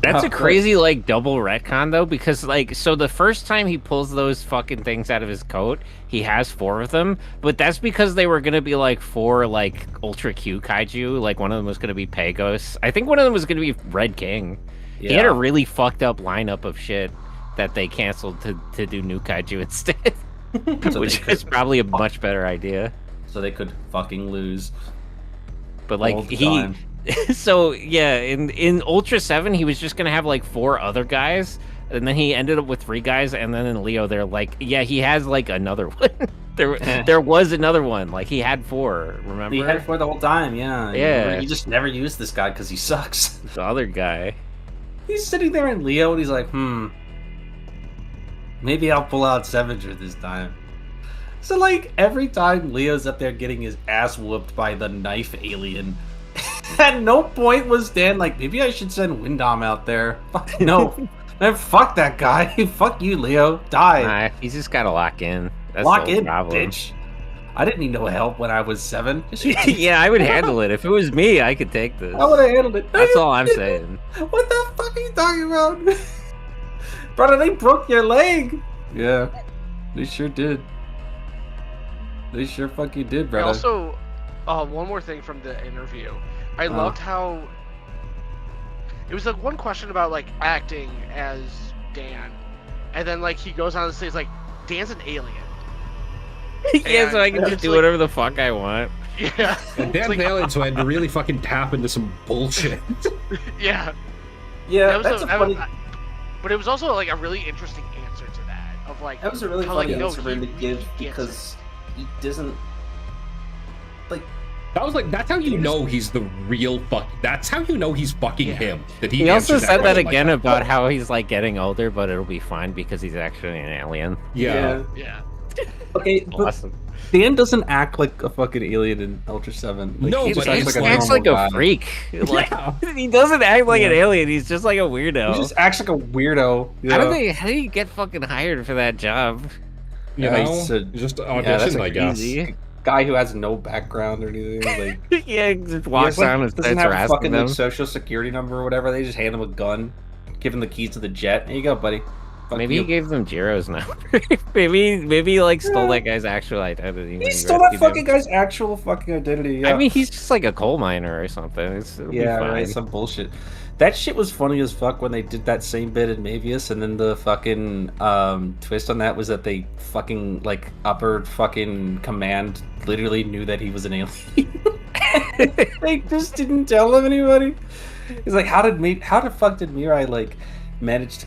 That's a crazy like double retcon though, because like so the first time he pulls those fucking things out of his coat, he has 4 of them, but that's because they were gonna be like 4 like Ultra Q kaiju. Like one of them was gonna be Pagos. I think one of them was gonna be Red King. Yeah. He had a really fucked up lineup of shit that they canceled to do new kaiju instead, which is probably a much better idea. So they could fucking lose. But like so yeah, in Ultra 7 he was just gonna have like 4 other guys, and then he ended up with 3 guys, and then in Leo they're like, yeah, he has like another one. there was another one, like he had 4, remember? He had 4 the whole time, yeah. Yeah. He just never used this guy because he sucks. The other guy. He's sitting there in Leo and he's like, maybe I'll pull out Sevenger this time. So like every time Leo's up there getting his ass whooped by the knife alien, at no point was Dan like, maybe I should send Windom out there. Fuck no. Man, fuck that guy. Fuck you, Leo. Die. Nah, he's just gotta lock in. That's lock in, problem. bitch. I didn't need no help when I was 7. Yeah, I would handle it. If it was me, I could take this. I would have handled it. That's all I'm saying. What the fuck are you talking about? Brother, they broke your leg. Yeah, they sure did. They sure fucking did, brother. Also, one more thing from the interview. I loved how it was like one question about like acting as Dan, and then like he goes on to say, like, Dan's an alien. Yeah, so I can just do whatever the fuck I want. Yeah. And Dan's an alien, so I had to really fucking tap into some bullshit. Yeah. Yeah, that's a funny... But it was also like a really interesting answer to that. Of like, that was a really funny answer for him to give because he doesn't like. That was like, that's how you know he's the real fuck. That's how you know he's fucking him. That he also said that again about how he's like getting older, but it'll be fine because he's actually an alien. Yeah. Okay, awesome. Dan doesn't act like a fucking alien in Ultra 7. Like, no, he but just acts like a freak. Like, he doesn't act like an alien. He's just like a weirdo. He just acts like a weirdo. How do you get fucking hired for that job? You know, just audition, I guess. Guy who has no background or anything. Like, yeah, just walks down and starts harassing have fucking them. Like, social security number or whatever. They just hand him a gun, give him the keys to the jet. There you go, buddy. Maybe he gave them Jiro's number. maybe he like stole that guy's actual identity. He stole that fucking guy's actual fucking identity. Yeah. I mean, he's just like a coal miner or something. Right, some bullshit. That shit was funny as fuck when they did that same bit in Mavius, and then the fucking twist on that was that they fucking like upper fucking command literally knew that he was an alien. They just didn't tell him anybody. He's like, how the fuck did Mirai like manage to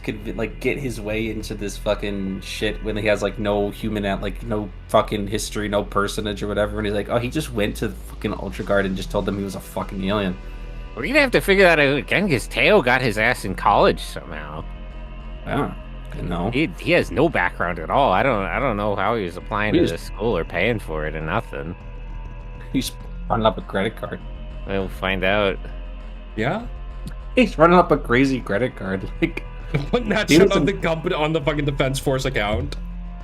get his way into this fucking shit when he has like no human like no fucking history, no personage or whatever, and he's like, oh, he just went to fucking Ultra Guard and just told them he was a fucking alien. We're gonna have to figure that out again because Teo got his ass in college somehow. Yeah, no, he has no background at all. I don't know how he was applying to this school or paying for it or nothing. He's running up a credit card. We'll find out. Yeah. He's running up a crazy credit card. Like, putting that shit on the company on the fucking Defense Force account.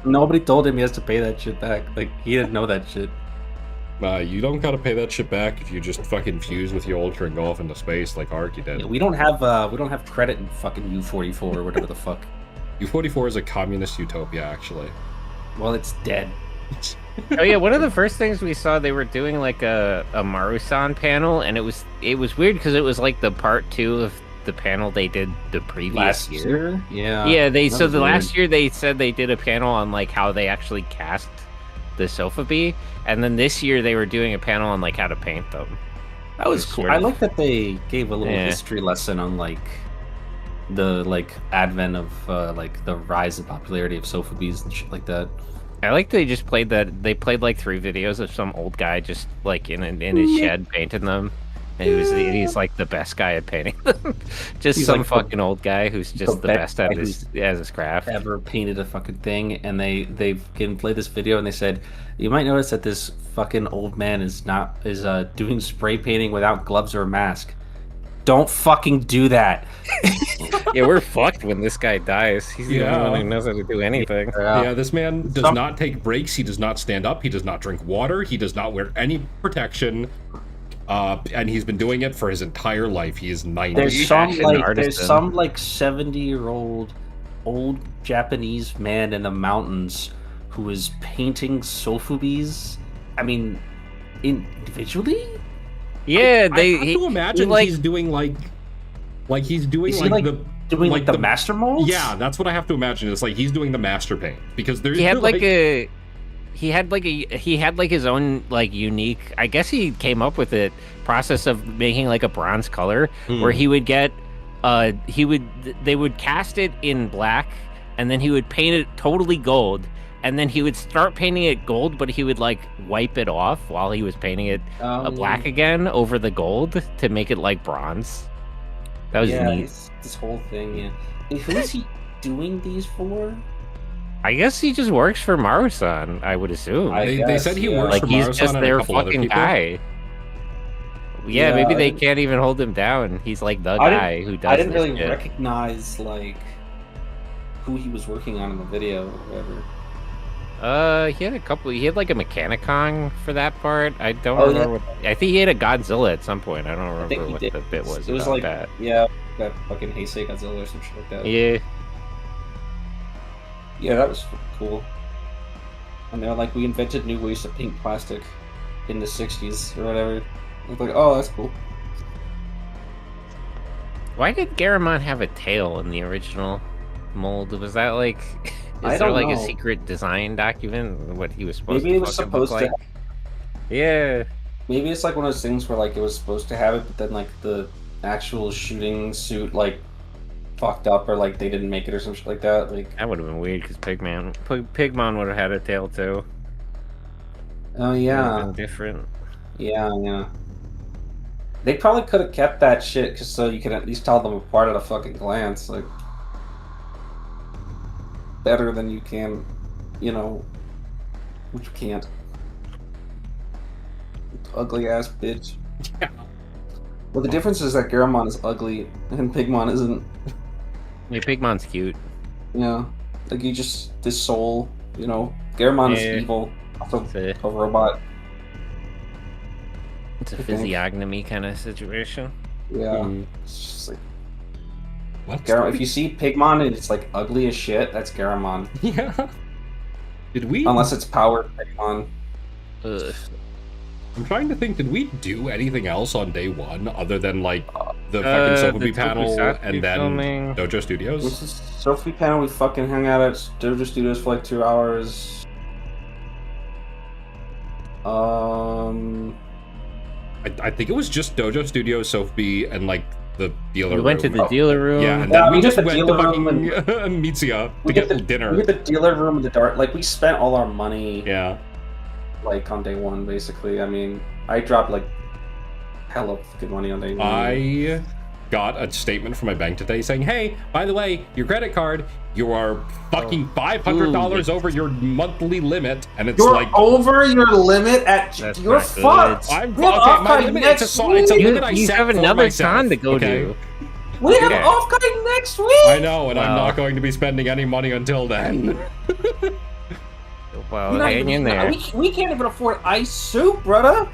Nobody told him he has to pay that shit back. Like, he didn't know that shit. You don't gotta pay that shit back if you just fucking fuse with your Ultra and go off into space like Arky did. Yeah, we don't have credit in fucking U-44 or whatever the fuck. U-44 is a communist utopia, actually. Well, it's dead. Oh yeah, one of the first things we saw, they were doing like a Marusan panel, and it was weird because it was like the part 2 of the panel they did the previous year. Yeah. Yeah, the last year they said they did a panel on like how they actually cast the Sophobi, and then this year they were doing a panel on like how to paint them. That was cool. I like that they gave a little history lesson on like the advent of like the rise and popularity of Sophobes and shit like that. I like they just played that. They played like 3 videos of some old guy just like in his shed painting them, and he's like the best guy at painting them. Just he's some like fucking old guy who's just the best at his craft. Ever painted a fucking thing, and they can play this video, and they said you might notice that this fucking old man is doing spray painting without gloves or a mask. Don't fucking do that. Yeah, we're fucked when this guy dies. He's the only one who knows how to do anything. Yeah, this man does not take breaks. He does not stand up. He does not drink water. He does not wear any protection. And he's been doing it for his entire life. He is 90. There's some 70-year-old old Japanese man in the mountains who is painting sofubis. I mean, individually. Yeah, I have to imagine he's doing he's doing the master molds. Yeah, that's what I have to imagine. It's like he's doing the master paint because there's he had his own like unique. I guess he came up with it process of making like a bronze color where he would get they would cast it in black and then he would paint it totally gold. And then he would start painting it gold, but he would like wipe it off while he was painting it black again over the gold to make it like bronze. That was neat. This whole thing, yeah. And who is he doing these for? I guess he just works for Marusan, I would assume. They said he works for Marusan he's just and their a couple other fucking people. guy. Yeah, maybe they can't even hold him down. He's like the guy who does. I didn't really shit. recognize like who he was working on in the video or whatever. He had a couple. He had like a Mechanicon for that part. I don't remember. I think he had a Godzilla at some point. I don't remember what the bit was. It was about like that. Yeah, that fucking Heisei Godzilla or some shit like that. Yeah. Yeah, that was cool. And they're like, we invented new ways to paint plastic in the '60s or whatever. I was like, oh, that's cool. Why did Garamond have a tail in the original mold? Was that like? I Is there don't like know. a secret design document? What he was supposed Maybe to it was fucking supposed look to. like? Yeah. Maybe it's like one of those things where like it was supposed to have it, but then like the actual shooting suit like fucked up or like they didn't make it or some shit like that. Like That would have been weird because Pigmon would have had a tail too. oh Would yeah, have been different. yeah. They probably could have kept that shit just so you could at least tell them apart at a fucking glance, like better than you can, you know, which you can't. Ugly ass bitch. Yeah. Well, the difference is that Garamon is ugly and Pigmon isn't. Yeah, Pigmon's cute. You know, like you just this soul. You know, Garamon is Yeah. evil. Also It's a robot. It's a I think. physiognomy kind of situation. Yeah. It's just like What? if you see Pigmon and it's like ugly as shit, that's Garamon. Yeah. Did we? Unless it's powered Pigmon. Ugh. I'm trying to think. Did we do anything else on day one other than like the The fucking Sofubi panel Tokusatsu and then filming. Dojo This Studios? is Sophie panel. We fucking hung out at Dojo Studios for like 2 hours. I think it was just Dojo Studios, Sofubi, and like the dealer We went to room. the dealer room. Yeah, and Yeah, then we we did just the went to dealer fucking room Mitsuya we to get get dinner. We get the dealer room in the dark. Like we spent all our money. Yeah. Like on day one, basically. I mean, I dropped like hella good money on day one. I got a statement from my bank today saying, "Hey, by the way, your credit card, you are fucking $500 over your monthly limit," and it's You're like, over your limit at That's you're not good. fucked. I'm We have okay. off My guy limit, next it's a week. limit I You set have for another myself, con to go okay? to. We have Okay. off guy next week. I know, and I'm Wow. not going to be spending any money until then. Well, We're not hang even- in there. We can't even afford ice soup, brother.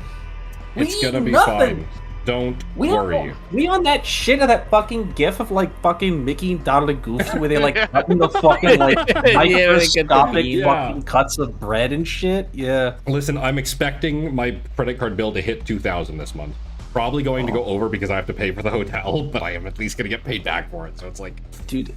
We It's gonna eat be nothing. fine. Don't We worry. We on that shit of that fucking gif of like fucking Mickey, Donald, and Goofy where they like cutting the fucking like Yeah, they get the microscopic meat. fucking cuts of bread and shit. Yeah. Listen, I'm expecting my credit card bill to hit $2,000 this month. Probably going to go over because I have to pay for the hotel, but I am at least gonna get paid back for it. So it's like, Dude,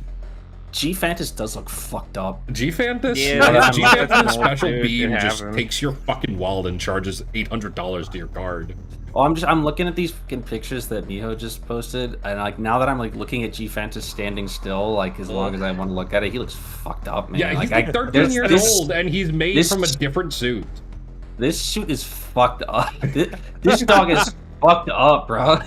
G Fantas does look fucked up. G-Fantas? Yeah, G-Fantas that's special dude, beam it just happened. takes your fucking wallet and charges $800 to your card. Oh, I'm looking at these fucking pictures that Miho just posted, and like now that I'm like looking at G Fantas standing still, like as long as I want to look at it, he looks fucked up, man. Yeah, he's like 13 there's- years this- old, and he's made this- from a different suit. This suit is fucked up. This dog is fucked up, bro.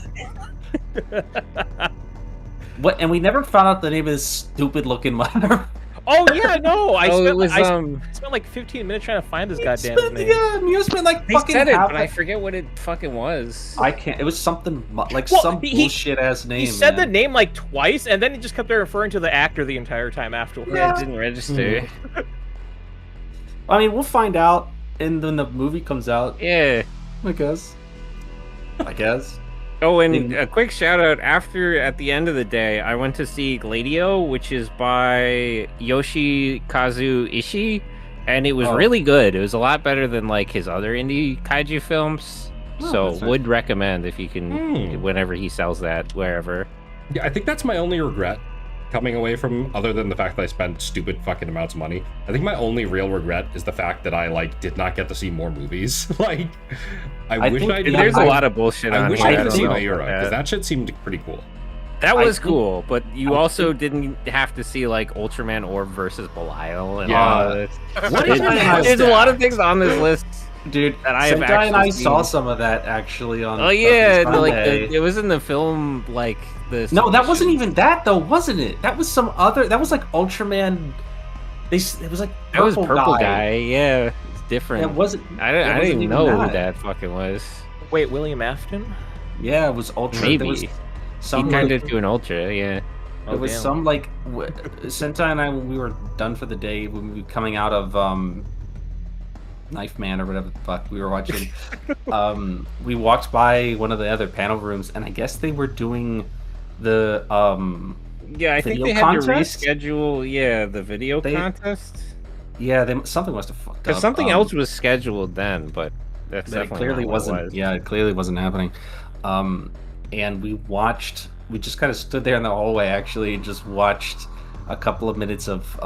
What? And we never found out the name of this stupid looking mother. Oh yeah, no. I spent like 15 minutes trying to find this goddamn name. Yeah, you spent like they fucking said it, half. but I forget what it fucking was. I can't. It was something like some bullshit ass name. He said the man. name like twice, and then he just kept referring to the actor the entire time afterwards. Yeah, it didn't register. I mean, we'll find out, and when the movie comes out. Yeah, I guess. Oh, and a quick shout out at the end of the day, I went to see Gladio, which is by Yoshikazu Ishii, and it was really good. It was a lot better than like his other indie kaiju films. So would recommend if you can, whenever he sells that, wherever. Yeah, I think that's my only regret coming away from, other than the fact that I spent stupid fucking amounts of money. I think my only real regret is the fact that I like did not get to see more movies. Like, I wish I did. There's a lot of bullshit on here. I wish I could see Mayura, because that shit seemed pretty cool. That was cool, but you also didn't have to see like Ultraman Orb versus Belial and all this. There's a lot of things on this list. Dude, that I have Sentai and I seen. saw some of that actually on. Oh yeah, it was in the film like the. No, that wasn't even that though, wasn't it? That was some other. That was like Ultraman. It was like that was Purple Guy. Yeah, it's different. It wasn't. I didn't even know who that fucking was. Wait, William Afton? Yeah, it was Ultra. Maybe he turned into an Ultra. Yeah. It was some like Sentai and I, when we were done for the day, when we were coming out of Knife Man or whatever the fuck we were watching, we walked by one of the other panel rooms, and I guess they were doing the yeah, I think they had contest? To reschedule. Yeah, the video contest. Yeah, something must have fucked up. Because something else was scheduled then, but that's definitely clearly wasn't. Was. Yeah, it clearly wasn't happening. And we just kind of stood there in the hallway. Actually, and just watched a couple of minutes of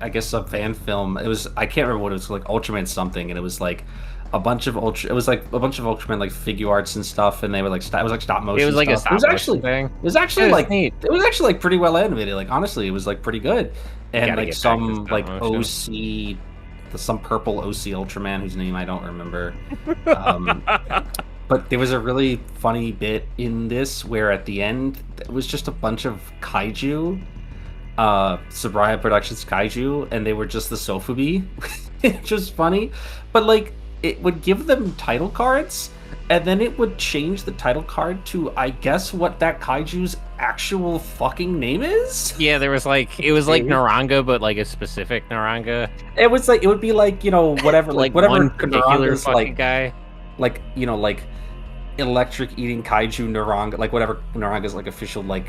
I guess a fan film. It was, I can't remember what it was, like Ultraman something, and it was like a bunch of Ultraman like figure arts and stuff, and they were like it was like stop motion. It was like stuff. a stop motion thing. It was actually like neat. It was actually like pretty well animated. Like honestly, it was like pretty good. And like some like OC, some purple OC Ultraman whose name I don't remember. But there was a really funny bit in this where at the end it was just a bunch of kaiju. Sabraya Productions kaiju, and they were just the Sofubi, which was funny. But like, it would give them title cards, and then it would change the title card to, I guess, what that kaiju's actual fucking name is. Yeah, it was like Naranga, but like a specific Naranga. It was like, it would be like, you know, whatever, like whatever one particular fucking like guy, like, you know, like electric eating kaiju Naranga, like whatever Naranga's like official like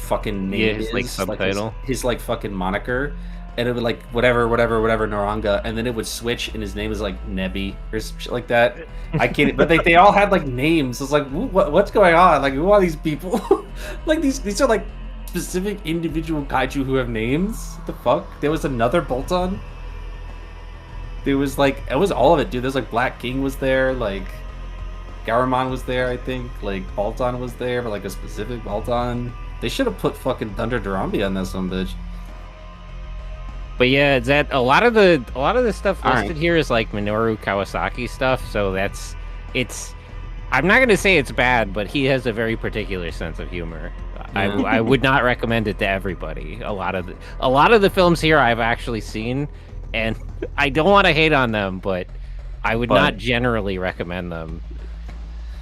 fucking name is, like subtitle, like his like fucking moniker, and it would like whatever Naranga, and then it would switch, and his name is like Nebi or some shit like that. I can't, but they all had like names. It's like, what's going on? Like, who are these people? Like these are like specific individual kaiju who have names. What the fuck? There was another Bolton. There was like, it was all of it, dude. There's like Black King was there, like Garamon was there, I think. Like Bolton was there, but like a specific Bolton. They should have put fucking Thunder Durambi on this one, bitch. But yeah, it's that a lot of the stuff listed here is like Minoru Kawasaki stuff. So it's. I'm not gonna say it's bad, but he has a very particular sense of humor. Yeah. I would not recommend it to everybody. A lot of the films here I've actually seen, and I don't want to hate on them, but I would not generally recommend them.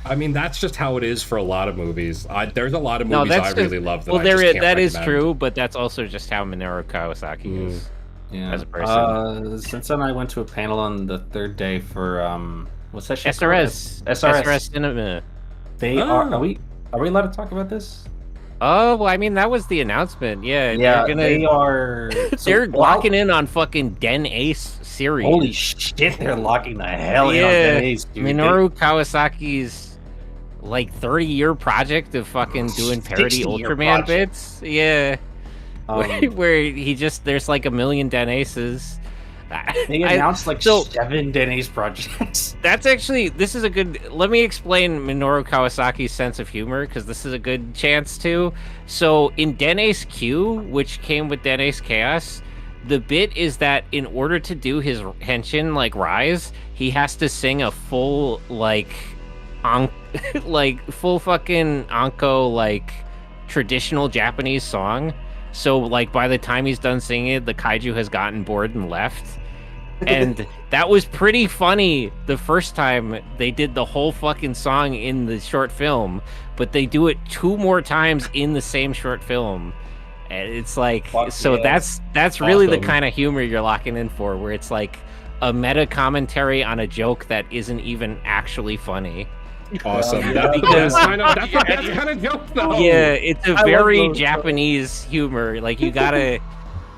I mean, that's just how it is for a lot of movies. There's a lot of movies I really love that that is true, but that's also just how Minoru Kawasaki is as a person. Since then, I went to a panel on the third day for what's that shit? SRS Cinema. Are we allowed to talk about this? Oh, well, I mean, that was the announcement. Yeah, they are. They're locking in on fucking Den Ace series. Holy shit, they're locking the hell in on Den Ace, dude. Minoru Kawasaki's like 30-year project of fucking doing parody Ultraman bits. Yeah. Where he just, there's like a million Den Aces. They announced 7 Den Ace projects. That's actually, this is a good, let me explain Minoru Kawasaki's sense of humor, because this is a good chance to. So in Den Ace Q, which came with Den Ace Chaos, the bit is that in order to do his henshin like Rise, he has to sing a full full fucking Anko like traditional Japanese song So like by the time he's done singing it, the kaiju has gotten bored and left. And that was pretty funny the first time they did the whole fucking song in the short film, but they do it 2 more times in the same short film. And it's like, that's really the kind of humor you're locking in for, where it's like a meta commentary on a joke that isn't even actually funny. Awesome. That's the best kind of joke, though. Yeah, it's a very Japanese humor. Like, you gotta...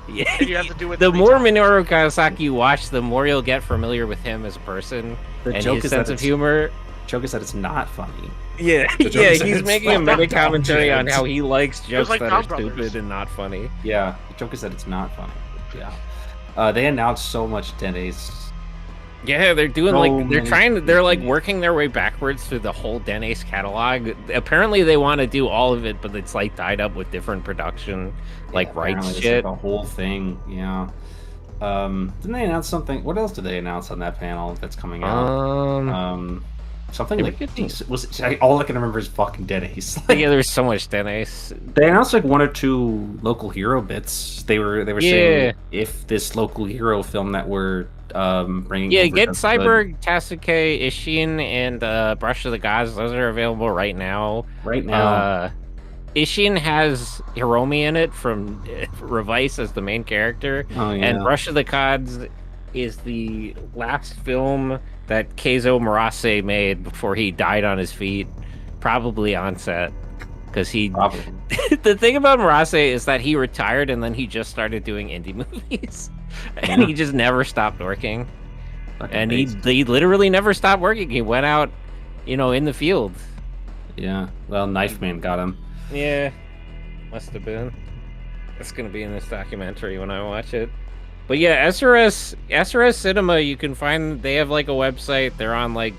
Yeah. You have to do it the more Minoru Kawasaki you watch, the more you'll get familiar with him as a person and his sense of humor. The joke is that it's not funny. Yeah, he's making a meta commentary on how he likes jokes that are stupid and not funny. Yeah, the joke is that it's not funny. Yeah. They announced so much Denny's. Yeah, they're doing they're like working their way backwards through the whole Denny's catalog. Apparently they want to do all of it, but it's like tied up with different production, rights shit. Like the whole thing, yeah. Didn't they announce something? What else did they announce on that panel that's coming out? Something like all I can remember is fucking Denny's. Yeah, there's so much Denny's. They announced like 1 or 2 local hero bits. They were saying if this local hero film that we're bringing. Yeah, get Cyborg, Tasuke, Ishin, and Brush of the Gods. Those are available right now. Ishin has Hiromi in it from Revice as the main character, and Brush of the Gods is the last film that Keizo Murase made before he died on his feet, probably on set. Because the thing about Murase is that he retired and then he just started doing indie movies, and he just never stopped working. And he literally never stopped working. He went out, in the field. Yeah. Well, Knife Man got him. Yeah. Must have been. That's gonna be in this documentary when I watch it. But yeah, SRS Cinema, you can find, they have like a website. They're on like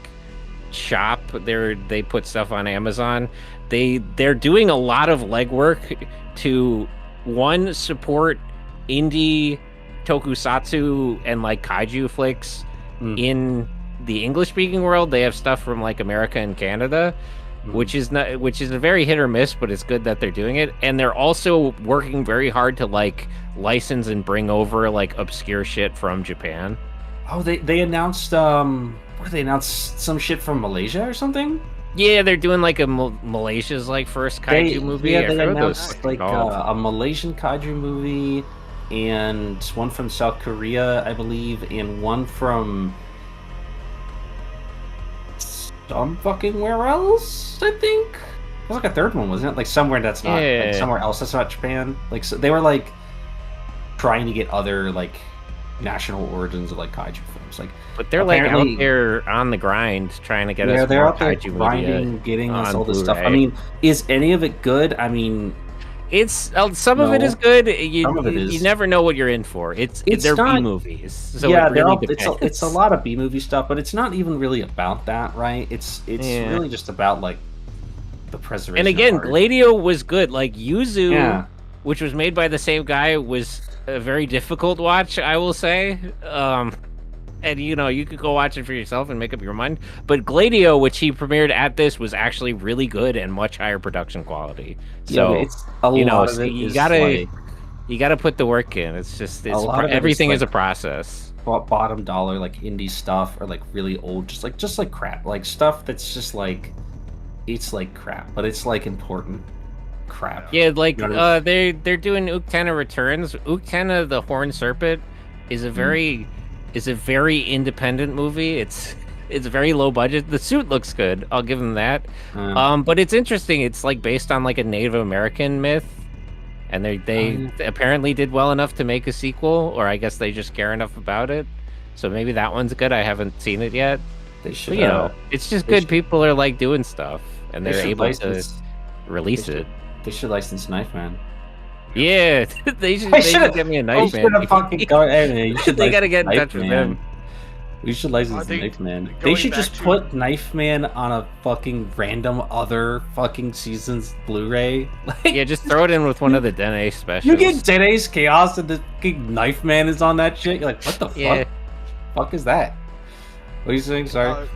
shop. They put stuff on Amazon. They're doing a lot of legwork to, one, support indie tokusatsu and like kaiju flicks in the English speaking world. They have stuff from like America and Canada, which is a very hit or miss, but it's good that they're doing it. And they're also working very hard to like license and bring over like obscure shit from Japan. Oh, they announced what did they announce? Some shit from Malaysia or something? Yeah, they're doing like a Malaysia's like first kaiju movie. Yeah, they announced like a Malaysian kaiju movie, and one from South Korea, I believe, and one from some fucking where else, I think. There's like a third one, wasn't it? Like somewhere that's not like somewhere else that's not Japan. Like so they were like trying to get other like national origins of like kaiju films. Like, but they're like out there on the grind trying to get us more kaiju grinding, getting us all this stuff. I mean, is any of it good? I mean, it's some of it is good. You never know what you're in for. They're B movies, so yeah, it's a lot of B movie stuff, but it's not even really about that, right? It's really just about like the preservation. And again, Gladio was good. Like Yuzu, which was made by the same guy, was a very difficult watch, I will say. And you could go watch it for yourself and make up your mind. But Gladio, which he premiered at this, was actually really good and much higher production quality. So it's a lot of it you gotta put the work in. It's just everything is a process. Bottom dollar like indie stuff, or like really old, just like crap, like stuff that's just like it's like crap, but it's like important crap. Yeah, like they're doing Uktena Returns. Uktena the Horned Serpent is a very independent movie. It's very low budget. The suit looks good. I'll give them that. But it's interesting. It's like based on like a Native American myth, and they apparently did well enough to make a sequel, or I guess they just care enough about it. So maybe that one's good. I haven't seen it yet. They should. But, it's just good. People are like doing stuff, and they're able to release it. They should license Knife Man. Yeah, they should get me a Knife Man. They gotta get in touch with them. We should license Knife Man. They should just put Knife Man on a fucking random other fucking season's Blu-ray. Yeah, just throw it in with one of the Dene specials. You get Dene's Chaos and the Knife Man is on that shit. You're like, what the fuck? Fuck is that? What are you saying? Sorry.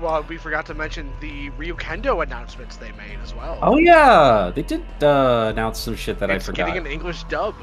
Well, we forgot to mention the Ryukendo announcements they made as well. Oh yeah, they did announce some shit that I It's forgot. getting an English dub.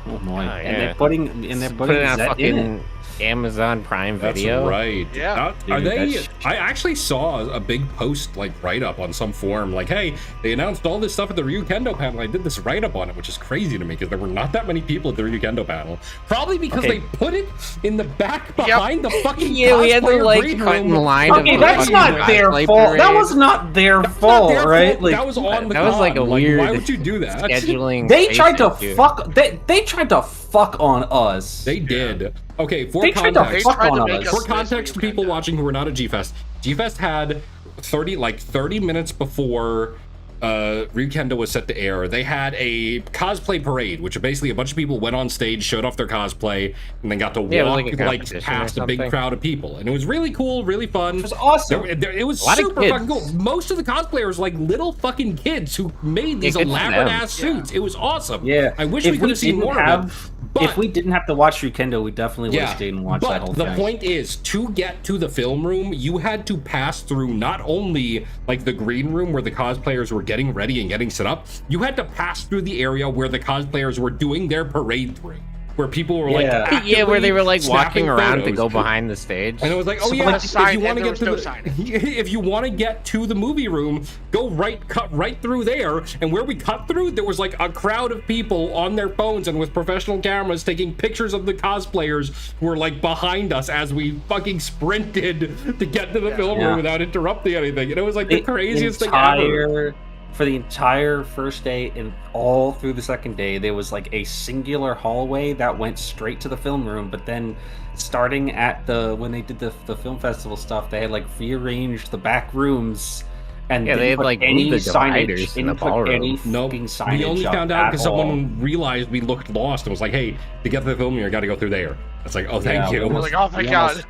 Oh boy, yeah. and they're putting Put it on Zett in fucking it. Amazon Prime Video. That's right. Yeah. Are Dude, they? that's- I actually saw a big post like write up on some forum, like, hey, they announced all this stuff at the Ryukendo panel. I did this write up on it, which is crazy to me because there were not that many people at the Ryukendo panel. Probably because Okay. they put it in the back behind the fucking Yeah, we had to cosplayer like green cut in room. line of Okay, the that's fucking not their cosplay fault. That parade. was not their That's not fault, their right? fault. Like, that was on the that was like a con. weird Why would you do that? scheduling. they tried to issue. fuck. They tried to fuck on us. They did. Okay, for They tried to context, fuck tried to on make us. us for miss context to people Ryukendo. watching who are not at G-Fest, G-Fest had 30 minutes before Ryukendo was set to air, they had a cosplay parade, which basically a bunch of people went on stage, showed off their cosplay, and then got to Yeah, it was walk like a competition past or a big something. crowd of people, and it was really cool, really fun. It was awesome. It was A lot of super kids. fucking cool. Most of the cosplayers like little fucking kids who made these good for elaborate them. ass suits. It was awesome. Yeah, I wish if we could have seen didn't more of it. But if we didn't have to watch Ryukendo, we definitely would have stayed and watched but that whole the thing. point is, to get to the film room, you had to pass through not only like the green room where the cosplayers were getting ready and getting set up, you had to pass through the area where the cosplayers were doing their parade through, where people were like Yeah. Yeah, where they were like snapping walking around to photos. go behind the stage. And it was like, oh So, yeah, like, if sign- you want and to get to there the, was no signage. if you want to get to the movie room, go cut right through there. And where we cut through, there was like a crowd of people on their phones and with professional cameras taking pictures of the cosplayers who were like behind us as we fucking sprinted to get to the film room Yeah. without interrupting anything. And it was like the craziest thing entire, ever. For the entire first day and all through the second day, there was like a singular hallway that went straight to the film room. But then, starting at when they did the film festival stuff, they had like rearranged the back rooms. And Yeah, didn't they had, put like, any moved the dividers signage, in the didn't put ballroom. any Nope. fucking signage We only up found out at because all. someone realized we looked lost and was like, hey, to get to the film, you got to go through there. It's like, oh, thank Yeah, you. we We're like, oh thank God.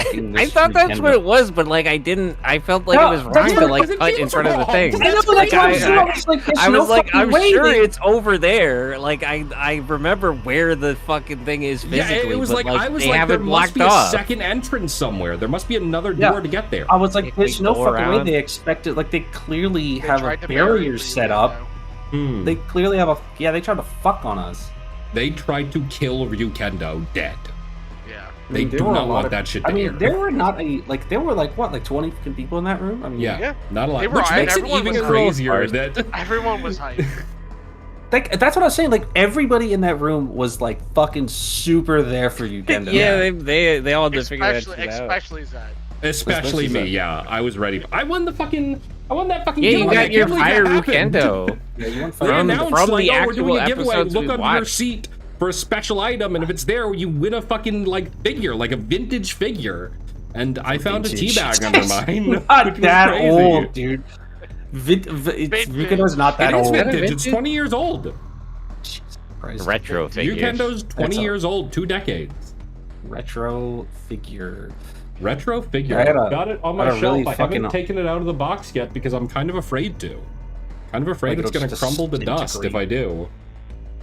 I thought that's what it was, but like I felt like No, it was that's wrong what to it like was. It cut in feels front of the wrong. thing. I know, I know, that's that's what what I- I'm saying. I was like, there's I no was like, fucking I'm way sure they- it's over there. Like I remember where the fucking thing is physically. Yeah, it was but, like I was they like, have there it must blocked be a off. second entrance somewhere. There must be another Yeah. door to get there. I was like, If we there's no go fucking way around- they expected. Like, they clearly They have tried a to bury barrier set up. Hmm. They clearly have a. Yeah, they tried to fuck on us. They tried to kill Ryukendo dead. Yeah. They there do were a not lot want of- that shit to I mean, air. there were not a like. There were like what, like 20 fucking people in that room. I mean, Yeah, Yeah. not a lot. They were- Which and makes it everyone even was crazier that Everyone was hyped. that's what I was saying. Like, everybody in that room was like fucking super there for you, Kendo. Yeah, they all just figured that especially, shit out. especially Zed. especially me. Yeah, I was ready. I won that fucking Yeah, you giveaway. I got your can't believe fire that happened. Rukendo. Yeah, you went They From- announced from like, the oh, we're doing a actual giveaway. episodes Look we under your watched. seat for a special item, and if it's there, you win a fucking like figure, like a vintage figure. And I found a Vintage. teabag under mine. Not which was that crazy. old, dude. Rukendo's not that It is old. vintage. Vintage? It's 20 years old. Jesus Christ. Retro figures. Ryukendo's 20 That's years old, 2 decades. Retro figure. Retro figure. I had a- I've got it on I my had a shelf. really I haven't fucking- taken it out of the box yet because I'm kind of afraid to. Kind of afraid Like, it's it'll going to just crumble to dust if disintegrate. I do.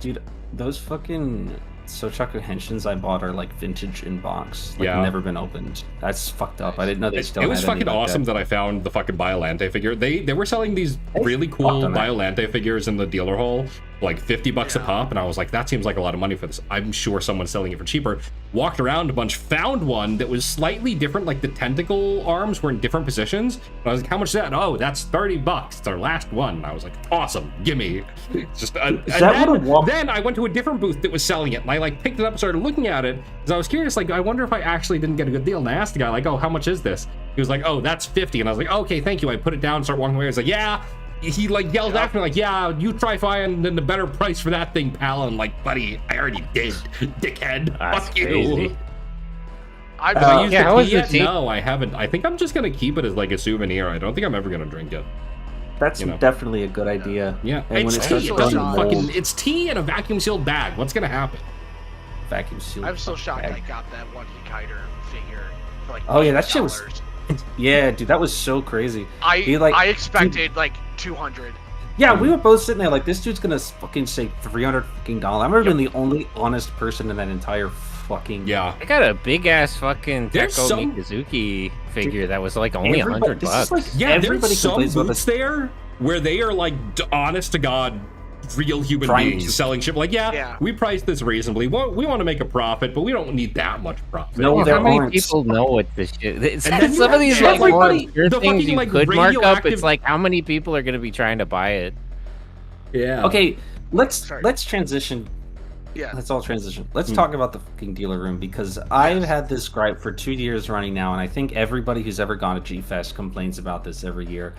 Dude, those fucking Sochaku Henshins I bought are like vintage in box. Like, Yeah. never been opened. That's fucked up. I didn't know they still It was had any fucking like awesome that. that I found the fucking Biolante figure. They were selling these They really fucked cool on that. Biolante figures in the dealer hall, like $50 a Yeah. pop, and I was like, that seems like a lot of money for this. I'm sure someone's selling it for cheaper. Walked around a bunch, found one that was slightly different, like the tentacle arms were in different positions. And I was like, how much is that? Oh, that's $30. It's our last one. And I was like, awesome, gimme. Just and that what a walk- then I went to a different booth that was selling it, and I like picked it up and started looking at it because I was curious, like, I wonder if I actually didn't get a good deal. And I asked the guy, like, oh, how much is this? He was like, oh, that's 50. And I was like, okay, thank you. I put it down and started walking away. I was like, yeah. He like yelled after me, like, yeah, you try finding a better price for that thing, pal. And I'm like, buddy, I already did, dickhead. That's Fuck you. crazy. I'm Have I used yeah, the how was tea the yet? tea? No, I haven't. I think I'm just gonna keep it as like a souvenir. I don't think I'm ever gonna drink it. That's you know. definitely a good idea. Yeah, And when it's it tea. starts It going doesn't mold, fucking, it's tea in a vacuum sealed bag. What's gonna happen? vacuum sealed. I'm still shocked bag. I got that one Hikaider figure for like Oh, yeah, that shit was- $8. Yeah, dude, that was so crazy. I he, like- I expected like 200. Yeah, we were both sitting there like, this dude's gonna fucking say $300 fucking dollars. I've never been the only honest person in that entire fucking. Yeah. I got a big ass fucking There's Teko some- Mikazuki figure that was like only $100. This is like, Yeah, everybody there's some complains about booths this. there where they are like honest to God, real human Trying beings to- selling shit. Like, Yeah. we priced this reasonably. We want to make a profit, but we don't need that much profit. No, Well, there how many aren't. people know what this shit is? And then Some of these like more everybody- obscure the things fucking, you like, could mark up. radioactive- It's like how many people are going to be trying to buy it? Yeah. Okay, let's Sorry. transition. Yeah. Let's all transition. Let's talk about the fucking dealer room, because I've had this gripe for 2 years running now, and I think everybody who's ever gone to G-Fest complains about this every year.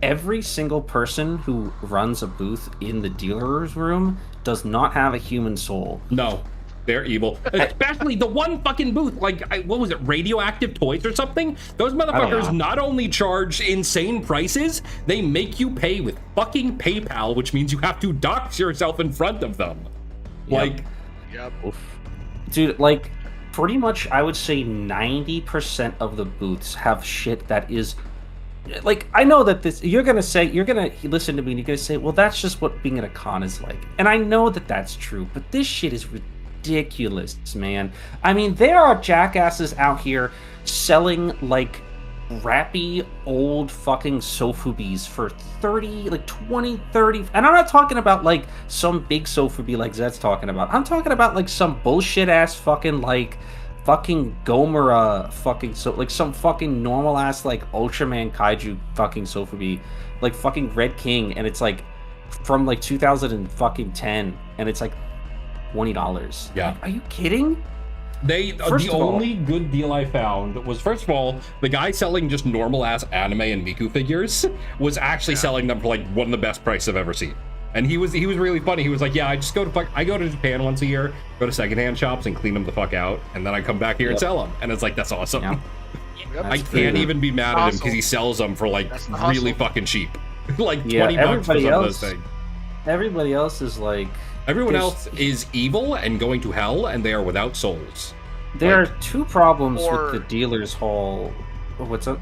Every single person who runs a booth in the dealer's room does not have a human soul. No, they're evil. Especially the one fucking booth, like, what was it, Radioactive Toys or something? Those motherfuckers know. not only charge insane prices, they make you pay with fucking PayPal, which means you have to dox yourself in front of them. Yep. Like, Yep. Dude, like, pretty much I would say 90% of the booths have shit that is... Like, I know that this... You're gonna listen to me and you're gonna say, well, that's just what being at a con is like. And I know that that's true, but this shit is ridiculous, man. I mean, there are jackasses out here selling, like, rappy old fucking Sofubies for 30, like 20, 30, and I'm not talking about like some big Sofubi like Zett's talking about. I'm talking about like some bullshit ass fucking like fucking Gomora fucking like some fucking normal ass like Ultraman Kaiju fucking Sofubi, like fucking Red King, and it's like from like 2010, and it's like $20. Yeah. Like, are you kidding? the only good deal I found was, first of all, the guy selling just normal ass anime and Miku figures was actually selling them for like one of the best prices I've ever seen. And he was really funny. He was like, yeah, I go to Japan once a year, go to secondhand shops and clean them the fuck out, and then I come back here and sell them. And it's like, that's awesome. Yeah. Yep. I can't even be mad at him because he sells them for like That's the really hustle. fucking cheap. Like Yeah, 20 bucks for everybody some of else- those things. Everybody else is like... Everyone there's- else is evil and going to hell, and they are without souls. There Like- are two problems Or- with the dealer's hall. What's up?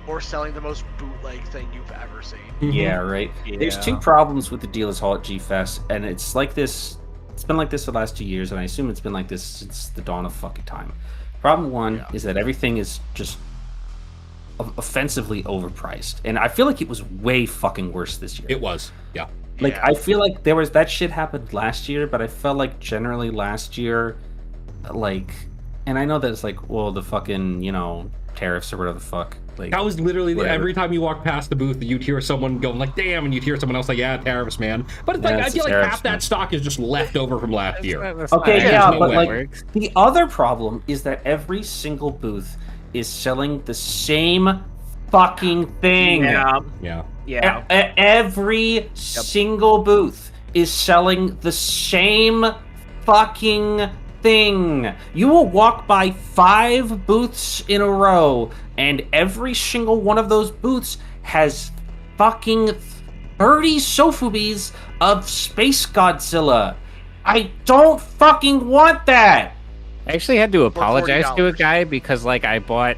Or selling the most bootleg thing you've ever seen. Yeah, right. There's Yeah. two problems with the dealer's hall at G-Fest, and it's like this. It's been like this for the last 2 years, and I assume it's been like this since the dawn of fucking time. Problem one is that everything is just offensively overpriced, and I feel like it was way fucking worse this year. It was, yeah. Like, Yeah. I feel like there was that shit happened last year, but I felt like generally last year, like, and I know that it's like, well, the fucking, you know, tariffs or whatever the fuck. Like, That was literally Whatever. every time you walk past the booth, you'd hear someone going like, "Damn," and you'd hear someone else like, "Yeah, tariffs, man." But it's like Yeah, I it's feel the like tariffs, half that man. stock is just left over from last year. Okay, Yeah, yeah, there's no but way. like the other problem is that every single booth is selling the same fucking thing. Yeah, Yeah. yeah. Every single booth is selling the same fucking thing. You will walk by 5 booths in a row, and every single one of those booths has fucking 30 Sofubis of Space Godzilla. I don't fucking want that. I actually had to apologize to a $40. guy because like I bought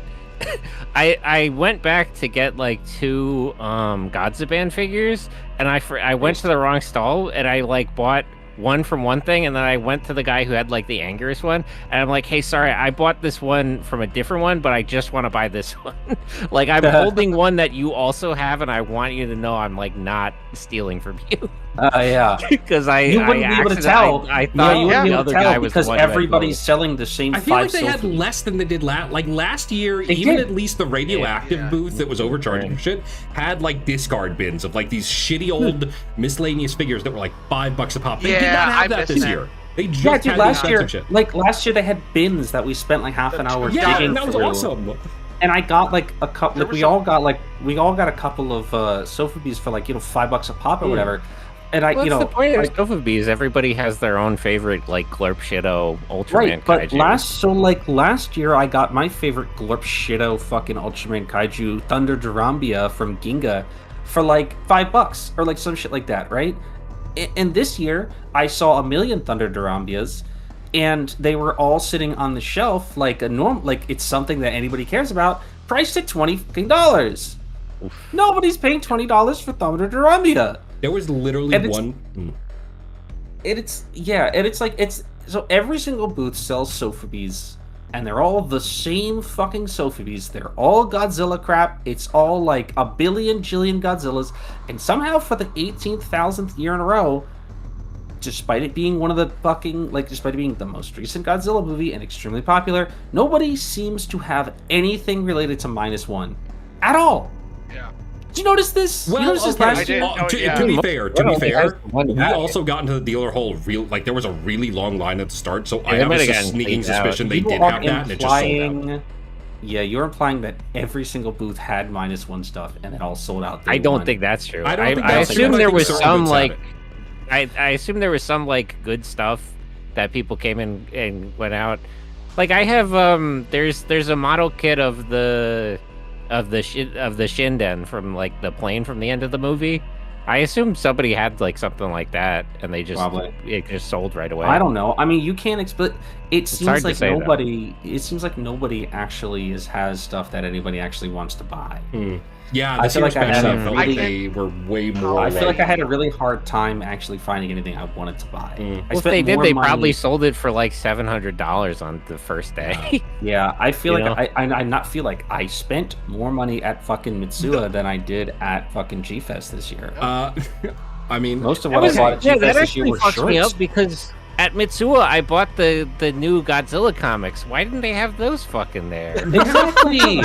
I went back to get like 2 Godzilla figures, and I went to the wrong stall, and I like bought one from one thing, and then I went to the guy who had like the Anguirus one, and I'm like, hey, sorry, I bought this one from a different one, but I just want to buy this one. Like, I'm holding one that you also have, and I want you to know I'm like not stealing from you. Yeah. Because You wouldn't be able to tell. I thought you wouldn't the be able other to tell guy was because the one who had everybody's both. selling the same I feel 5 like they had Sofubis. less than they did last year. They Even did. at least the radioactive Yeah. booth that was overcharging for shit had like discard bins of like these shitty old miscellaneous figures that were like $5 a pop. They did Yeah, not have I that missed this that. year. They just Yeah, dude, had last the year, expensive shit. like last year they had bins that we spent like half an hour Yeah, digging that was through. awesome. And I got like a couple. There Like, was we all got a couple of Sofubis for like, you know, $5 a pop or whatever. And I, Well, you that's know, the point I- of Sofubies. Everybody has their own favorite, like Glurp Shido Ultraman right. But kaiju. last year I got my favorite Glurp Shido fucking Ultraman Kaiju Thunder Durambia from Ginga for like $5 or like some shit like that, right? And this year I saw a million Thunder Durambias, and they were all sitting on the shelf like a like it's something that anybody cares about, priced at $20. Nobody's paying $20 for Thunder Durambia. There was literally one. It's so every single booth sells Sophobies, and they're all the same fucking Sophobies. They're all Godzilla crap. It's all like a billion jillion Godzillas, and somehow for the 18,000th year in a row, despite it being one of the fucking despite it being the most recent Godzilla movie and extremely popular, nobody seems to have anything related to -1 at all. Yeah. Did you notice this? Well, you noticed this okay, last year? to be fair, we also got into the dealer hall there was a really long line at the start, so I have a sneaking suspicion they did have that, and it just sold out. Yeah, you're implying that every single booth had -1 stuff, and it all sold out. I don't think that's true. I don't think I that's assume true. there was some like, I assume there was some like good stuff that people came in and went out. Like I have there's a model kit of the Shinden from like the plane from the end of the movie. I assume somebody had like something like that, and they just it just sold right away. I don't know. I mean, you can't explain. It seems like nobody. Though. It seems like nobody actually has stuff that anybody actually wants to buy. Yeah, I feel like they were way more. I feel like I had a really hard time actually finding anything I wanted to buy. Well, if they did, they probably sold it for like $700 on the first day. Yeah, I feel like I feel like I spent more money at fucking Mitsuya than I did at fucking G-Fest this year. I mean, most of what I bought at G-Fest this year were shorts. Me up because at Mitsuya, I bought the new Godzilla comics. Why didn't they have those fucking there? Exactly.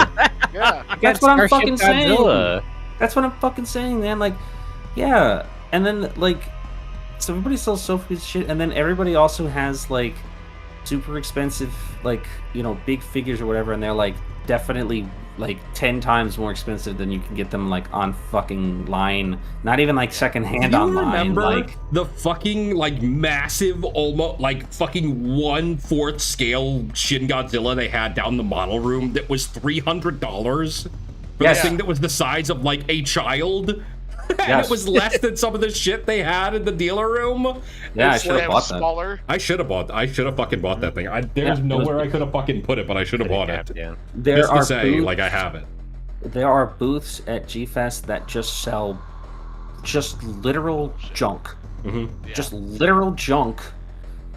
Yeah. That's what I'm fucking Godzilla. saying. That's what I'm fucking saying, man. Like, yeah. And then, like, so everybody sells Sophie's shit, and then everybody also has, like, super expensive, like, you know, big figures or whatever, and they're, like, definitely, like, 10 times more expensive than you can get them, like, on fucking line. Not even, like, secondhand online. Remember like the fucking, like, massive, almost, like, fucking 1/4 scale Shin Godzilla they had down the model room that was $300 for this thing that was the size of, like, a child? And it was less than some of the shit they had in the dealer room. Yeah, I should have bought that. Smaller. I should have fucking bought that thing. There's nowhere I could have fucking put it, but I should have bought it. Yeah. Just to say, like, I have it. There are booths at G-Fest that just sell just literal junk. Just literal junk.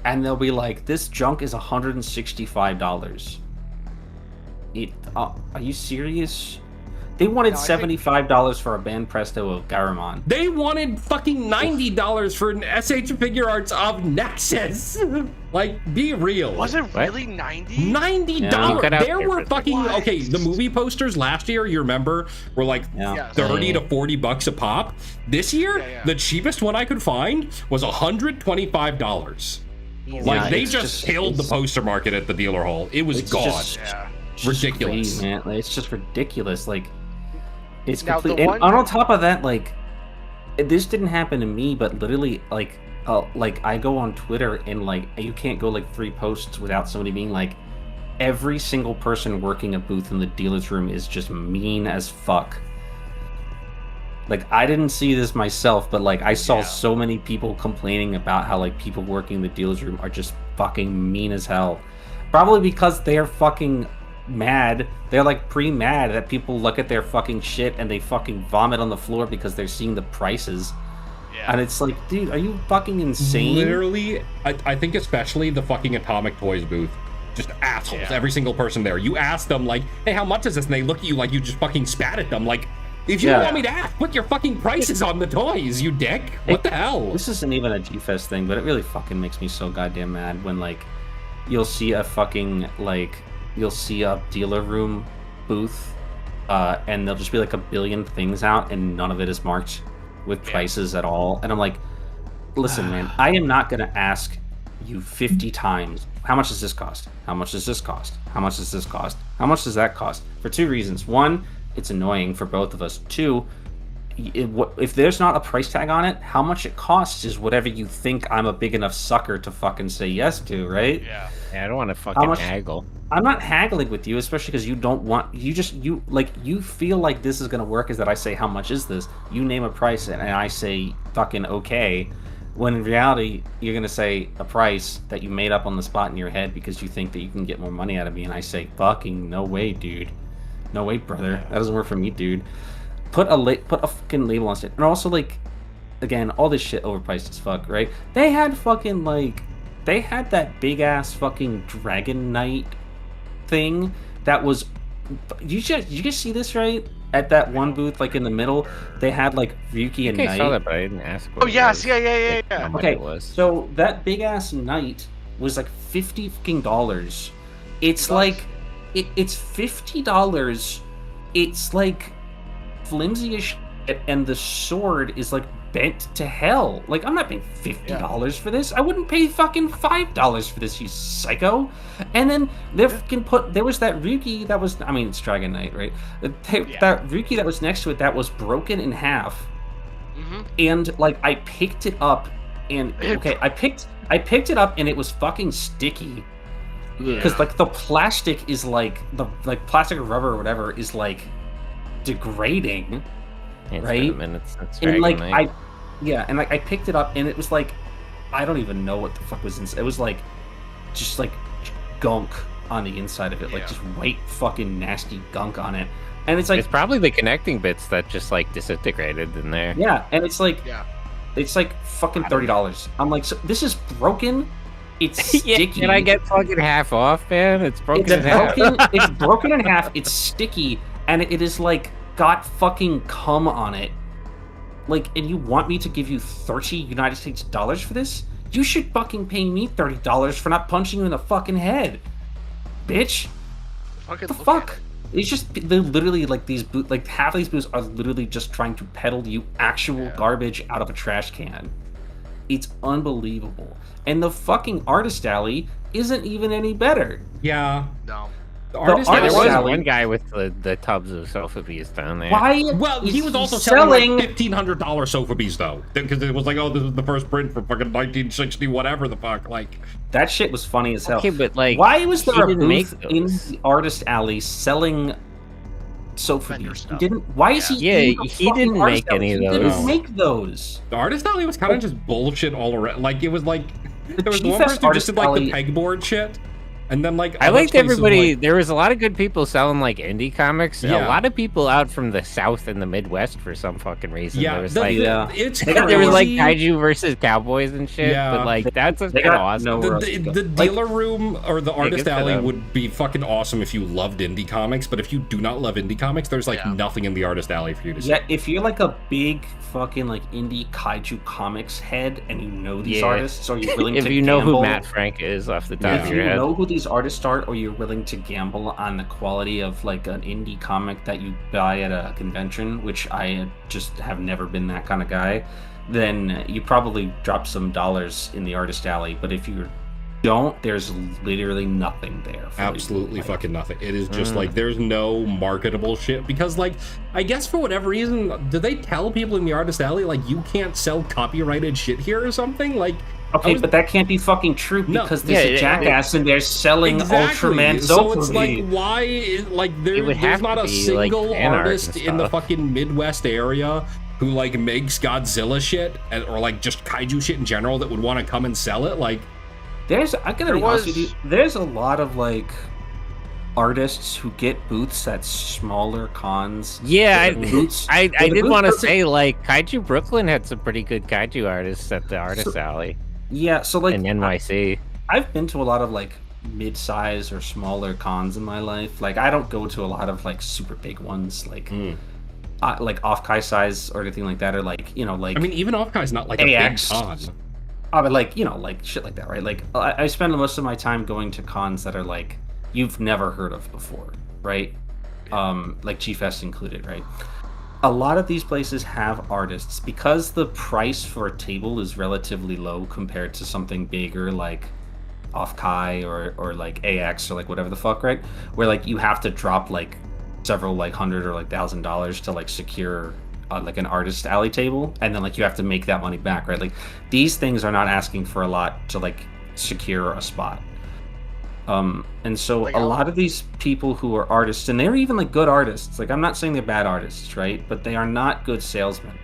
And they'll be like, this junk is $165. Are you serious? They wanted $75 for a Band Presto of Garamon. They wanted fucking $90 for an SH figure arts of Nexus. Like, be real. Was it really 90? $90. Yeah, there were fucking the movie posters last year, you remember, were like 30 to $40 a pop. This year, the cheapest one I could find was $125. Like, they just killed the poster market at the dealer hall. It was gone. Ridiculous, man. Like, it's just ridiculous. Like, it's now, complete. And on top of that, like, this didn't happen to me, but literally, like I go on Twitter and like you can't go like 3 posts without somebody being like, every single person working a booth in the dealer's room is just mean as fuck. Like, I didn't see this myself, but like I saw so many people complaining about how like people working in the dealer's room are just fucking mean as hell. Probably because they're fucking mad. They're like pre-mad that people look at their fucking shit and they fucking vomit on the floor because they're seeing the prices. And it's like, dude, are you fucking insane? Literally, I think especially the fucking Atomic Toys booth. Just assholes, every single person there. You ask them like, hey, how much is this? And they look at you like you just fucking spat at them. Like, if you want me to ask, put your fucking prices on the toys, you dick. What the hell? This isn't even a G-Fest thing, but it really fucking makes me so goddamn mad when like you'll see a fucking you'll see a dealer room booth and there'll just be like a billion things out and none of it is marked with prices at all. And I'm like, listen, man, I am not going to ask you 50 times, how much does this cost? How much does this cost? How much does this cost? How much does that cost? For 2 reasons. 1, it's annoying for both of us. 2, if there's not a price tag on it, how much it costs is whatever you think I'm a big enough sucker to fucking say yes to, right? Yeah, I don't want to fucking haggle. I'm not haggling with you, especially because you don't want, you feel like this is going to work, is that I say, how much is this? You name a price and I say fucking okay, when in reality, you're going to say a price that you made up on the spot in your head because you think that you can get more money out of me, and I say, fucking no way, dude. No way, brother. That doesn't work for me, dude. Put a fucking label on it. And also, like, again, all this shit overpriced as fuck, right? They had that big ass fucking Dragon Knight thing that was. You guys see this, right? At that one booth, like in the middle, they had like Ryuki and Knight. I saw that, but I didn't ask. Oh yes, yeah. Okay, it was. So that big ass Knight was like $50 fucking. It's like it's $50. It's like flimsy as shit, and the sword is like bent to hell. Like, I'm not paying $50 for this. I wouldn't pay fucking $5 for this, you psycho. And then there was that Ryuki that was, I mean, it's Dragon Knight, right? That Ryuki that was next to it that was broken in half. And like, I picked it up, and I picked it up, and it was fucking sticky. Because like the plastic is like the plastic or rubber or whatever is like degrading. Right? And like I picked it up, and it was like, I don't even know what the fuck was inside. It was like just like gunk on the inside of it, like just white fucking nasty gunk on it. And it's like, it's probably the connecting bits that just like disintegrated in there. Yeah, and it's like fucking $30. I'm like, so this is broken. It's sticky. Can I get fucking half off, man? It's broken in half. It's broken in half. It's sticky, and it is like got fucking cum on it. Like, and you want me to give you $30 United States dollars for this? You should fucking pay me $30 for not punching you in the fucking head, bitch. What the fuck? It's just, they're literally like these like half of these booths are literally just trying to peddle you actual garbage out of a trash can. It's unbelievable. And the fucking artist alley isn't even any better. Yeah. No. The artist alley. There was one guy with the tubs of Sophie's down there. Why? Well, he was also selling like $1,500 Sophie's though, because it was like, oh, this is the first print for fucking 1960, whatever the fuck. Like, that shit was funny as hell. Okay, but like, why was there a booth in the artist alley selling Sophie's? He didn't. Why is he? Yeah, he didn't make any of those. He didn't make those. The artist alley was kind of just bullshit all around. Like, it was like there was one person who just did like the pegboard shit. And then, like, I liked everybody. There was a lot of good people selling like indie comics. Yeah. A lot of people out from the South and the Midwest for some fucking reason. Yeah, there was there was like kaiju versus cowboys and shit. Yeah. But like, that's kind of awesome. The dealer room or the artist alley would be fucking awesome if you loved indie comics. But if you do not love indie comics, there's like nothing in the artist alley for you to see. Yeah, if you're like a big fucking like indie kaiju comics head and you know these artists, or you're willing to if you know gamble, who Matt Frank is off the top of your head, if you know who these artists are, or you're willing to gamble on the quality of like an indie comic that you buy at a convention, which I just have never been that kind of guy, then you probably drop some dollars in the artist alley. But if you don't, there's literally nothing there. Absolutely fucking nothing. It is just like, there's no marketable shit, because like, I guess for whatever reason, do they tell people in the artist alley like, you can't sell copyrighted shit here or something? Like, okay, but that can't be fucking true, because there's a jackass in there selling Ultraman. So it's like, why? Like, there's not a single artist in the fucking Midwest area who like makes Godzilla shit or like just kaiju shit in general that would want to come and sell it. Like, I gotta be honest with you, there's a lot of like artists who get booths at smaller cons. Yeah, I did want to say, like, Kaiju Brooklyn had some pretty good kaiju artists at the artist alley. Yeah, so like in NYC, I've been to a lot of like mid-size or smaller cons in my life. Like, I don't go to a lot of like super big ones, like Off-Kai size or anything like that, or like, you know, like, I mean, even Off-Kai's not like AX, a big con. But like, you know, like shit like that, right? Like, I spend most of my time going to cons that are like you've never heard of before, right? Like G-Fest included, right? A lot of these places have artists, because the price for a table is relatively low compared to something bigger like Off-Kai or like AX or like whatever the fuck, right? Where like you have to drop like several like $100 or like $1,000 to like secure like an artist alley table, and then like you have to make that money back, right? Like, these things are not asking for a lot to like secure a spot. And so like, a lot of these people who are artists, and they're even like good artists, like, I'm not saying they're bad artists, right? But they are not good salesmen.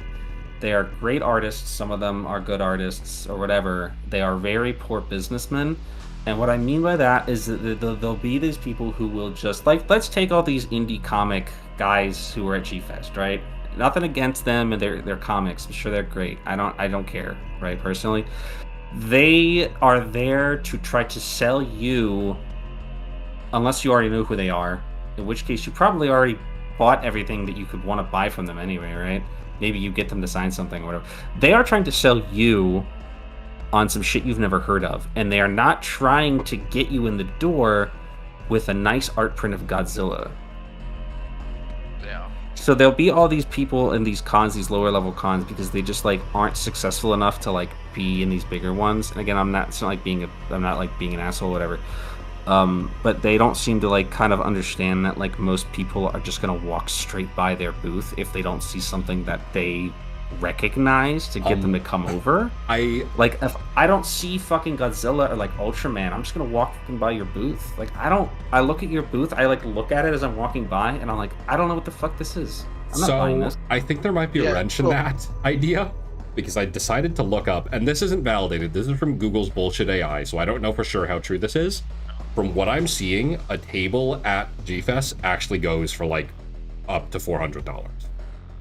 They are great artists. Some of them are good artists or whatever. They are very poor businessmen. And what I mean by that is that there'll be these people who will just like, let's take all these indie comic guys who are at G-Fest, right? nothing against them and their comics. I'm sure they're great. I don't care, right? Personally, they are there to try to sell you, unless you already know who they are, in which case you probably already bought everything that you could want to buy from them anyway, right? Maybe you get them to sign something or whatever. They are trying to sell you on some shit you've never heard of, and they are not trying to get you in the door with a nice art print of Godzilla. Yeah. So there'll be all these people in these cons, these lower level cons, because they just like aren't successful enough to like be in these bigger ones. And again, I'm not like being an asshole or whatever. But they don't seem to like kind of understand that like most people are just gonna walk straight by their booth if they don't see something that they recognize to get them to come over. If I don't see fucking Godzilla or like Ultraman, I'm just gonna walk fucking by your booth. Like I look at your booth, I like look at it as I'm walking by, and I'm like, I don't know what the fuck this is. I'm not buying this. I think there might be a wrench in that idea, because I decided to look up, and this isn't validated. This is from Google's bullshit AI, so I don't know for sure how true this is. From what I'm seeing, a table at G-Fest actually goes for like up to $400.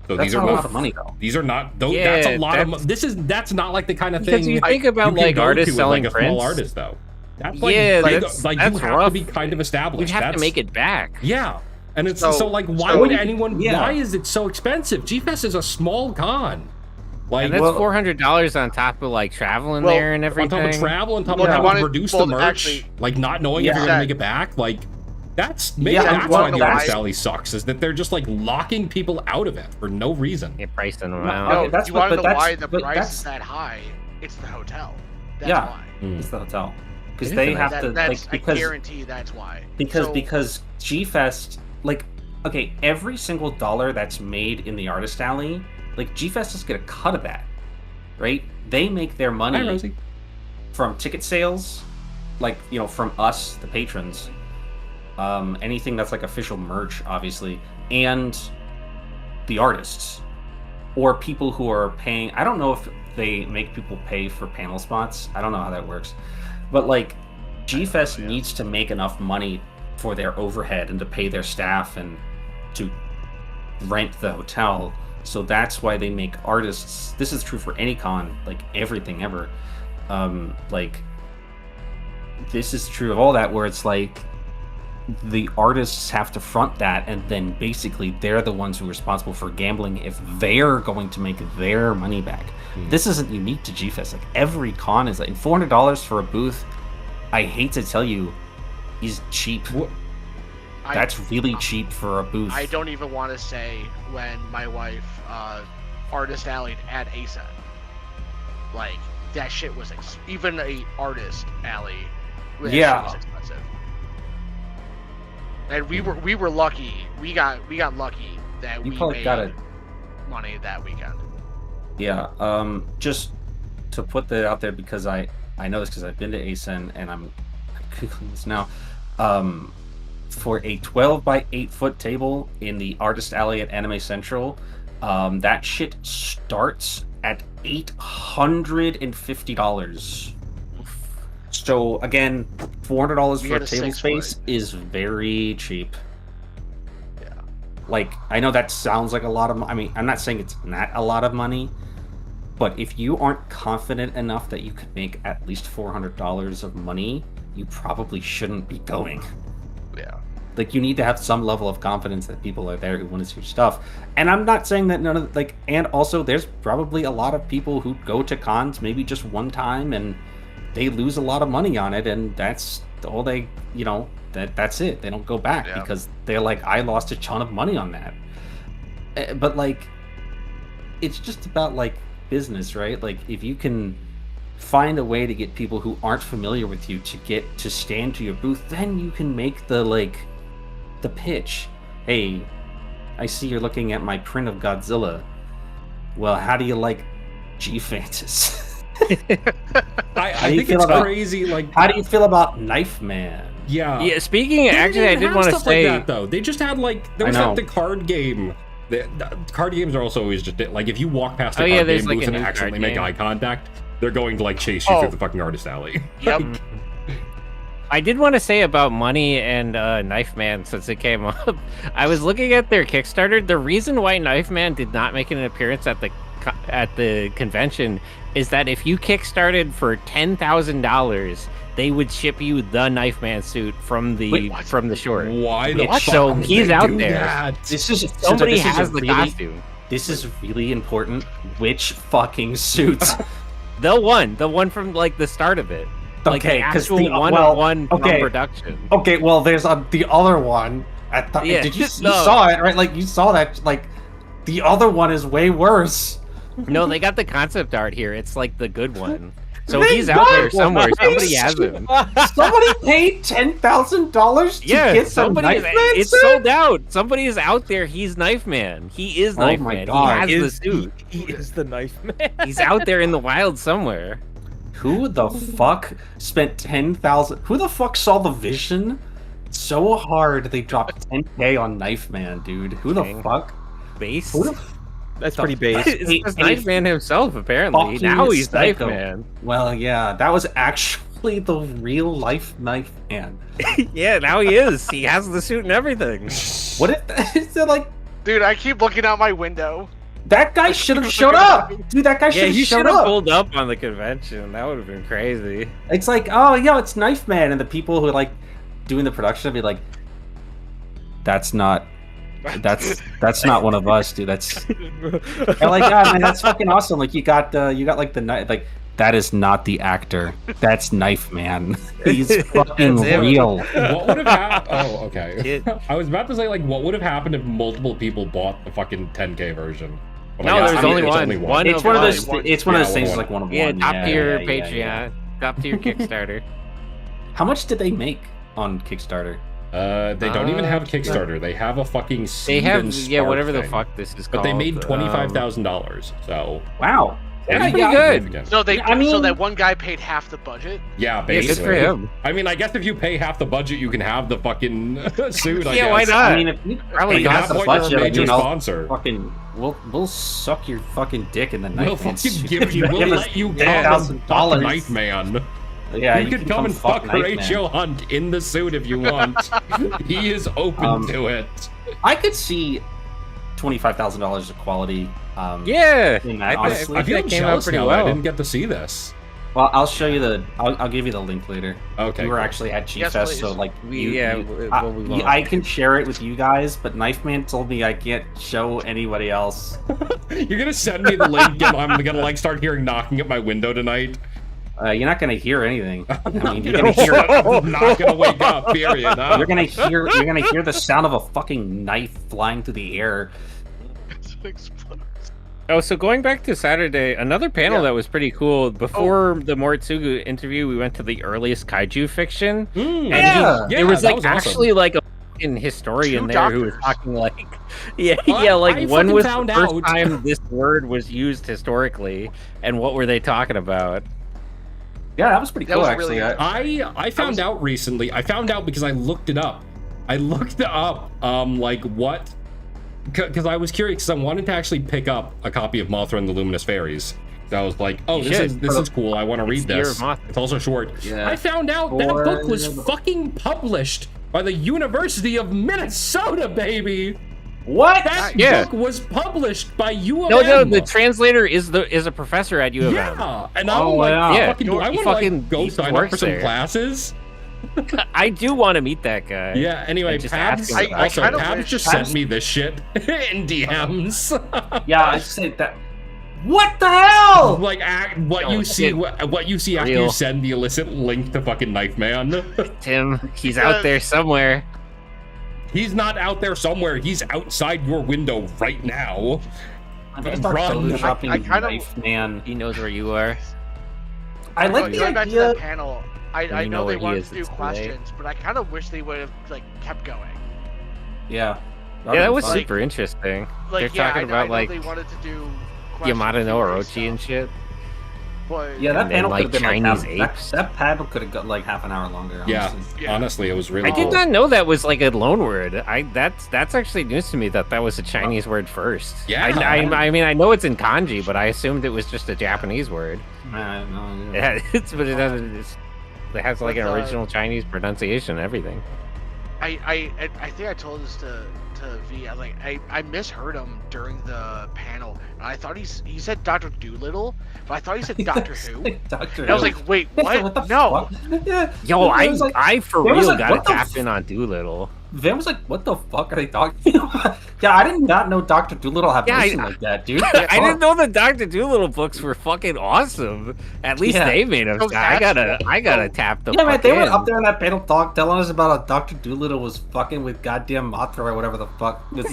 So that's these are not a lot of money, though. These are not. That's a lot of. That's not like the kind of thing. You think about like artists selling like a prints. small artist, though. That's like you have to be kind of established. You have to make it back. Yeah, and it's so like, why would anyone? Yeah. Why is it so expensive? G-Fest is a small con. Like, and that's $400 on top of like traveling there and everything. On top of travel, on top of having to reduce the merch, like not knowing if you're gonna make it back, like. That's why the artist alley sucks, is that they're just like locking people out of it for no reason. You're pricing them out. No, okay, you want to know why the price is that high? It's the hotel. That's why. It's the hotel. Because they have to. That's, I guarantee that's why. Because G-Fest, like, okay, every single dollar that's made in the artist alley, like G-Fest just get a cut of that, right? They make their money from ticket sales, like, you know, from us, the patrons. Anything that's like official merch, obviously, and the artists or people who are paying. I don't know if they make people pay for panel spots. I don't know how that works, but like G-Fest needs to make enough money for their overhead and to pay their staff and to rent the hotel. So that's why they make artists. This is true for any con, like everything ever. Like this is true of all that, where it's like the artists have to front that, and then basically they're the ones who are responsible for gambling if they're going to make their money back. This isn't unique to G-Fest. Like every con is like $400 for a booth. I hate to tell you, is cheap. That's really cheap for a booth. I don't even want to say when my wife artist alleyed at ASET. Like that shit was even a artist alley. That shit was expensive. And we were lucky. We got lucky that we made money that weekend. Yeah. Just to put that out there, because I know this because I've been to ASEN and I'm googling this now. For a 12 by 8 foot table in the artist alley at Anime Central, that shit starts at $850. So again, $400 for a table space is very cheap. Yeah. Like, I know that sounds like a lot of. I mean, I'm not saying it's not a lot of money, but if you aren't confident enough that you could make at least $400 of money, you probably shouldn't be going. Yeah. Like, you need to have some level of confidence that people are there who want to see your stuff. And I'm not saying that none of and also there's probably a lot of people who go to cons maybe just one time and they lose a lot of money on it, and that's all they, you know, that's it. They don't go back because they're like, I lost a ton of money on that. But like, it's just about like business, right? Like, if you can find a way to get people who aren't familiar with you to stand to your booth, then you can make the pitch. Hey, I see you're looking at my print of Godzilla. Well, how do you like G-Fantas? I think it's crazy. Like, how do you feel about Knife Man? Yeah. Speaking of, actually, I did want to say like that, though. They just had there was the card game. The card games are also always just like, if you walk past a card game booth and accidentally make eye contact, they're going to chase you through the fucking artist alley. Yep. I did want to say about Money and Knife Man, since it came up. I was looking at their Kickstarter. The reason why Knife Man did not make an appearance at the convention is that if you Kickstarted for $10,000, they would ship you the Knife Man suit from the short. Why the fuck? So he's out there. That? This is Somebody has the costume. This is really important. Which fucking suits? The one from like the start of it. Like Okay, the because actual the one okay. production. Okay, well, there's the other one. Yeah, Did you no. saw it right? Like you saw that. Like the other one is way worse. No, they got the concept art here. It's like the good one. So They he's out there got somewhere. one. Somebody has him. Somebody paid $10,000 to Yeah, get the somebody. Knife Man It's suit? sold out. Somebody is out there. He's Knife Man. He is Knife my Man. God. He has the suit. He is the Knife Man. He's out there in the wild somewhere. Who the fuck spent 10,000? Who the fuck saw the vision so hard they dropped 10K on Knife Man, dude? Who the Dang. fuck? Base. Who the That's pretty base. It's just Knife Man himself, apparently. fucking Now he's Knife psycho. Man. Well, yeah, that was actually the real life Knife Man. Yeah, now he is. He has the suit and everything. What if is it like Dude, I keep looking out my window. that guy should have showed up? Dude, that guy should Yeah, have he showed should have up. pulled up on the convention. That would have been crazy. It's like, oh, yo, it's Knife Man, and the people who are like doing the production would be like, that's not not one of us, dude. That's I'm like, God, man, that's fucking awesome. Like you got like the knife, like that is not the actor. That's Knife Man. He's fucking That's him. real. What would have happened? Oh, okay. Shit. I was about to say, like, what would have happened if multiple people bought the fucking 10K version? But No, I guess- there's I mean, only it's one. only One It's of one of one. those. It's one of those Yeah, things one. like one of Yeah, one. top tier yeah, Patreon. yeah. Top tier Kickstarter. How much did they make on Kickstarter? They don't even have Kickstarter. They have a fucking They seed have, and yeah, spark whatever the thing. fuck this is But called. they made $25,000. So Wow. That's Yeah, pretty yeah. good. significant. So they, I mean- so that one guy paid half the budget. Yeah, Yeah, good basically. for him. I mean, I guess if you pay half the budget, you can have the fucking suit. I Yeah, guess. why not? I mean, if you Probably pay At half that the point, you're budget, a I major mean, I'll sponsor. fucking, we'll suck your fucking dick in the We'll Knife Man fucking suit. give you. We'll Give us let you $10,000. fuck Knife Man. Yeah, you can come and fuck Knife Man. Horatio Hunt in the suit if you want. He is open to it. I could see $25,000 of quality. Yeah, In that, I honestly. I think feel that came out jealous pretty now. well. I didn't get to see this. Well, I'll show you the. I'll give you the link later. Okay. We were cool. actually at G Yes, Fest, so please. like, We won't. I can share it with you guys, but Knife Man told me I can't show anybody else. You're gonna send me the link, and I'm gonna like start hearing knocking at my window tonight. You're not gonna hear anything. I mean, you're I'm gonna hear. not gonna wake up. Period. Huh? You're gonna hear. You're gonna hear the sound of a fucking knife flying through the air. Oh, so going back to Saturday, another panel Yeah. that was pretty cool. Before the Moritsugu interview, we went to the earliest kaiju fiction. And Yeah. there was that like was awesome. actually like a fucking historian Two there who was doctors. talking like, yeah, I like when fucking was the found first out. time this word was used historically, and what were they talking about? Yeah, that was pretty That cool was actually. really I found out recently. I found out because I looked it up. I looked up like what, because I was curious because I wanted to actually pick up a copy of Mothra and the Luminous Fairies. So I was like, oh, You this should. is cool. I want to read It's the Year this. of Mothra. It's also short. Yeah. I found out that Or- book was fucking published by the University of Minnesota, baby. What? That Yeah. book was published by U of No, M. the translator is a professor at U of M. Yeah, and I'm Oh, like, wow. Yeah. fucking, do I He want to fucking- like, go he sign up works for some there. classes? I do want to meet that guy. Yeah, anyway, And just Pabs, ask him about I also, kinda Pabs wish- just Pabs- sent me this shit in DMs. Yeah, I say that. What the hell? Like, what No, you see, it- what you see after real. you send the illicit link to fucking Knife Man. Tim, he's out there somewhere. He's not out there somewhere. He's outside your window right now. I'm gonna start Run. photoshopping I kinda- Knife Man. He knows where you are. I like the Going back to idea. that panel, I you know know they where he wanted is, to do it's late. questions, but I kind of wish they would have like kept going. Yeah. Yeah, that was fun. super interesting. Like, They're yeah, talking I about know like they wanted to do questions Yamada no Q&A Orochi and stuff, shit. But Yeah, that And then, panel like, could have been like Chinese half, apes. that panel could have got like half an hour longer. Yeah, Honestly. Yeah. honestly, it was really I did cool. not know that was like a loan word. That's actually news to me that was a Chinese word first. Yeah. I mean I know it's in kanji, but I assumed it was just a Japanese word. No, Yeah, but it doesn't. has like an original Chinese pronunciation and everything. I think I told this to V. I was like, I misheard him during the panel. And I thought he said Dr. Doolittle, but I thought he said Doctor Who. Doctor And I was like, wait, what? No. Yeah. Yo, Like, I for was real like, got what a the tap in on Doolittle. Van was like, "What the fuck are they talking about?" Yeah, I did not know Dr. Doolittle had motion like that, dude. I didn't know the Dr. Doolittle books were fucking awesome. At least they made them. So I gotta tap the. Yeah, man, they were in. up there in that panel telling us about how Dr. Doolittle was fucking with goddamn Mothra or whatever the fuck. That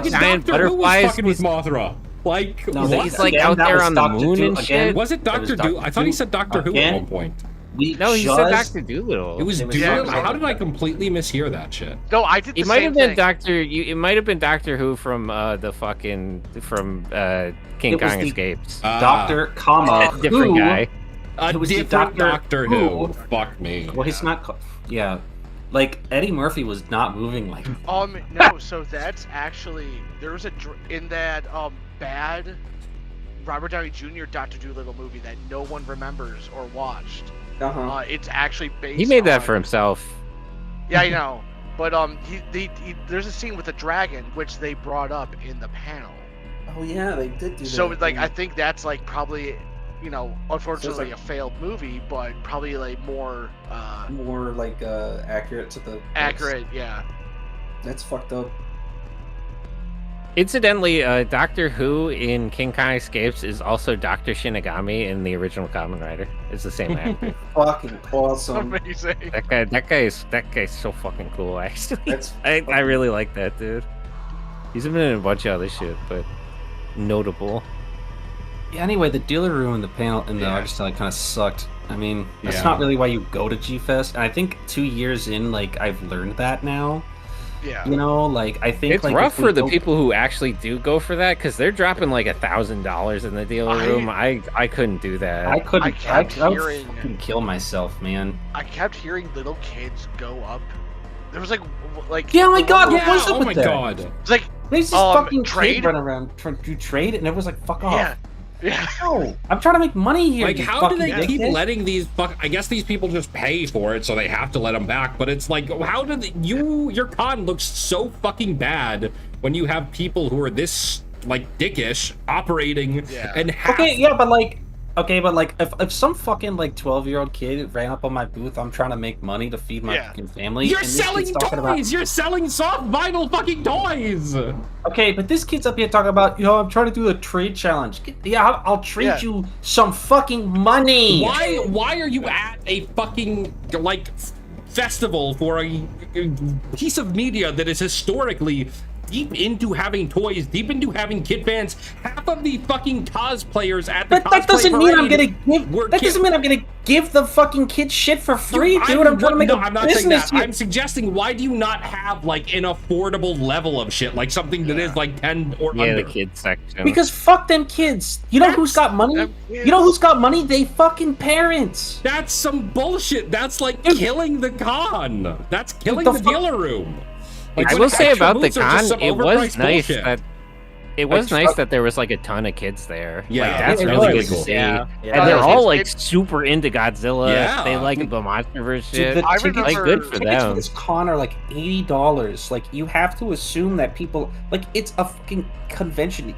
giant Doctor Who was butterflies fucking with Mothra. Like, No, what? he's like out there on the moon and shit. Was it Doctor Who? I thought he said Doctor Who at one point. No, he said Doctor Doolittle. It was Doolittle. How did I completely mishear that shit? No, I did. It might have been It might have been Doctor Who from King Kong Escapes. Doctor, different guy. A different Doctor Who. Fuck me. Well, he's not. Yeah, like Eddie Murphy was not moving like. No. So that's actually there was in that bad Robert Downey Jr. Doctor Doolittle movie that no one remembers or watched. It's actually based. He made that for himself. Yeah, I know. But there's a scene with a dragon which they brought up in the panel. Oh yeah, they did do that. So like I think that's like probably, unfortunately a failed movie, but probably like more like accurate to the accurate. Yeah. That's fucked up. Incidentally, Doctor Who in King Kong Escapes is also Dr. Shinigami in the original Kamen Rider. It's the same actor. Fucking awesome. Amazing. That guy's so fucking cool. Actually, I really like that dude. He's been in a bunch of other shit, but notable. Yeah, anyway, the dealer room and the panel and the artist kind of sucked. I mean, that's not really why you go to G-Fest. And I think 2 years in, like, I've learned that now. Yeah. Like, I think it's rough for the people who actually do go for that, because they're dropping like $1,000 in the dealer room. I couldn't do that. I couldn't. I fucking kill myself, man. I kept hearing little kids go up. There was like. Yeah, oh my god! What was oh my god! It's like there's this fucking kid running around trying to do trade, and everyone's like, "Fuck off." Yeah. No, I'm trying to make money here. Like, how do they keep letting these? I guess these people just pay for it, so they have to let them back. But it's like, how did your con looks so fucking bad when you have people who are this like dickish operating and if some fucking like 12-year-old kid ran up on my booth, I'm trying to make money to feed my fucking family. You're selling toys. You're selling soft vinyl fucking toys. Okay, but this kid's up here talking about, I'm trying to do a trade challenge. I'll trade you some fucking money. Why are you at a fucking like festival for a piece of media that is historically deep into having toys, deep into having kid fans? Half of the fucking cosplayers at the that doesn't mean I'm gonna give. That doesn't mean I'm gonna give the fucking kids shit for free, dude. I'm trying to make a I'm not saying that. I'm suggesting, why do you not have like an affordable level of shit, like something that is like 10 or under? The kids section. Because fuck them kids. You know who's got money? You know who's got money? They fucking parents. That's some bullshit. That's like killing the con. That's killing the dealer room. Like, I will say about the con, it was nice that there was like a ton of kids there. Yeah, like, that's really good to see. Yeah. And they're all like super into Godzilla. Yeah. They like the MonsterVerse shit. Dude, like good for tickets them. For this con are like $80. Like, you have to assume that people, like, it's a fucking convention.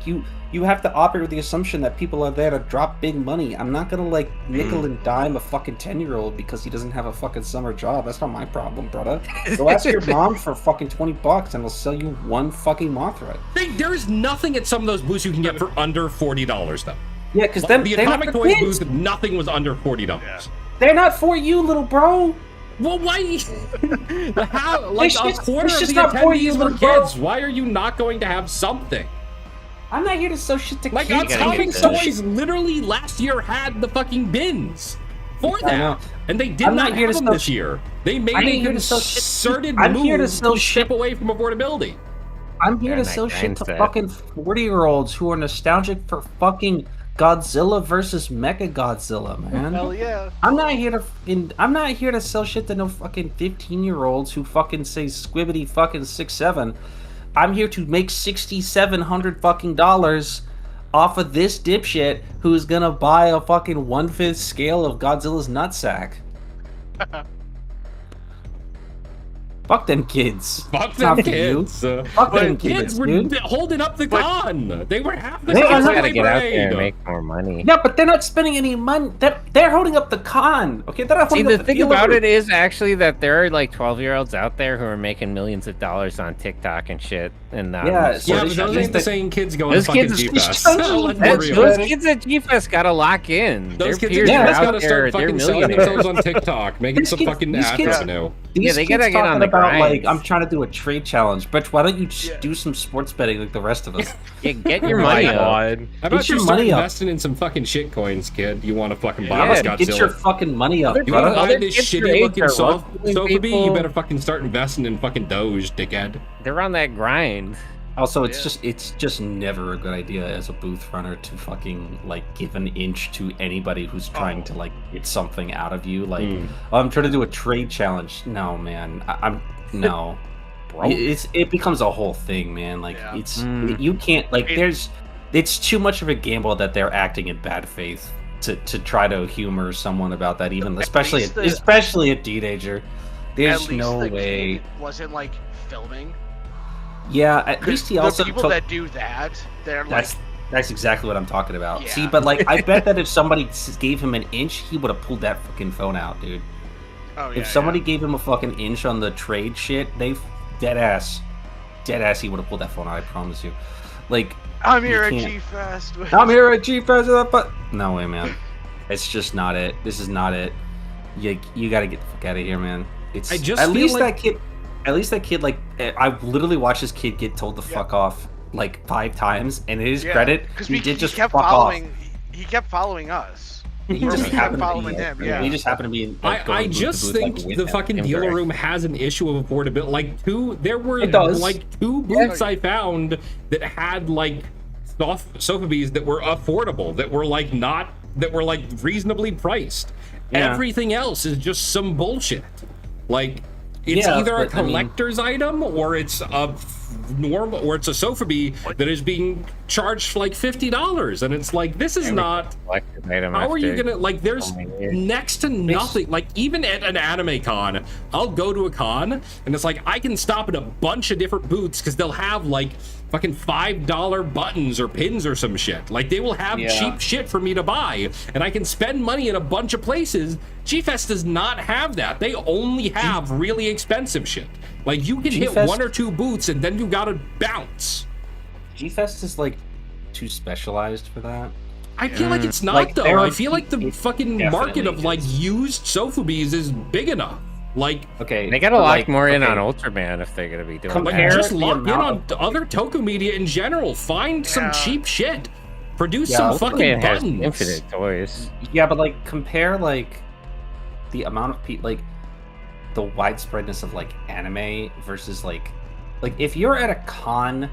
You have to operate with the assumption that people are there to drop big money. I'm not gonna like nickel and dime a fucking 10-year-old because he doesn't have a fucking summer job. That's not my problem, brother. Go ask your mom for fucking $20 and they'll sell you one fucking Mothra. There is nothing at some of those booths you can get for under $40 though. Yeah, because then the Atomic Toys booth, nothing was under $40. Yeah. They're not for you, little bro. Well, why? How? Like a quarter of the attendees were kids. Why are you not going to have something? I'm not here to sell shit to kids. Like, Atomic Toys literally last year had the fucking bins for that. And they did not have them this year. They made a concerted move to step away from affordability. I'm here to sell shit to fucking 40-year-olds who are nostalgic for fucking Godzilla versus Mechagodzilla, man. Hell yeah. I'm not here to sell shit to no fucking 15-year-olds who fucking say squibbity fucking 6'7". I'm here to make $6,700 fucking dollars off of this dipshit who's gonna buy a fucking 1/5 scale of Godzilla's nutsack. Fuck them kids. Fuck It's them not for you. kids. Fuck them Kids kids, were dude. holding up the con. They were half the They size are of Gotta my get out there and parade. make more money. Yeah, but they're not spending any money. They're holding up the con. Okay, they're not See, holding the up thing dealer about room. it is actually that there are like 12-year-olds out there who are making millions of dollars on TikTok and shit, and not Yeah, so Yeah, they but should those use ain't the the- same kids going Those to fucking kids- G-Fest. those- Let's be those- real. those kids at G-Fest gotta lock in. Those Their kids peers are are just out gotta there. start They're fucking selling millionaires. themselves on TikTok, making These some kids- fucking these ad kids- revenue. These Yeah, they kids gotta get on talking the about grind. like I'm trying to do a trade challenge, but why don't you just do some sports betting like the rest of us? Yeah, get your Oh my money up. god. How about Get you your start money up. investing in some fucking shit coins, kid? You want to fucking buy Yeah, this Get your Godzilla? fucking money up, You want to brother. buy Other this kids your shitty age looking are sofa welcoming you people. better fucking start investing in fucking Doge, dickhead. They're on that grind. Also, it's just never a good idea as a booth runner to fucking like give an inch to anybody who's trying to like get something out of you. Like, oh, I'm trying to do a trade challenge. No, man, I'm no. Bro. It becomes a whole thing, man. Like Yeah. you can't like it's too much of a gamble that they're acting in bad faith to try to humor someone about that, even especially least the- especially a teenager. There's At least no the way. kid wasn't like filming. Yeah, at least he the also people took. that do that, they're like, That's exactly what I'm talking about. Yeah. See, but like, I bet that if somebody gave him an inch, he would have pulled that fucking phone out, dude. oh yeah. If somebody gave him a fucking inch on the trade shit, dead ass, he would have pulled that phone out. I promise you. Like, I'm here at you can't- G-Fest. I'm here at G-Fest, but no way, man. It's just not it. This is not it. You got to get the fuck out of here, man. It's I just at feel least like- that kid. At least that kid, like, I literally watched this kid get told to fuck off like 5 times, and in his credit, because he did just kept fuck following. He kept following us. He Or just we kept happened to following be. him. Yeah. He just happened to be. Like, I going booth to just booth, think like, with the him. fucking dealer Incorrect. room has an issue of affordability. Like there were It does. like 2 booths I found that had like sofa bees that were affordable, that were like reasonably priced. Yeah. Everything else is just some bullshit. Like it's Yeah, either a but, I mean- collector's item or it's a normal or it's a sofa bee that is being charged for like $50, and it's like this is not. Collector's item How are you after gonna like? There's so many years. next to nothing. Like even at an anime con, I'll go to a con and it's like I can stop at a bunch of different booths because they'll have like fucking $5 buttons or pins or some shit. Like they will have Yeah. cheap shit for me to buy, and I can spend money in a bunch of places. G-Fest does not have that. They only have really expensive shit. Like you can hit G-Fest- 1 or 2 booths and then you gotta bounce. G-Fest is like too specialized for that. I feel like it's not Like, though. there I are- feel like the it fucking definitely market of like is. used sofa bees is big enough. Like, Okay, They gotta but, lock like, more in okay, on Ultraman if they're gonna be doing Compare- like that. just the lock in amount on other Toku media in general. Find some Yeah. cheap shit. Produce Yeah, some Ultraman fucking Ultraman has buttons. infinite toys. Yeah, but like compare like the amount of people, like the widespreadness of like anime versus like if you're at a con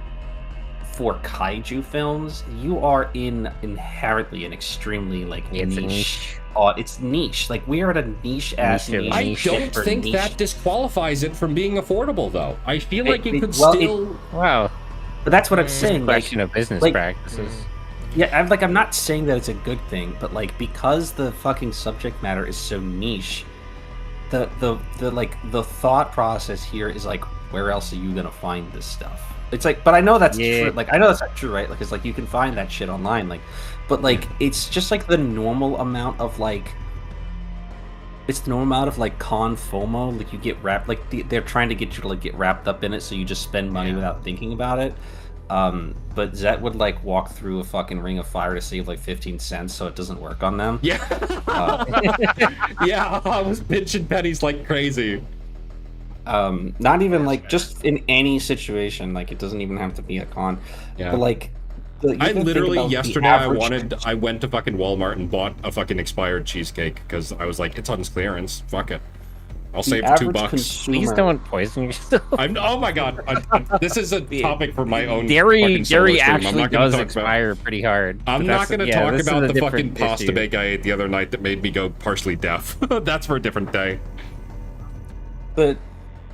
for kaiju films, you are in inherently an extremely like It's a niche. niche. It's niche. Like we are at a niche ass Niche of niche. I niche don't for think niche. that disqualifies it from being affordable, though. I feel like it could well, still. Wow. But that's what I'm It's a saying. Like, question of business like- practices. yeah, I'm not saying that it's a good thing, but like because the fucking subject matter is so niche, the thought process here is like, where else are you gonna find this stuff? It's like, but I know that's Yeah. true. Like I know that's not true, right? Like it's like you can find that shit online, like, but like it's just like the normal amount of like. It's the normal amount of like con FOMO, like you get wrapped, like they're trying to get you to like get wrapped up in it, so you just spend money without thinking about it. But Zett would like walk through a fucking ring of fire to save like 15 cents, so it doesn't work on them. Yeah. Yeah, I was pinching pennies like crazy. Not even like just in any situation, like it doesn't even have to be a con. Yeah. But like, I literally yesterday average... I went to fucking Walmart and bought a fucking expired cheesecake because I was like, it's on clearance. Fuck it. I'll save $2. Please don't poison yourself. Oh my god, this is a topic for my own. Dairy fucking solo stream. I'm actually not gonna does talk expire pretty hard. I'm but not that's- going to yeah, talk this is about a the fucking different pasta issue. bake I ate the other night that made me go partially deaf. That's for a different day. But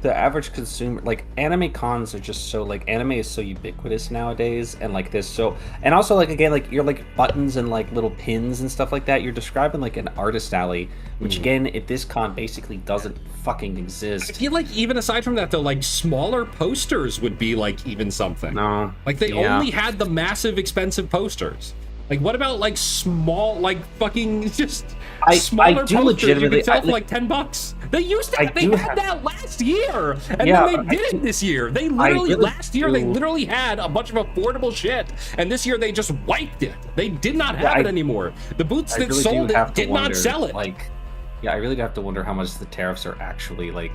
the average consumer, like anime cons are just so like anime is so ubiquitous nowadays, and like this so and also like again like you're like buttons and like little pins and stuff like that. You're describing like an artist alley, which again at this con basically doesn't fucking exist. I feel like even aside from that though, like smaller posters would be like even something. No, like they only had the massive expensive posters. Like what about like small like fucking just smaller posters you could sell for like $10? They used to they had that last year, and then they did it this year. They literally last year they literally had a bunch of affordable shit, and this year they just wiped it. They did not have it anymore. The booths that really sold it did not sell it. Like, yeah, I really do have to wonder how much the tariffs are actually like.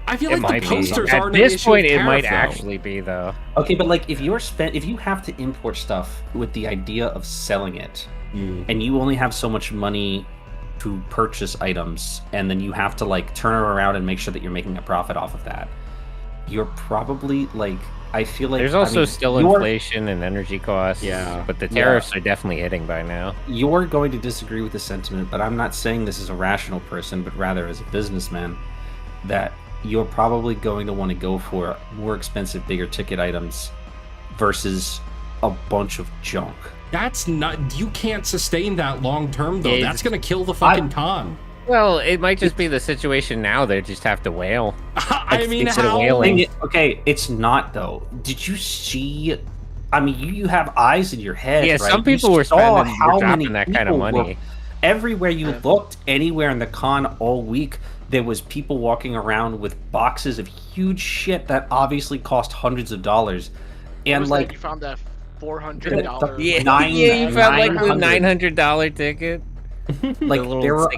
I feel like the posters aren't at this point. It might actually be though. Okay, but like if you have to import stuff with the idea of selling it, and you only have so much money to purchase items, and then you have to like turn around and make sure that you're making a profit off of that, you're probably like, I feel like there's also still inflation and energy costs. Yeah, but the tariffs are definitely hitting by now. You're going to disagree with the sentiment, but I'm not saying this as a rational person, but rather as a businessman, that you're probably going to want to go for more expensive, bigger ticket items versus a bunch of junk. That's not. You can't sustain that long term though. That's gonna kill the fucking con. Well, it might just be the situation now. They just have to wail. I mean, how? Okay, it's not though. Did you see? I mean, you have eyes in your head. Yeah, right? some people were spending dropping that kind of money. Everywhere you looked, anywhere in the con all week, there was people walking around with boxes of huge shit that obviously cost hundreds of dollars, and like you found that $400. You found like the $900 ticket. Like there were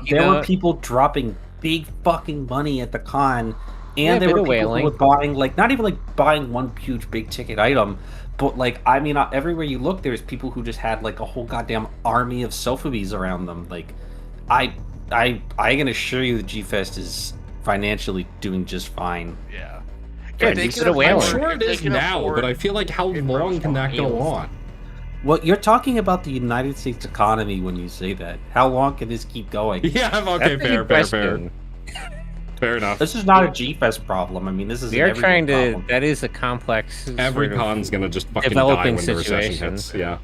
people dropping big fucking money at the con, and there were people who were buying like not even like buying one huge big ticket item, but like I mean everywhere you look, there's people who just had like a whole goddamn army of Sophobies around them. Like I can assure you the G-Fest is financially doing just fine. Yeah. I'm sure it is now, but I feel like how long can that go on? Well, you're talking about the United States economy when you say that. How long can this keep going? Yeah, okay, fair enough. This is not a G-Fest problem. I mean, this is an trying to problem. That is a complex every con's gonna just fucking die when the recession hits. Yeah.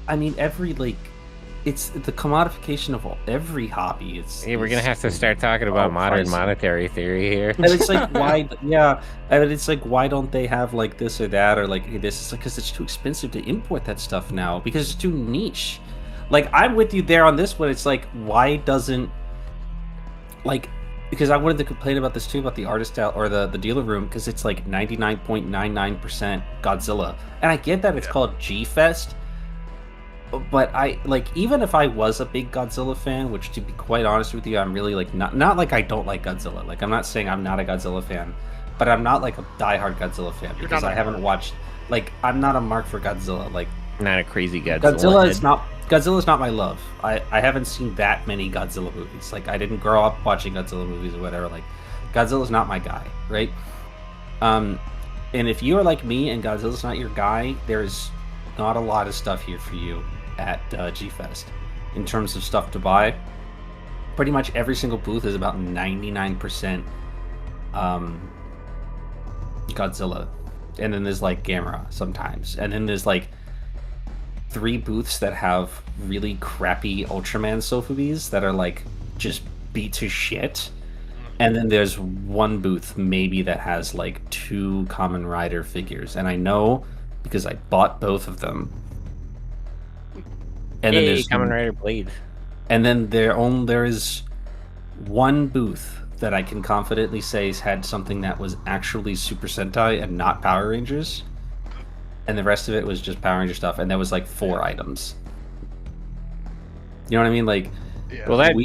I mean, it's the commodification of every hobby. We're gonna have to start talking about modern monetary theory here. And it's like why? Yeah, and it's like why don't they have like this or that or like this? It's like because it's too expensive to import that stuff now because it's too niche. Like I'm with you there on this one. It's like why doesn't like because I wanted to complain about this too about the artist out or the dealer room because it's like 99.99% Godzilla, and I get that it's called G-Fest. But I like even if I was a big Godzilla fan, which to be quite honest with you, I'm really like not like I don't like Godzilla. Like I'm not saying I'm not a Godzilla fan, but I'm not like a diehard Godzilla fan because I haven't watched like I'm not a mark for Godzilla. Like not a crazy Godzilla. Godzilla is not my love. I haven't seen that many Godzilla movies. Like I didn't grow up watching Godzilla movies or whatever. Like Godzilla's not my guy, right? And if you are like me and Godzilla's not your guy, there's not a lot of stuff here for you at G-Fest in terms of stuff to buy. Pretty much every single booth is about 99% Godzilla, and then there's like Gamera sometimes, and then there's like 3 booths that have really crappy Ultraman Sophobies that are like just beat to shit, and then there's 1 booth maybe that has like 2 Kamen Rider figures, and I know because I bought both of them. And then there's Kamen Rider Blade. And then there is 1 booth that I can confidently say has had something that was actually Super Sentai and not Power Rangers. And the rest of it was just Power Ranger stuff, and there was like 4 items. You know what I mean? Like, well, that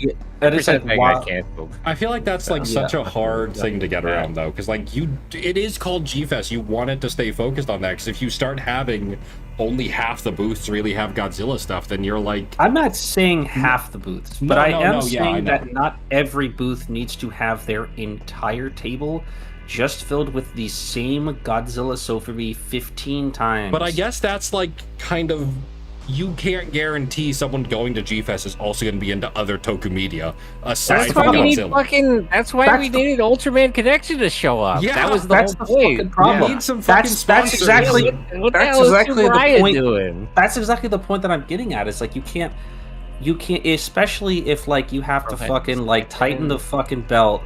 is like canceled. I feel like that's like such a hard thing to get around though, because like it is called G-Fest. You want it to stay focused on that, because if you start having only half the booths really have Godzilla stuff, then you're like... I'm not saying half the booths, but I am saying that not every booth needs to have their entire table just filled with the same Godzilla Sophobie 15 times. But I guess that's like kind of you can't guarantee someone going to G-Fest is also going to be into other Toku media aside That's from why we need Godzilla. That's why we needed Ultraman Connection to show up. Yeah, that was the that's whole the point. fucking problem. We need some fucking That's sponsors. exactly What the that's hell is exactly the Mariah point. doing? That's exactly the point that I'm getting at. It's like you can't, especially if like you have to fucking like tighten the fucking belt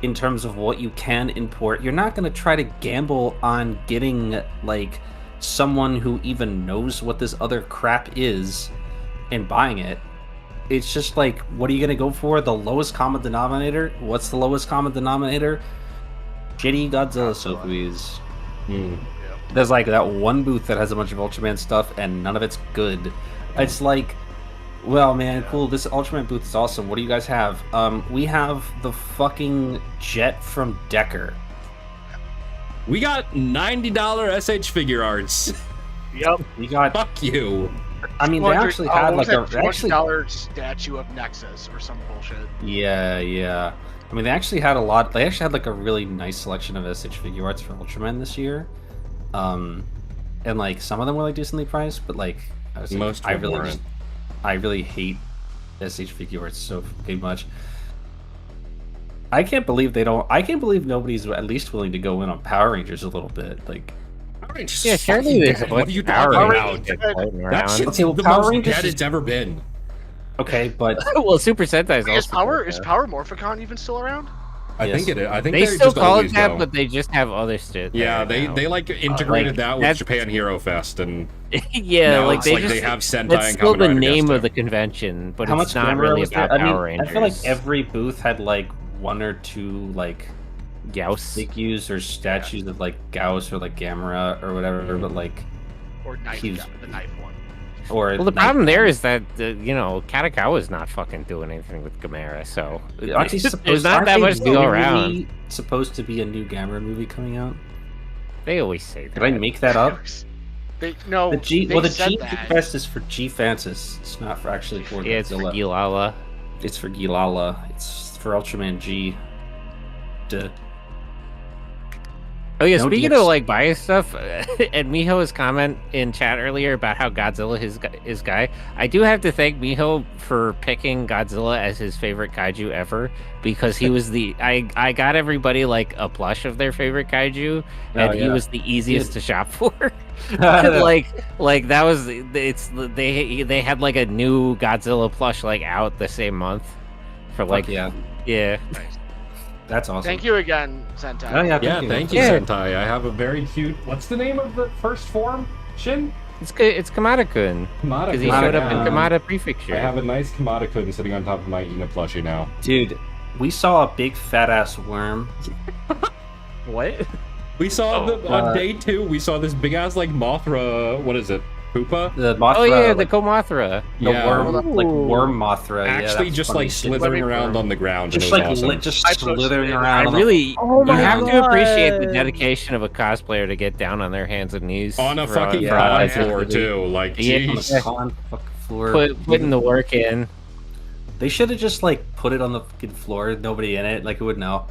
in terms of what you can import. You're not gonna try to gamble on getting like someone who even knows what this other crap is and buying it. It's just like, what are you gonna go for? The lowest common denominator? What's the lowest common denominator? Shitty Godzilla Sofuis. There's like that one booth that has a bunch of Ultraman stuff and none of it's good. It's like, well, man, cool, this Ultraman booth is awesome. What do you guys have? We have the fucking jet from Decker. We got $90 SH figure arts. Yep. We got... Fuck you. I mean, they actually had like a... $200 statue of Nexus or some bullshit. Yeah. I mean, they actually had a lot... They actually had like a really nice selection of SH figure arts for Ultraman this year. And like, some of them were like decently priced, but like... I really hate SH figure arts so fucking much. I can't believe nobody's at least willing to go in on Power Rangers a little bit. Like, Power Rangers. Yeah, surely there's a What bunch are you of Power talking Rangers about? floating That around. shit's Okay, well, the Power most Rangers dead is- it's ever been. okay, but Well, Super Sentai Is Power Morphicon even still around? I Yes. think it is. I think They they're still just call it always that, go. but they just have other shit. Yeah, there now. they like integrated that with that's- Japan Hero Fest, and yeah, now like it's they like just they have Sentai that's and still Kamen the Rider name Gesto. of the convention, but how it's much not Gamera really was there? about I mean, Power Rangers. I feel like every booth had like one or two like Gauss. figures or statues of like Gauss or like Gamera or whatever, but like Or knife, He's- the knife one. or Well, the problem there is that Katakawa's not fucking doing anything with Gamera, so actually there's not that much to go around. Supposed to be a new Gamera movie coming out. They always say that. Did I make that up? No, The G they well the said G that. Fest is for G Fantas. It's not for actually for Yeah, it's for Godzilla. Gilala. It's for Gilala. It's for Ultraman G. Duh. Oh yeah, No speaking DX. of like bias stuff, and Miho's comment in chat earlier about how Godzilla is guy, I do have to thank Miho for picking Godzilla as his favorite kaiju ever, because he was I got everybody like a plush of their favorite kaiju, and he was the easiest to shop for. like that was they had like a new Godzilla plush like out the same month for like yeah. That's awesome. Thank you again, Sentai. Oh, yeah, Yeah, thank you, Yeah. Sentai. I have a very cute. What's the name of the first form? Shin? It's Kamada-kun, Kamada. because he showed up in yeah. Kamada Prefecture. I have a nice Kamada-kun sitting on top of my Ina plushie now. Dude, we saw a big fat ass worm. What? We saw on day 2. We saw this big ass like Mothra. What is it? Pupa? The Mothra. Oh yeah, like, the Komothra. the Yeah. worm, like worm Mothra. Actually, that's just funny like shit. slithering around on the ground. Just and it like was awesome. just I posted slithering it. around. I on the- really, Oh you my have to appreciate the God. dedication of a cosplayer to get down on their hands and knees on a for- fucking for con us. floor too. Like, Yeah. on jeez. the con fucking floor. Putting the work in. They should have just like put it on the fucking floor, nobody in it, like it would know.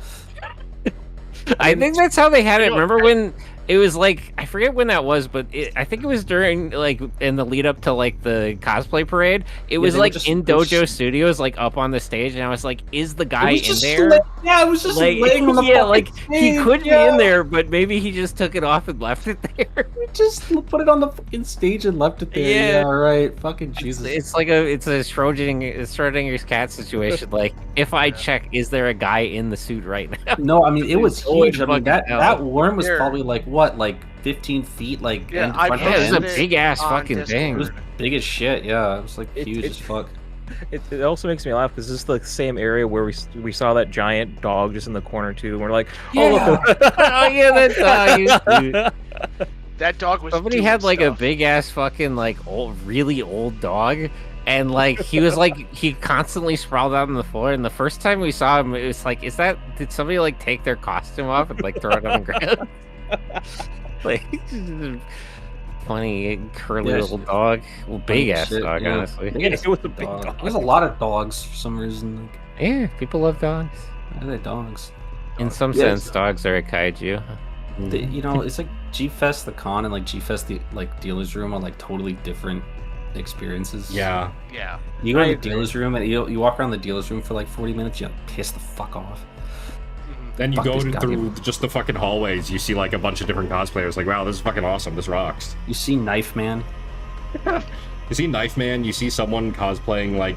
I think that's how they had it. Remember when it was like, I forget when that was, but I think it was during like in the lead up to like the cosplay parade. It was they were like just- in they were Dojo just- Studios, like up on the stage, and I was like, is the guy It was in just there? yeah, it was just Like, laying on the yeah, fucking like he stage, could be yeah. in there, but maybe he just took it off and left it there. Just put it on the fucking stage and left it there. Yeah. Yeah, right. Fucking Jesus. It's like it's a Schrodinger's cat situation. Like, if I check, is there a guy in the suit right now? No, I mean it was Holy huge. I mean fucking hell. that worm was Here. probably like what, like 15 feet, like Yeah, end I front Yeah, to it was a end. posted big ass on fucking Discord. It thing. was big as shit. Yeah, it was like It- huge it- as fuck. It also makes me laugh because this is the same area where we saw that giant dog just in the corner too, and we're like, oh look, Oh yeah, that dog. Dude. That dog was. Somebody doing had like stuff. a big ass fucking like really old dog, and like he was like he constantly sprawled out on the floor. And the first time we saw him, it was like, did somebody like take their costume off and like throw it on the ground? Like funny curly Yeah, little dog, well, big ass Shit, dog, yeah. honestly. Big Yeah, ass it was a big dog. There's a lot of dogs for some reason. Like, Yeah, people love dogs. why are they dogs? In some Yes. sense, dogs are a kaiju. You know, it's like G-Fest the con and like G-Fest the like dealer's room are like totally different experiences. Yeah. Yeah. You go to the dealer's room and you walk around the dealer's room for like 40 minutes, you piss the fuck off. Then you Fuck go this through goddamn- just the fucking hallways. You see like a bunch of different cosplayers. Like, wow, this is fucking awesome. This rocks. You see Knife Man. You see Knife Man. You see someone cosplaying like.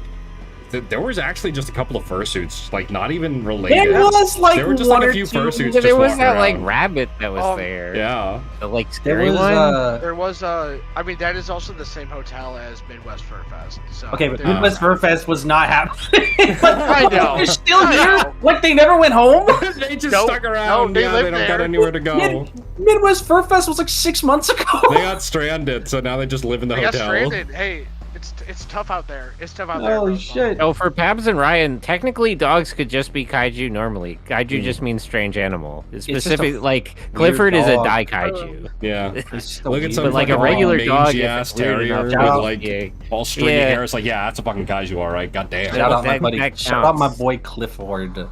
There was actually just a couple of fursuits, like not even related. There was like there were just one like a or few two. fursuits. There just was walking that like around. rabbit that was there. Yeah. The like There scary was one. There was I mean, that is also the same hotel as Midwest Fur Fest. So Okay, but there- Midwest Fur Fest was not happening. I know. They're still I here. know. Like they never went home. They just Nope. stuck around. No, they yeah, lived they don't got there. anywhere to go. Midwest Fur Fest was like 6 months ago. They got stranded, so now they just live in the They got hotel. stranded. Hey, it's tough out there. It's tough out there. Holy bro. shit. Oh, for Pabs and Ryan, technically dogs could just be kaiju normally. Kaiju just means strange animal. It's just a specific, like Clifford is a dog. die kaiju. Yeah. It's so Look at weird. some But like a fucking, regular dog, mangy if ass it's weird terrier enough, with Shout out. like yeah. all stringy Yeah. hair. It's like, yeah, that's a fucking kaiju, all right. God damn. Shout out my That- buddy. that Shout out my counts. boy Clifford.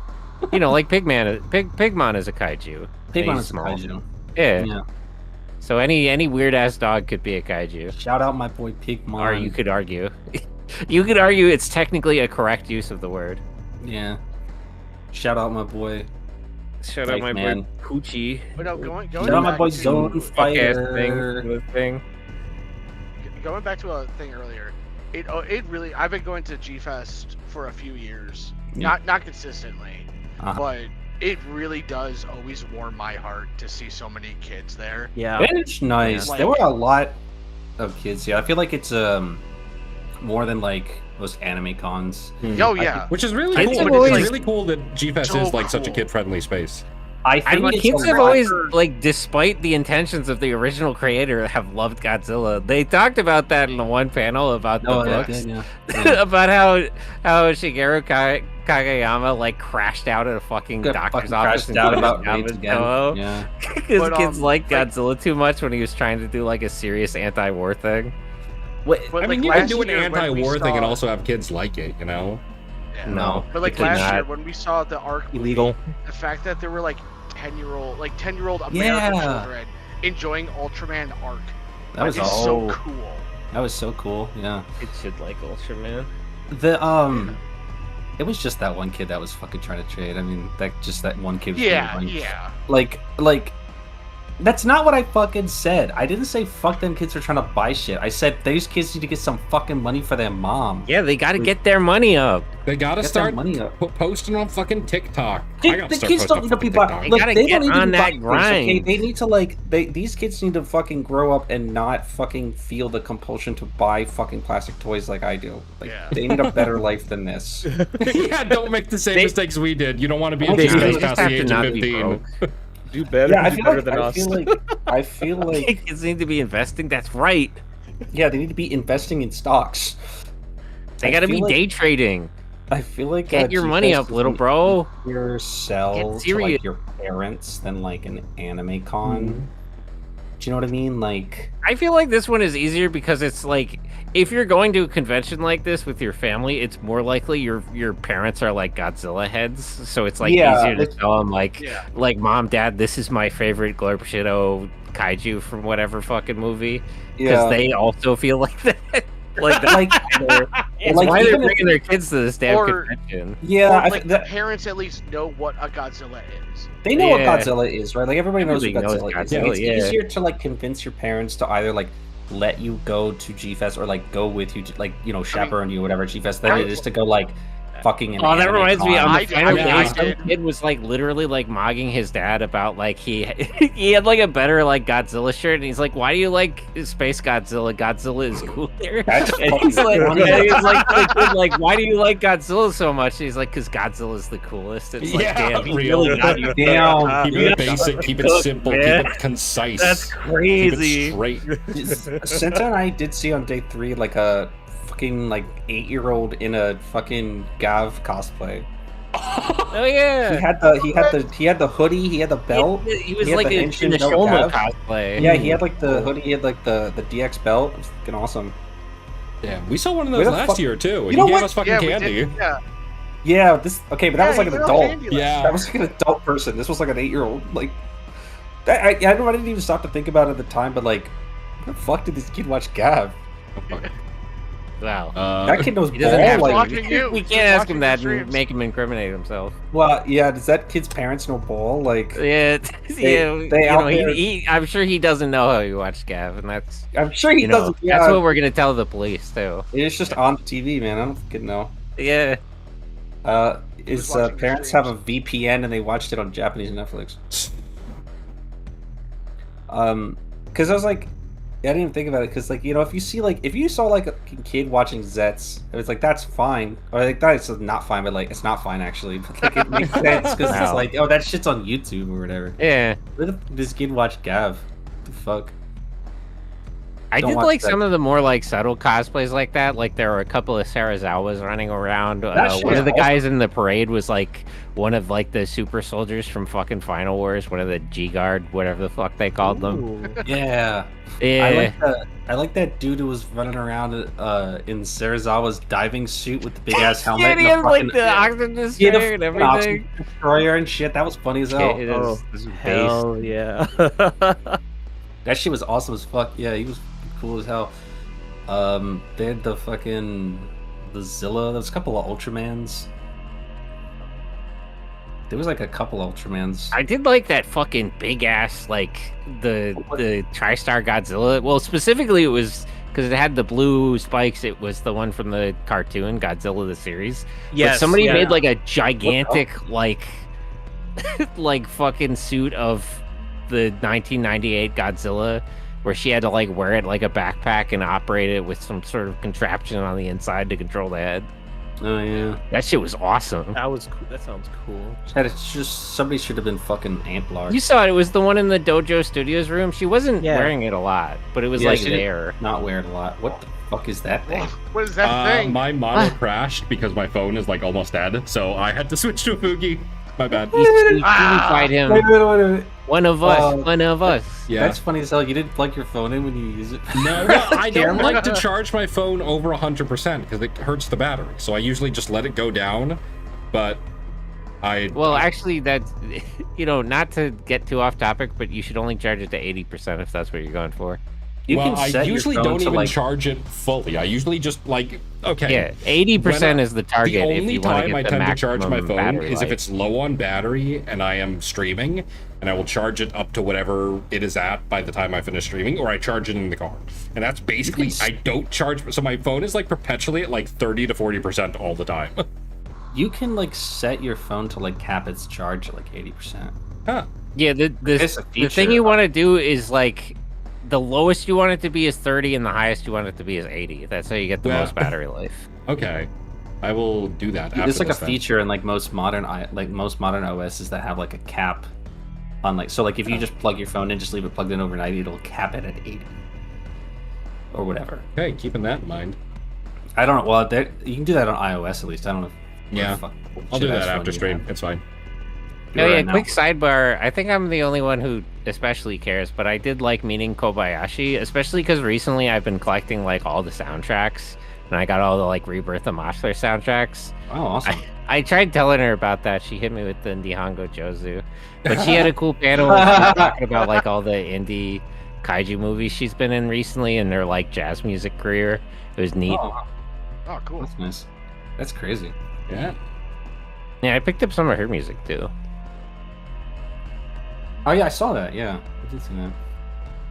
You know, like Pigmon is a kaiju. Pigmon He's is a small. kaiju. Yeah. Yeah. So any weird ass dog could be a kaiju. Shout out my boy Pigmon. Or you could argue. You could argue it's technically a correct use of the word. Yeah. Shout out my boy. Shout out my boy Poochie. But no, going Shout out my back boy to- Zone Fighter. Thing. Going back to a thing earlier, it really I've been going to G Fest for a few years, Yeah. not consistently, Uh-huh. but it really does always warm my heart to see so many kids there. Yeah. It's nice. Yeah. There were a lot of kids here. I feel like it's more than like most anime cons. Oh yeah, Which is really Kids cool. have It's always- really cool that G-Fest So is like such a cool. kid-friendly space. I I think mean, it's kids a have lot- always, like, despite the intentions of the original creator, have loved Godzilla. They talked about that in the one panel about the Oh, yeah, books, yeah, yeah. about how Shigeru Kageyama like crashed out at a fucking Got doctor's fucking office crashed out and about down raids his again. pillow Yeah. because But, kids liked like- Godzilla too much when he was trying to do like a serious anti-war thing. Wait, But, I mean, like, you can last do an year when we anti-war thing and saw- also have kids like it, you know? Yeah. No, But like you could last not. year when we saw the arc movie, Illegal. the fact that there were like 10-year-old American Yeah. children enjoying Ultraman arc, that was is all. so cool. That was so cool. Yeah. Kids should like Ultraman. The it was just that one kid that was fucking trying to trade. I mean, that one kid. Was Yeah, being, yeah. Like, that's not what I fucking said. I didn't say fuck them kids are trying to buy shit. I said these kids need to get some fucking money for their mom. Yeah, they got to get their money up. They gotta Get their start money up. posting on fucking TikTok. The, I gotta the start kids don't posting need to on be fucking buying. TikTok. They gotta They get don't need to on be that buying things, okay? grind. They need to these kids need to fucking grow up and not fucking feel the compulsion to buy fucking plastic toys like I do. Like Yeah. they need a better life than this. Yeah, don't make the same They- mistakes we did. You don't want to be a They genius just past have the to age not of be 15. broke. Do better. Yeah, I do feel better like than us. I feel like Kids need to be investing. That's right. yeah, they need to be investing in stocks. They I got to feel be like- day trading. I feel like Get your money GFest up, is little an bro. easier sell Get to serious. like your parents than like an anime con. Do you know what I mean? Like, I feel like this one is easier because it's like if you're going to a convention like this with your family, it's more likely your parents are like Godzilla heads, so it's like Yeah, easier to it's- tell them like Yeah. mom, dad, this is my favorite Glorp Shido kaiju from whatever fucking movie because yeah, they also feel like that. Like that's like, it's like, why they're even if- bringing their kids to this damn Or- convention. yeah. Or, I like think that parents at least know what a Godzilla is. they know Yeah. what Godzilla is, right? Like everybody knows what Everybody knows Godzilla is. Like, Godzilla, it's yeah. easier to like convince your parents to either like let you go to G-Fest or like go with you to like chaperone you whatever G-Fest than it is to go like fucking. An Oh, that anime reminds me. con. On I the did- final I day, did. some kid was like literally like mogging his dad about like he he had like a better like Godzilla shirt, and he's like, "Why do you like Space Godzilla? Godzilla is cooler." That's And fucking he's like, funny. yeah, he's like, the kid, like, "Why do you like Godzilla so much?" And he's like, "Cause Godzilla's the coolest." It's like, Yeah, damn, he real. really got you. Damn. Keep it basic, keep it Cook, simple, man. keep it concise. That's keep crazy. it straight. Senta and I did see on day 3 like a fucking like 8-year-old in a fucking Gav cosplay. Oh He yeah. had the hoodie, he had the belt. He was He had like the in Henshin the belt Shoma Gav. cosplay. Yeah, he had like the hoodie, he had like the DX belt. It was fucking awesome. Yeah, we saw one of Where those the last fuck- year too. And You know he gave what? us fucking Yeah, we candy. did. Yeah. Yeah, this okay, but that was like an Yeah, adult. candy Yeah. That was like an adult person. This was like an 8-year-old. Like, I didn't even stop to think about it at the time, but like, what the fuck did this kid watch Gav? Wow. That kid knows He doesn't ball. have Like, watching you. We He's can't ask watching him your that and streams. make him incriminate himself. well, yeah. Does that kid's parents know ball? Like, Yeah, they you out know, there- I'm sure he doesn't know how you watch Gav, and that's I'm sure he you know, doesn't. Yeah, that's what we're gonna tell the police too. it's just on TV, man. I don't fucking know. Yeah. His watching the parents have a streams? VPN and they watched it on Japanese Netflix. Because I was like, I didn't even think about it. Because like, you know, if you saw like a kid watching Zett's, it was like that's fine, or like that's not fine, but like it's not fine actually. But like it makes sense because it's Wow. like, oh, that shit's on YouTube or whatever. Yeah. Where the f- this kid watch Gav? What the fuck? I Don't did watch like that. some of the more like subtle cosplays like that. Like there were a couple of Sarazawas running around. That shit One was of the awesome. guys in the parade was like one of like the super soldiers from fucking Final Wars, one of the G Guard, whatever the fuck they called them. Ooh. Yeah. Yeah. I like that dude who was running around in Sarazawa's diving suit with the big ass helmet. Yeah, and he the has like fucking- the oxygen Yeah, destroyer and the everything. oxygen destroyer and shit. That was funny as hell. It Oh, is, this is based. Hell yeah. That shit was awesome as fuck. Yeah, he was cool as hell. They had the Zilla. There was a couple of Ultramans. There was like a couple Ultramans. I did like that fucking big ass like the TriStar Godzilla. Well, specifically it was because it had the blue spikes. It was the one from the cartoon Godzilla the series. Yes. But somebody yeah. made like a gigantic like like fucking suit of the 1998 Godzilla where she had to like wear it like a backpack and operate it with some sort of contraption on the inside to control the head. Oh yeah. That shit was awesome. That was cool. That sounds cool. It's just somebody should have been fucking Antlar. You saw it. It was the one in the Dojo Studios room. She wasn't Yeah. wearing it a lot, but it was Yeah, like she didn't- there. Not wearing a lot. What the fuck is that thing? What is that thing? My model crashed because my phone is like almost dead, so I had to switch to a Fugi. My bad. You Ah. fight him. Wait a minute. One of us. One of us. Yeah. That's funny as hell. You didn't plug your phone in when you use it. No, well, I don't like to charge my phone over 100% because it hurts the battery. So I usually just let it go down. But Well, actually, that's not to get too off topic, but you should only charge it to 80% if that's what you're going for. You well, can I set your usually phone don't to, even like, charge it fully. I usually just like okay. Yeah, 80% When is the target. The if only you want to time get I the tend to charge my maximum phone battery is if life. it's low on battery and I am streaming, and I will charge it up to whatever it is at by the time I finish streaming, or I charge it in the car. And that's basically, I don't charge, so my phone is like perpetually at like 30 to 40% all the time. You can like set your phone to like cap its charge at like 80%. Huh. Yeah, It's a the thing feature. you want to do is like the lowest you want it to be is 30 and the highest you want it to be is 80. That's how you get the Well- most battery life. Okay. I will do that after There's like a this then. feature in like most modern OSs that have like a cap on like, so like if you just plug your phone in, just leave it plugged in overnight, it'll cap it at 80 or whatever. Okay, keeping that in mind. I don't know. Well, you can do that on iOS at least. I don't know. Yeah. I'll do that after stream. It's fine. Oh yeah, quick sidebar. I think I'm the only one who especially cares, but I did like meeting Kobayashi, especially because recently I've been collecting like all the soundtracks, and I got all the like Rebirth of Moshler soundtracks. Oh, awesome. I tried telling her about that. She hit me with the Nihongo Jozu, but she had a cool panel where she was talking about like all the indie kaiju movies she's been in recently and their like jazz music career. It was neat. Oh, cool. That's nice. That's crazy. Yeah. Yeah, I picked up some of her music too. Oh yeah, I saw that. Yeah, I did see that.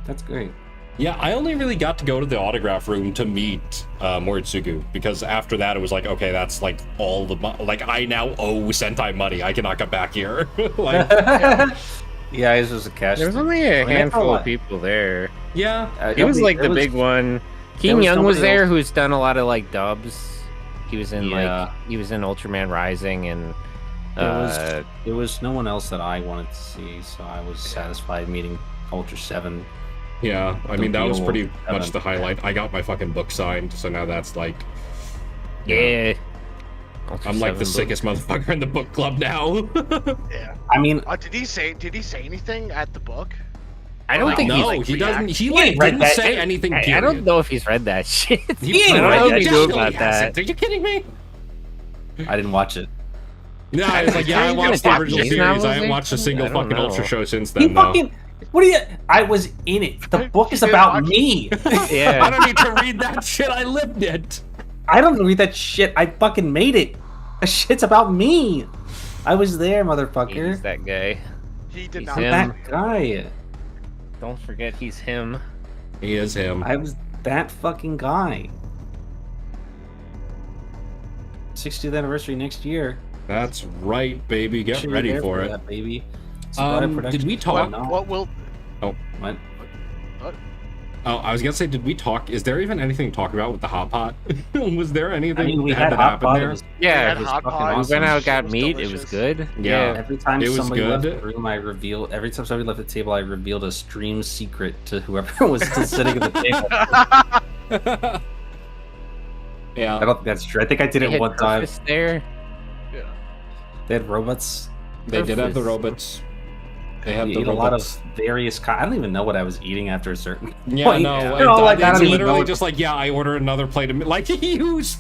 That's great. Yeah, I only really got to go to the autograph room to meet Moritsugu, because after that it was like, okay, that's like all the like I now owe Sentai money. I cannot come back here. Like, Yeah, this was a cash. There was thing. only a I mean, handful that's of people there. yeah, It was like there the big one. Keen was Young was nobody there, else. who's done a lot of like dubs. He was in Yeah. he was in Ultraman Rising and There was no one else that I wanted to see, so I was satisfied meeting Ultra 7. yeah. I mean, that was real pretty much Evan. the highlight. I got my fucking book signed, so now that's like, yeah. I'm like the sickest motherfucker in the book club now. Yeah. I mean, Did he say anything at the book? I don't think no, he's he doesn't. He ain't like read didn't that. say anything. I Period. don't know if he's read that shit. He ain't I read don't know that if he shit. knew definitely about that. hasn't. Are you kidding me? I didn't watch it. No, I was like, yeah, I Are you watched the gonna original Japanese series. novels I haven't there? watched a single I don't fucking know. Ultra show since You then, though. fucking. What are you? I was in it. The book is You didn't about watch me. I Yeah. don't need to read that shit. I lived it. I don't read that shit. I fucking made it. That shit's about me. I was there, motherfucker. He's that guy. He did He's not. him. That guy. Don't forget, he's him. He is him. I was that fucking guy. 60th anniversary next year. That's right, baby. Get Should be ready there for it. that, baby. Did we talk? What will? Oh, What? oh, I was gonna say, did we talk? Is there even anything to talk about with the hot pot? Was there anything I mean, we that had hot happened pot. there? Yeah, it was hot fucking pot. we awesome. went out, It got was meat. It was delicious. good. Yeah. Every time It was somebody left good. the room, every time somebody left the table, I revealed a stream secret to whoever was still sitting at the table. Yeah. I don't think that's true. I think I did They it had one time. Purpose there. Yeah. They had robots. They did have the Purpose. robots. They have We the ate a lot robots. of various kinds. I don't even know what I was eating after a certain Yeah, point. no, They're all like, I it's don't even know literally what- just like, yeah, I ordered another plate of meat. Like,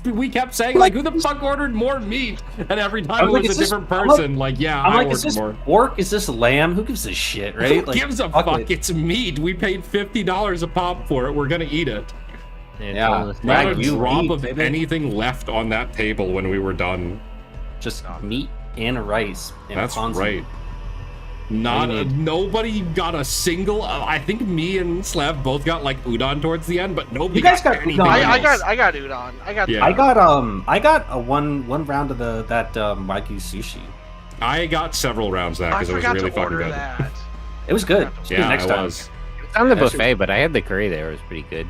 we kept saying, like, who the fuck ordered more meat? And every time I'm it like, was is a this- different I'm like- person. Like, yeah, I'm I like, ordered is this more. pork? Is this lamb? Who gives a shit, right? Who Like, gives a fuck fuck? it. It's meat. We paid $50 a pop for it. We're gonna eat it. Yeah. Not a you drop eat, of baby. anything left on that table when we were done. Just meat and rice. And That's ponzu. right. Not What do you mean? nobody got a single. I think me and Slav both got like udon towards the end, but nobody You guys got anything udon. I else. got udon. I got. Yeah. I got a one round of that Wagyu sushi. I got several rounds of that I because it was forgot really to fucking order good. that. It was good. Let's do it Yeah, next it time. was. It's on the That's buffet, but I had the curry there. It was pretty good.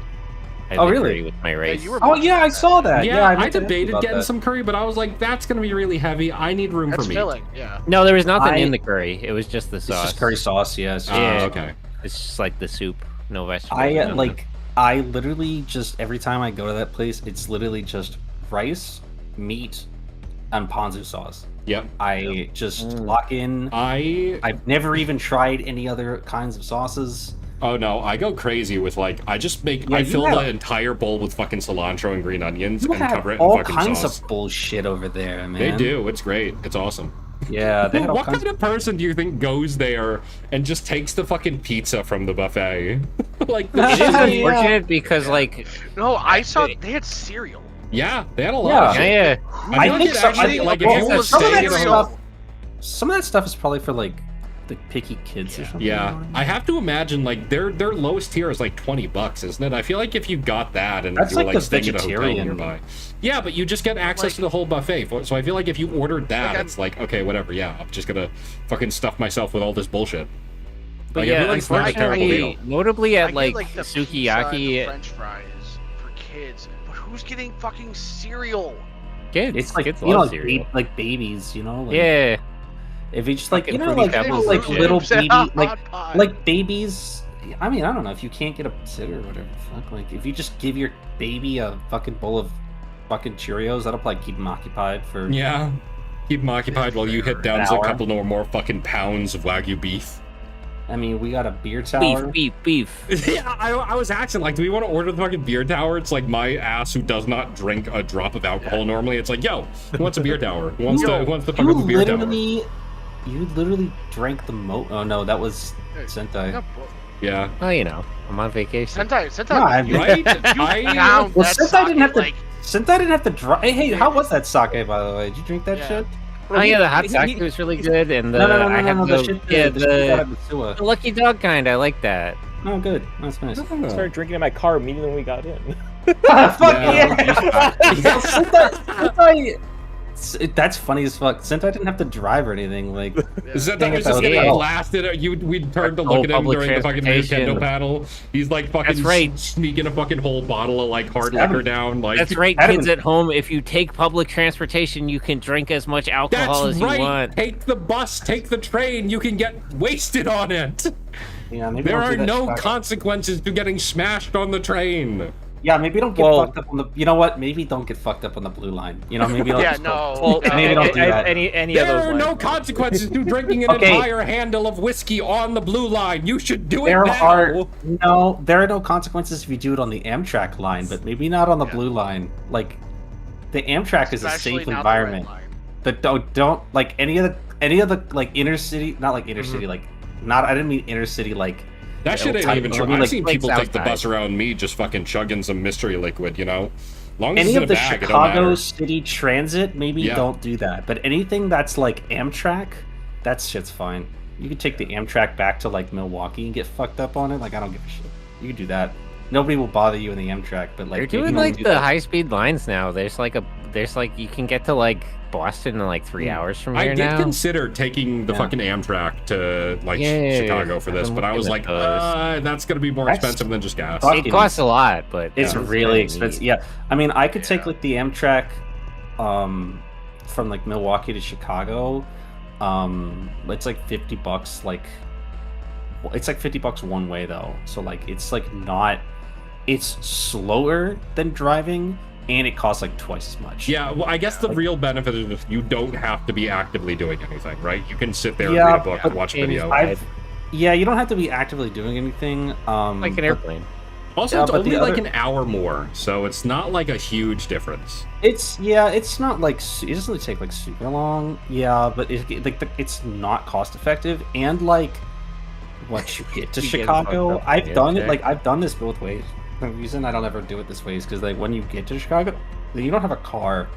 I had Oh, the really? curry with my rice. you were- Oh yeah, I saw that. Yeah, I meant to ask you debated about getting that. some curry, but I was like, that's gonna be really heavy. I need room That's for meat. filling. Yeah. No, there was nothing I- in the curry. It was just the It's sauce. just curry sauce. Yes. Yeah. Okay. It's just like the soup, no vegetables. I nothing. I literally just every time I go to that place, it's literally just rice, meat, and ponzu sauce. Yep. I just lock in. I've never even tried any other kinds of sauces. Oh no, I go crazy with like I just make Yeah, I you fill have- the entire bowl with fucking cilantro and green onions You and have cover it in all fucking kinds sauce. of bullshit over there, man. They do. It's great. It's awesome. Yeah, they had all What kinds kind of person do you think goes there and just takes the fucking pizza from the buffet? Like, It is Yeah. unfortunate because, like, No, I saw they had cereal. yeah, they had a lot of Yeah. shit. yeah, I feel like it actually, like, if you were some of staying that at a stuff. Some of that stuff is probably for like the picky kids or something. Yeah, I have to imagine like their lowest tier is like $20, isn't it? I feel like if you got that and That's you were like like the staying at a hotel vegetarian. nearby, yeah, but you just get access to the whole buffet. So I feel like if you ordered that, Like, I'm- it's like okay, whatever. Yeah, I'm just gonna fucking stuff myself with all this bullshit. but Like, I yeah, feel like it's not a terrible unfortunately, deal. notably I at get, like the pizza and sukiyaki, the French fries for kids, but who's getting fucking cereal? kids, It's like kids you know, love like, cereal. like babies, you know. Like, Yeah, If you just like Fucking you know, Fruity like Pebbles like and little shit. baby, like Hot pot. like babies. I mean, I don't know if you can't get a sitter or whatever. Fuck, like if you just give your baby a fucking bowl of fucking Cheerios, that'll probably keep them occupied for. Yeah, keep them occupied while you hit down An to a hour. couple more fucking pounds of Wagyu beef. I mean, we got a beer tower. beef. Yeah, I was asking, like, do we want to order the fucking beer tower? It's like my ass who does not drink a drop of alcohol normally. It's like, yo, who wants a beer tower? Who wants Yo, the fucking beer tower? You literally drank the Oh no, that was Sentai. Yeah, Yeah. Well, you know, I'm on vacation. Sentai. No, I- Right? Down Well, that Sentai didn't have to. like, Sentai didn't have to dry. Hey, how was that sake, by the way? Did you drink that Yeah. shit? Oh yeah, the hot sake was really good, and the I have the the shit. yeah the shit out the, of Mitsuha. the lucky dog kind. I like that. Oh, good. That's nice. I started drinking in my car immediately when we got in. Fuck Yeah. yeah! Sentai, that's funny as fuck. Sentai didn't have to drive or anything. Like, Is that Dang was it, just that getting was- blasted at you? We'd turn to Oh, look at him public during the fucking transportation. Nintendo panel. He's like fucking That's right. sneaking a fucking whole bottle of like hard Stab liquor him. down. Like That's right, Adam- kids at home. If you take public transportation, you can drink as much alcohol That's as you right. want. Take the bus, take the train. You can get wasted on it. yeah, maybe There don't do are that no shit. consequences to getting smashed on the train. Yeah, maybe don't get Well- fucked up on the. You know what? Maybe don't get fucked up on the blue line. You know, maybe don't. yeah, just go- no. no. maybe don't do that. Any of There those are no lines. consequences to drinking an Okay. entire handle of whiskey on the blue line. You should do it There now. are no consequences if you do it on the Amtrak line, but maybe not on the blue line. Like, the Amtrak is a Especially safe not the environment. red line. But don't like any of the like inner city, not like inner city, like not. I didn't mean inner city like. That shit ain't type even of- true. I mean, I've like, seen like people take the outside. bus around me just fucking chugging some mystery liquid, you know? long as any it's in of a the bag, it don't Chicago matter. City Transit, maybe don't do that. But anything that's like Amtrak, that shit's fine. You could take the Amtrak back to like Milwaukee and get fucked up on it. Like I don't give a shit. You could do that. Nobody will bother you in the Amtrak, but like they're doing like the high-speed lines now. There's like you can get to like Boston in like 3 hours from here now. I did consider taking the fucking Amtrak to like Chicago for this, but I was like, that's gonna be more expensive than just gas. It costs a lot, but it's really expensive. Yeah, I mean, I could take like the Amtrak, from like Milwaukee to Chicago. It's like $50. Like, it's like $50 one way though. So like, it's like not. It's slower than driving, and it costs like twice as much. Yeah, well, I guess the real benefit is you don't have to be actively doing anything, right? You can sit there and read a book and watch a video. Yeah, you don't have to be actively doing anything. Like an airplane. Also, it's only like an hour more, so it's not like a huge difference. It's not like it doesn't really take like super long. Yeah, but it's not cost effective, and like once you get to Chicago, I've done it. Like I've done this both ways. The reason I don't ever do it this way is because like when you get to Chicago, you don't have a car,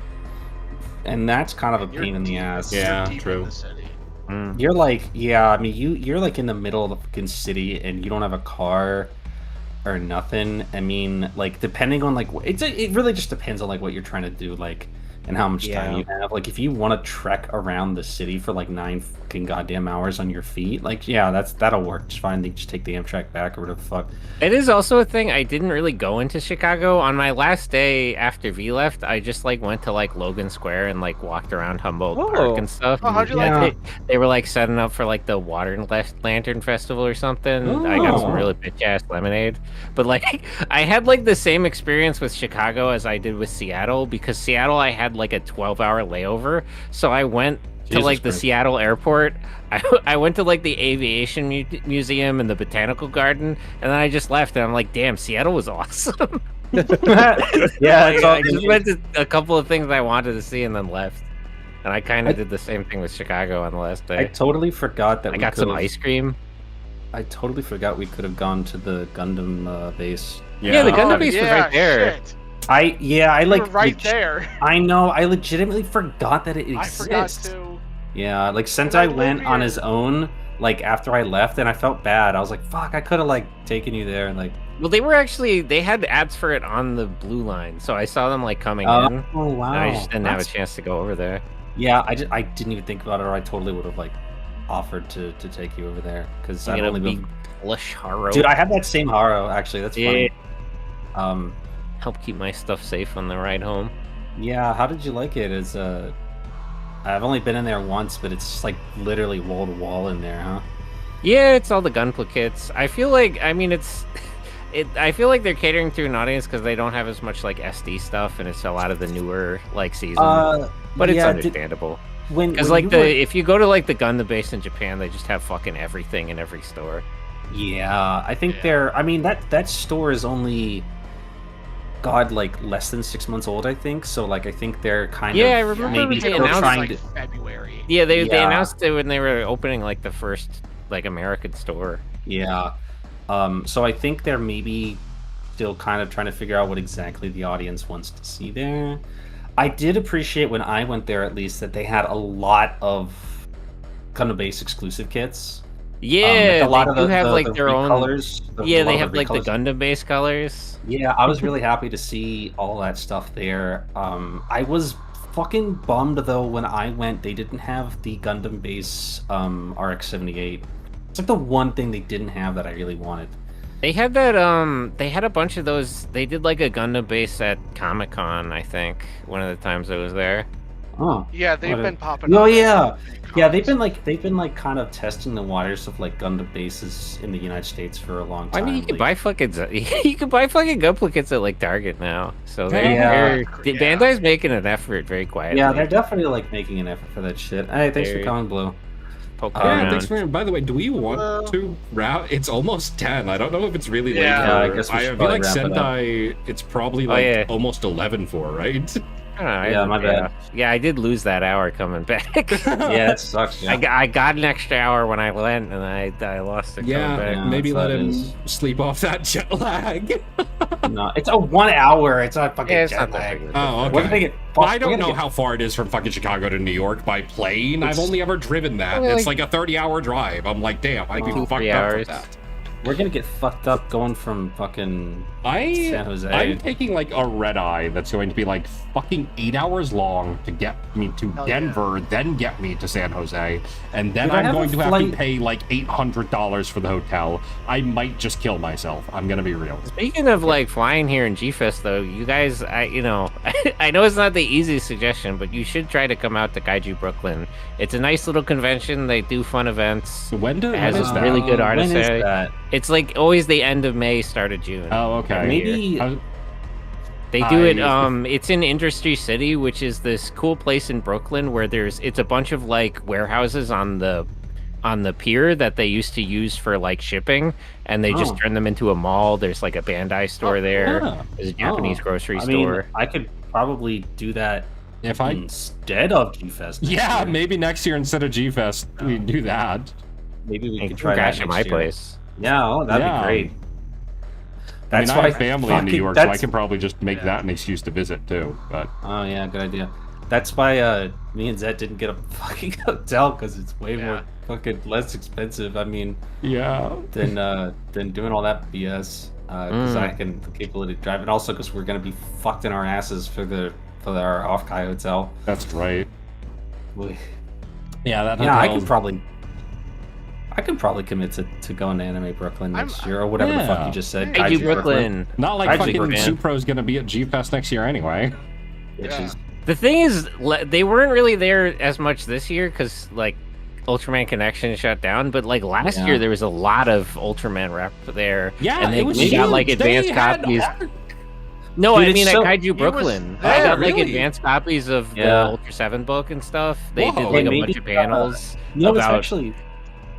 and that's kind of a pain in the ass. Yeah, true. You're like, I mean, you're like in the middle of the fucking city, and you don't have a car or nothing. I mean, like depending on like it really just depends on like what you're trying to do, like, and how much time you have. Like if you want to trek around the city for like 9 fucking goddamn hours on your feet, like that'll work just fine. They just take the Amtrak back or whatever the fuck. It is also a thing. I didn't really go into Chicago on my last day after V left. I just like went to like Logan Square and like walked around Humboldt Park and stuff. Oh, how'd you like it? They were like setting up for like the Water Lantern Festival or something. I got some really bitch ass lemonade. But like I had like the same experience with Chicago as I did with Seattle, because Seattle I had like a 12-hour layover. So I went to like the Seattle airport. I went to like the aviation museum and the botanical garden, and then I just left, and I'm like, damn, Seattle was awesome. I just went to a couple of things I wanted to see and then left. And I kind of did the same thing with Chicago on the last day. I totally forgot that I got some ice cream. I totally forgot we could have gone to the Gundam base. Yeah, the Gundam base was right there. Shit. I like right there. I know. I legitimately forgot that it exists. I forgot too. Yeah, like Sentai went on his own, like after I left, and I felt bad. I was like, "Fuck, I could have like taken you there." And like, well, they had ads for it on the Blue Line, so I saw them like coming in. Oh wow! And I just didn't have a chance to go over there. Yeah, I didn't even think about it, or I totally would have like offered to take you over there because I've only been plush Haro. Dude, I have that same Haro actually. That's funny. Help keep my stuff safe on the ride home. Yeah, how did you like it? I've only been in there once, but it's just like literally wall to wall in there, huh? Yeah, it's all the gunpla. I feel like, I mean, I feel like they're catering to an audience because they don't have as much like SD stuff, and it's a lot of the newer like season. But it's understandable. Because like if you go to like the Gundam base in Japan, they just have fucking everything in every store. Yeah, I think I mean that store is only like less than 6 months old, I think. So like I think they're kind of I remember maybe they announced like February. Yeah, they announced it when they were opening like the first like American store. Yeah. So I think they're maybe still kind of trying to figure out what exactly the audience wants to see there. I did appreciate when I went there, at least, that they had a lot of Gundam Base exclusive kits. Yeah, like a lot of they have like their own colors. Yeah, they have like the Gundam base colors. Yeah, I was really happy to see all that stuff there. I was fucking bummed though when I went. They didn't have the Gundam base RX-78. It's like the one thing they didn't have that I really wanted. They had that. They had a bunch of those. They did like a Gundam base at Comic-Con, I think. One of the times I was there. Oh. Yeah, they've been popping up. Oh yeah. Yeah, they've been like kind of testing the waters of like Gundam bases in the United States for a long time. I mean, you can buy fucking Gunpla at like Target now. So Bandai's making an effort very quietly. Yeah, they're definitely like making an effort for that shit. Hey, thanks for coming, Blue. Thanks for. By the way, do we want to wrap? It's almost 10. I don't know if it's really late. I guess I feel like Sentai. It's probably like almost 11 for, right? Yeah, my bad. Yeah, I did lose that hour coming back. Yeah, it sucks. Yeah. I got an extra hour when I went, and I lost it coming back. Yeah, maybe let him is. sleep off that jet lag. No, it's a 1 hour. It's not fucking It's jet not that lag. big of a Oh, difference. We're gonna okay. get Well, fucked. I don't We're know gonna how far it is from fucking Chicago to New York by plane. I've only ever driven that. Only It's like- like a 30-hour drive. I'm like, damn, I'd be Two, fucked 3 up hours. with that. We're gonna get fucked up going from fucking San Jose. I'm taking like a red eye that's going to be like fucking 8 hours long to get me to Hell yeah. Denver, then get me to San Jose, and then Dude, I I'm have going a to have flight- to pay like $800 for the hotel. I might just kill myself. I'm gonna be real. Speaking of like flying here in G-Fest, though, you guys, I know it's not the easiest suggestion, but you should try to come out to Kaiju Brooklyn. It's a nice little convention. They do fun events. When It has is a that? really good artist When is area. that? It's like always the end of May, start of June. Oh, okay. Maybe They do it. I- It's in Industry City, which is this cool place in Brooklyn where it's a bunch of like warehouses on the pier that they used to use for like shipping, and they just Oh. turn them into a mall. There's like a Bandai store there. yeah. There's a Japanese grocery I mean, store. I could probably do that If I instead of G-Fest. next yeah, year. maybe next year instead of G-Fest we do that. Maybe we You could can try that crash at next my year. place. Yeah, oh, that'd Yeah. be great. I mean, That's I why have family in New fucking- York, so I that's- can probably just make Yeah. that an excuse to visit too. But Oh yeah, good idea. That's why me and Zett didn't get a fucking hotel because it's way more fucking less expensive. I mean, yeah, than doing all that BS. Because I can the capability to drive, and also because we're gonna be fucked in our asses for our off-Kai hotel. that's right. We- Yeah, that Yeah, I hotel- can probably commit to going to Anime Brooklyn next I'm- year or whatever the fuck Yeah. you just said. Kaiju Brooklyn. Not like Kaiju fucking Brooklyn. Supro's gonna be at G-Fest next year anyway. Bitches. The thing is, they weren't really there as much this year because like Ultraman Connection shut down. But like last year, there was a lot of Ultraman rep there. Yeah, and it was we got huge. like advanced They had copies. art. No, Dude, I it's mean so- at Kaiju Brooklyn. there, I got like really? advanced copies of the Yeah. Ultra 7 book and stuff. They Whoa. did like a Maybe, bunch of panels You know, it's about. actually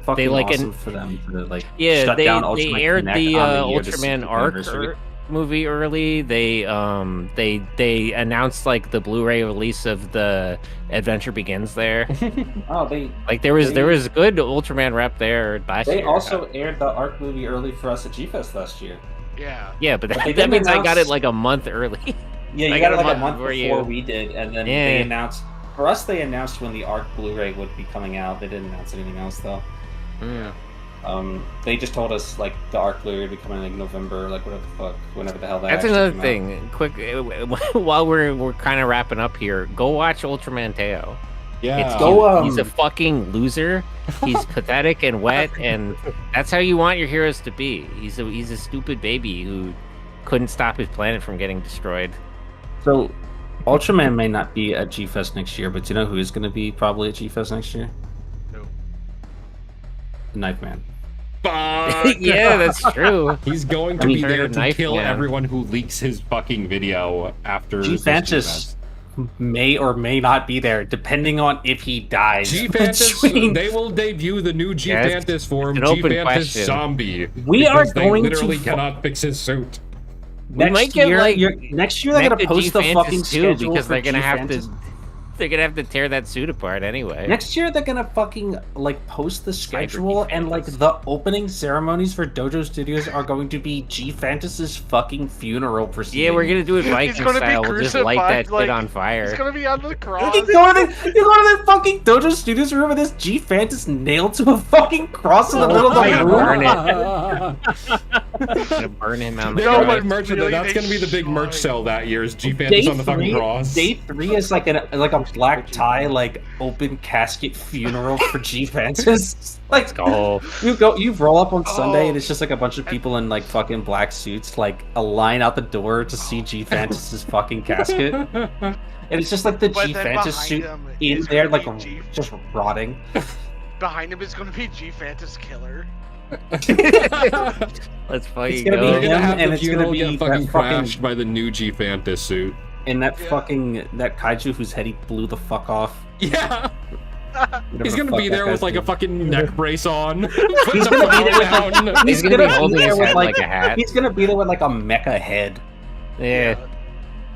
fucking like awesome for them to like Yeah, shut they down Ultraman aired Connect the on the year to Ultraman 60th Arc anniversary. movie early. They announced like the Blu-ray release of the Adventure Begins there. Oh, they Like there was good Ultraman rep there last year. also aired the Arc movie early for us at G-Fest last year. Yeah. Yeah, but they that didn't means I got announce- it like a month early. Yeah, I you got got it a like a month month before before you. we did, and then Yeah. they announced. For us, they announced when the Arc Blu-ray would be coming out. They didn't announce anything else though. They just told us like the Arc Blu-ray would be coming like November, like whatever the fuck, whenever the hell that. That's actually another came out. thing. Quick, while we're kind of wrapping up here, go watch Ultraman Teo. Yeah. It's Go, cute. He's a fucking loser. He's pathetic and wet, and that's how you want your heroes to be. He's a stupid baby who couldn't stop his planet from getting destroyed. So, Ultraman may not be at G-Fest next year, but do you know who is going to be probably at G-Fest next year? Who? Knife Man. Fuck. Yeah, that's true. He's going to I mean, be there Third to Knife kill Man. everyone who leaks his fucking video after this G-Fantis G-Fest. may or may not be there, depending on if he dies. G-Fantis, Between- they will debut the new G-Fantis form, it's an open G-Fantis question. Zombie. We are because they going to literally fu- cannot fix his suit. We might get, like, next year they're gonna Mecha post the G-Fantis fucking too, schedule because for they're gonna have G-Fantis. to. They're gonna have to tear that suit apart anyway. Next year they're gonna fucking like post the schedule and like the opening ceremonies for Dojo Studios are going to be G-Fantas's fucking funeral proceeding. Yeah, we're gonna do it Viking gonna be style. We'll just light that crucified, shit like, on fire. He's gonna be on the cross. You go to the fucking Dojo Studios room and this G-Fantas nailed to a fucking cross in the middle of the my room. burn it. Gonna burn him on the They're No, gonna cross. make merch of that. really, That's they gonna be the big merch should. sell that year. Is G-Fantis on the fucking cross. Day 3 is like a black tie, like open casket funeral for G-Fantas. Like Oh, you roll up on Sunday Oh. and it's just like a bunch of people in like fucking black suits, like a line out the door to see G-Fantas's fucking casket. And it's just like the But then G-Fantas behind suit him in is there, gonna like be G- just rotting. Behind him is gonna be G-Fantas Killer. let's fucking gonna be go. They're gonna him, have and the it's gonna funeral be get fucking that fucking- crashed by the new G-Fantis suit. And that Yeah. that kaiju whose head he blew the fuck off. Yeah. Whatever He's the gonna fuck be that there guy's with like a name. fucking neck brace on. He's gonna be there with down. He's gonna be holding his there with, head like a hat. He's gonna be there with like a mecha head. Yeah.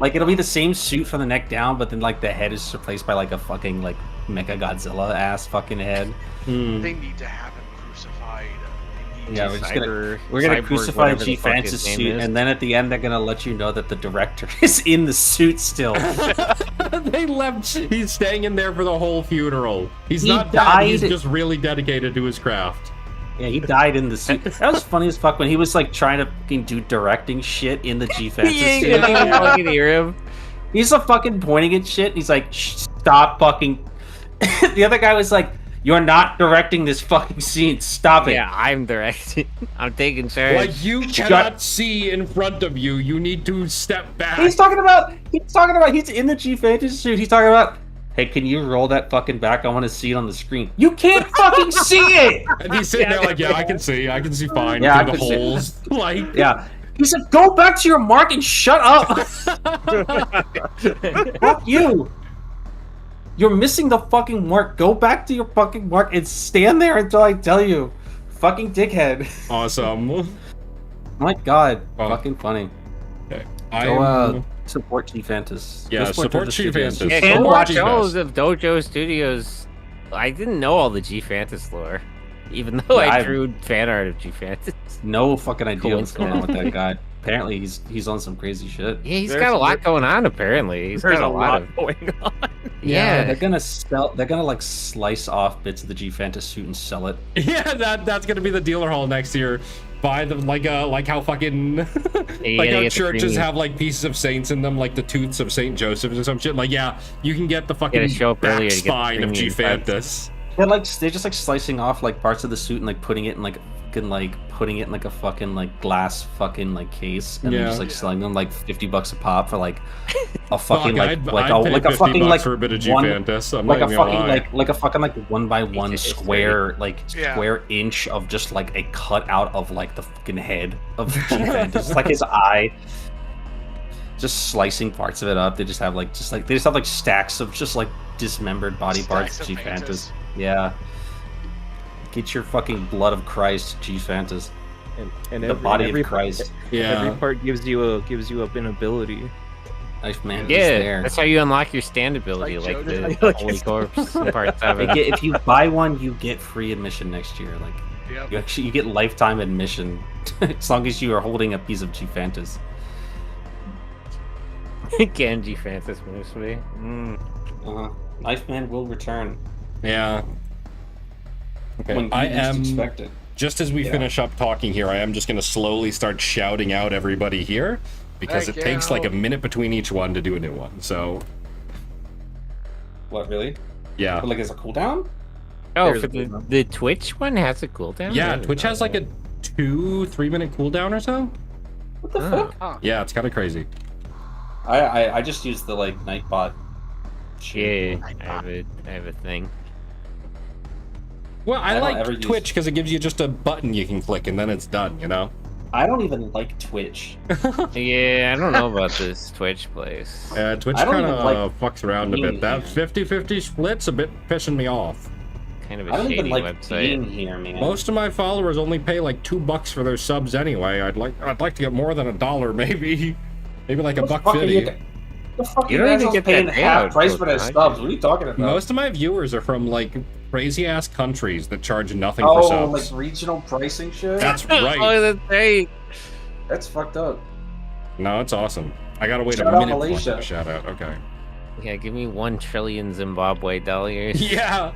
Like it'll be the same suit from the neck down, but then like the head is replaced by like a fucking like Mecha Godzilla ass fucking head. They need to have him crucified. Yeah, we're gonna crucify G Fanta's suit, and then at the end they're gonna let you know that the director is in the suit still. They left. He's staying in there for the whole funeral. He not died. dead. He's just really dedicated to his craft. Yeah, he died in the suit. That was funny as fuck when he was like trying to fucking do directing shit in the G Fantas suit. You can fucking hear him. He's a fucking pointing at shit. And he's like, stop fucking. The other guy was like, you're not directing this fucking scene. Stop it. Yeah, I'm directing. I'm taking charge. Like you cannot see in front of you. You need to step back. He's talking about. He's in the G Fantasy suit. He's talking about. Hey, can you roll that fucking back? I want to see it on the screen. You can't fucking see it. And he's sitting there like, yeah, I can see fine Yeah, through the holes. Like, yeah. He said, go back to your mark and shut up. Fuck you. You're missing the fucking mark. Go back to your fucking mark and stand there until I tell you. Fucking dickhead. Awesome. My God. Fucking funny. Okay. Support G Fantas. Yeah, support G Fantas. Yeah, So go watch G-Fest. shows of Dojo Studios. I didn't know all the G Fantas lore, even though I drew fan art of G Fantas. No fucking idea what's going on with that guy. Apparently, he's on some crazy shit. Yeah, he's got a lot going on. Apparently, he's got a lot going on. Yeah, they're gonna like slice off bits of the G Fantas suit and sell it. Yeah, that's gonna be the dealer hall next year. Buy them like how fucking like how churches have like pieces of saints in them, like the tooths of Saint Joseph or some shit. Like, yeah, you can get the fucking back spine of G Fantas. They're just like slicing off like parts of the suit and like putting it in like a fucking like glass fucking like case and then just like selling them like $50 a pop for like a fucking like a fucking like for a bit of G Fantas. Like a fucking like a fucking like 1x1 square square inch of just like a cutout of like the fucking head of G Fantas, like his eye. Just slicing parts of it up. They just have like stacks of just like dismembered body parts of G Fantas. Yeah. Get your fucking blood of Christ, G Fantas. And the body of Christ. Yeah. Every part gives you an ability. Knife Man is yeah, there. that's how you unlock your stand ability, like the Holy Corpse in part 7. If you buy one, you get free admission next year. Like, you get lifetime admission as long as you are holding a piece of G Fantas. Can G Fantas moves me? Knife Man will return. Yeah. Okay. When I you least am expect it. Just as we finish up talking here, I am just going to slowly start shouting out everybody here because it takes like a minute between each one to do a new one. So. What, really? Yeah. But like, as a cooldown? Oh, for the Twitch one has a cooldown? Yeah, Twitch has like a 2-3 minute cooldown or so. What the fuck? Huh. Yeah, it's kind of crazy. I just use the like Nightbot. Yeah, I have a thing. Well, I like Twitch because it gives you just a button you can click and then it's done, you know? I don't even like Twitch. Yeah, I don't know about this Twitch place. Twitch kind of fucks around a bit. That 50-50 split's a bit pissing me off. Kind of a shady website. Here, man. Most of my followers only pay like $2 for their subs anyway. I'd like to get more than $1, maybe. Maybe like $1.50. The fuck you don't even get paying that half price for their subs. What are you talking about? Most of my viewers are from like crazy ass countries that charge nothing for subs. Oh, like regional pricing shit? That's right. Oh, that's right. That's fucked up. No, it's awesome. I gotta wait Shout a out minute Malaysia. for a shout out. Okay. Yeah, give me 1 trillion Zimbabwe dollars. Yeah.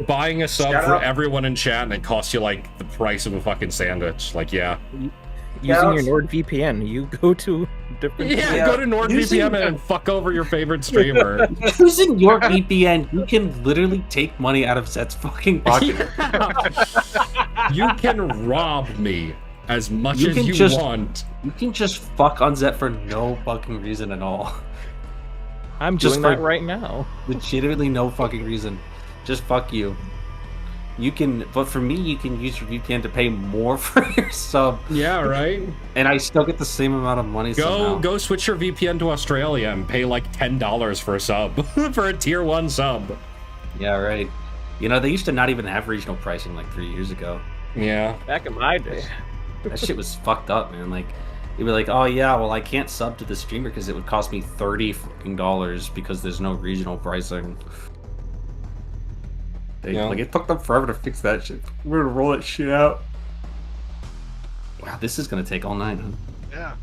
Buying a sub for everyone in chat and it costs you like the price of a fucking sandwich. Like, yeah. Using your NordVPN, you go to different. Yeah, go to NordVPN and fuck over your favorite streamer. Using your VPN, you can literally take money out of Zett's fucking pocket. You can rob me as much as you want. You can just fuck on Zett for no fucking reason at all. I'm doing that right now. Legitimately no fucking reason. Just fuck you. You can, but for me, you can use your VPN to pay more for your sub. Yeah, right. And I still get the same amount of money. Go switch your VPN to Australia and pay like $10 for a sub for a tier 1 sub. Yeah, right. You know, they used to not even have regional pricing like 3 years ago. Yeah. Back in my day. That shit was fucked up, man. Like, You'd be like, oh yeah, well I can't sub to the streamer because it would cost me $30 because there's no regional pricing. Like it took them forever to fix that shit. We're gonna roll that shit out. Wow, this is gonna take all night, huh? Yeah.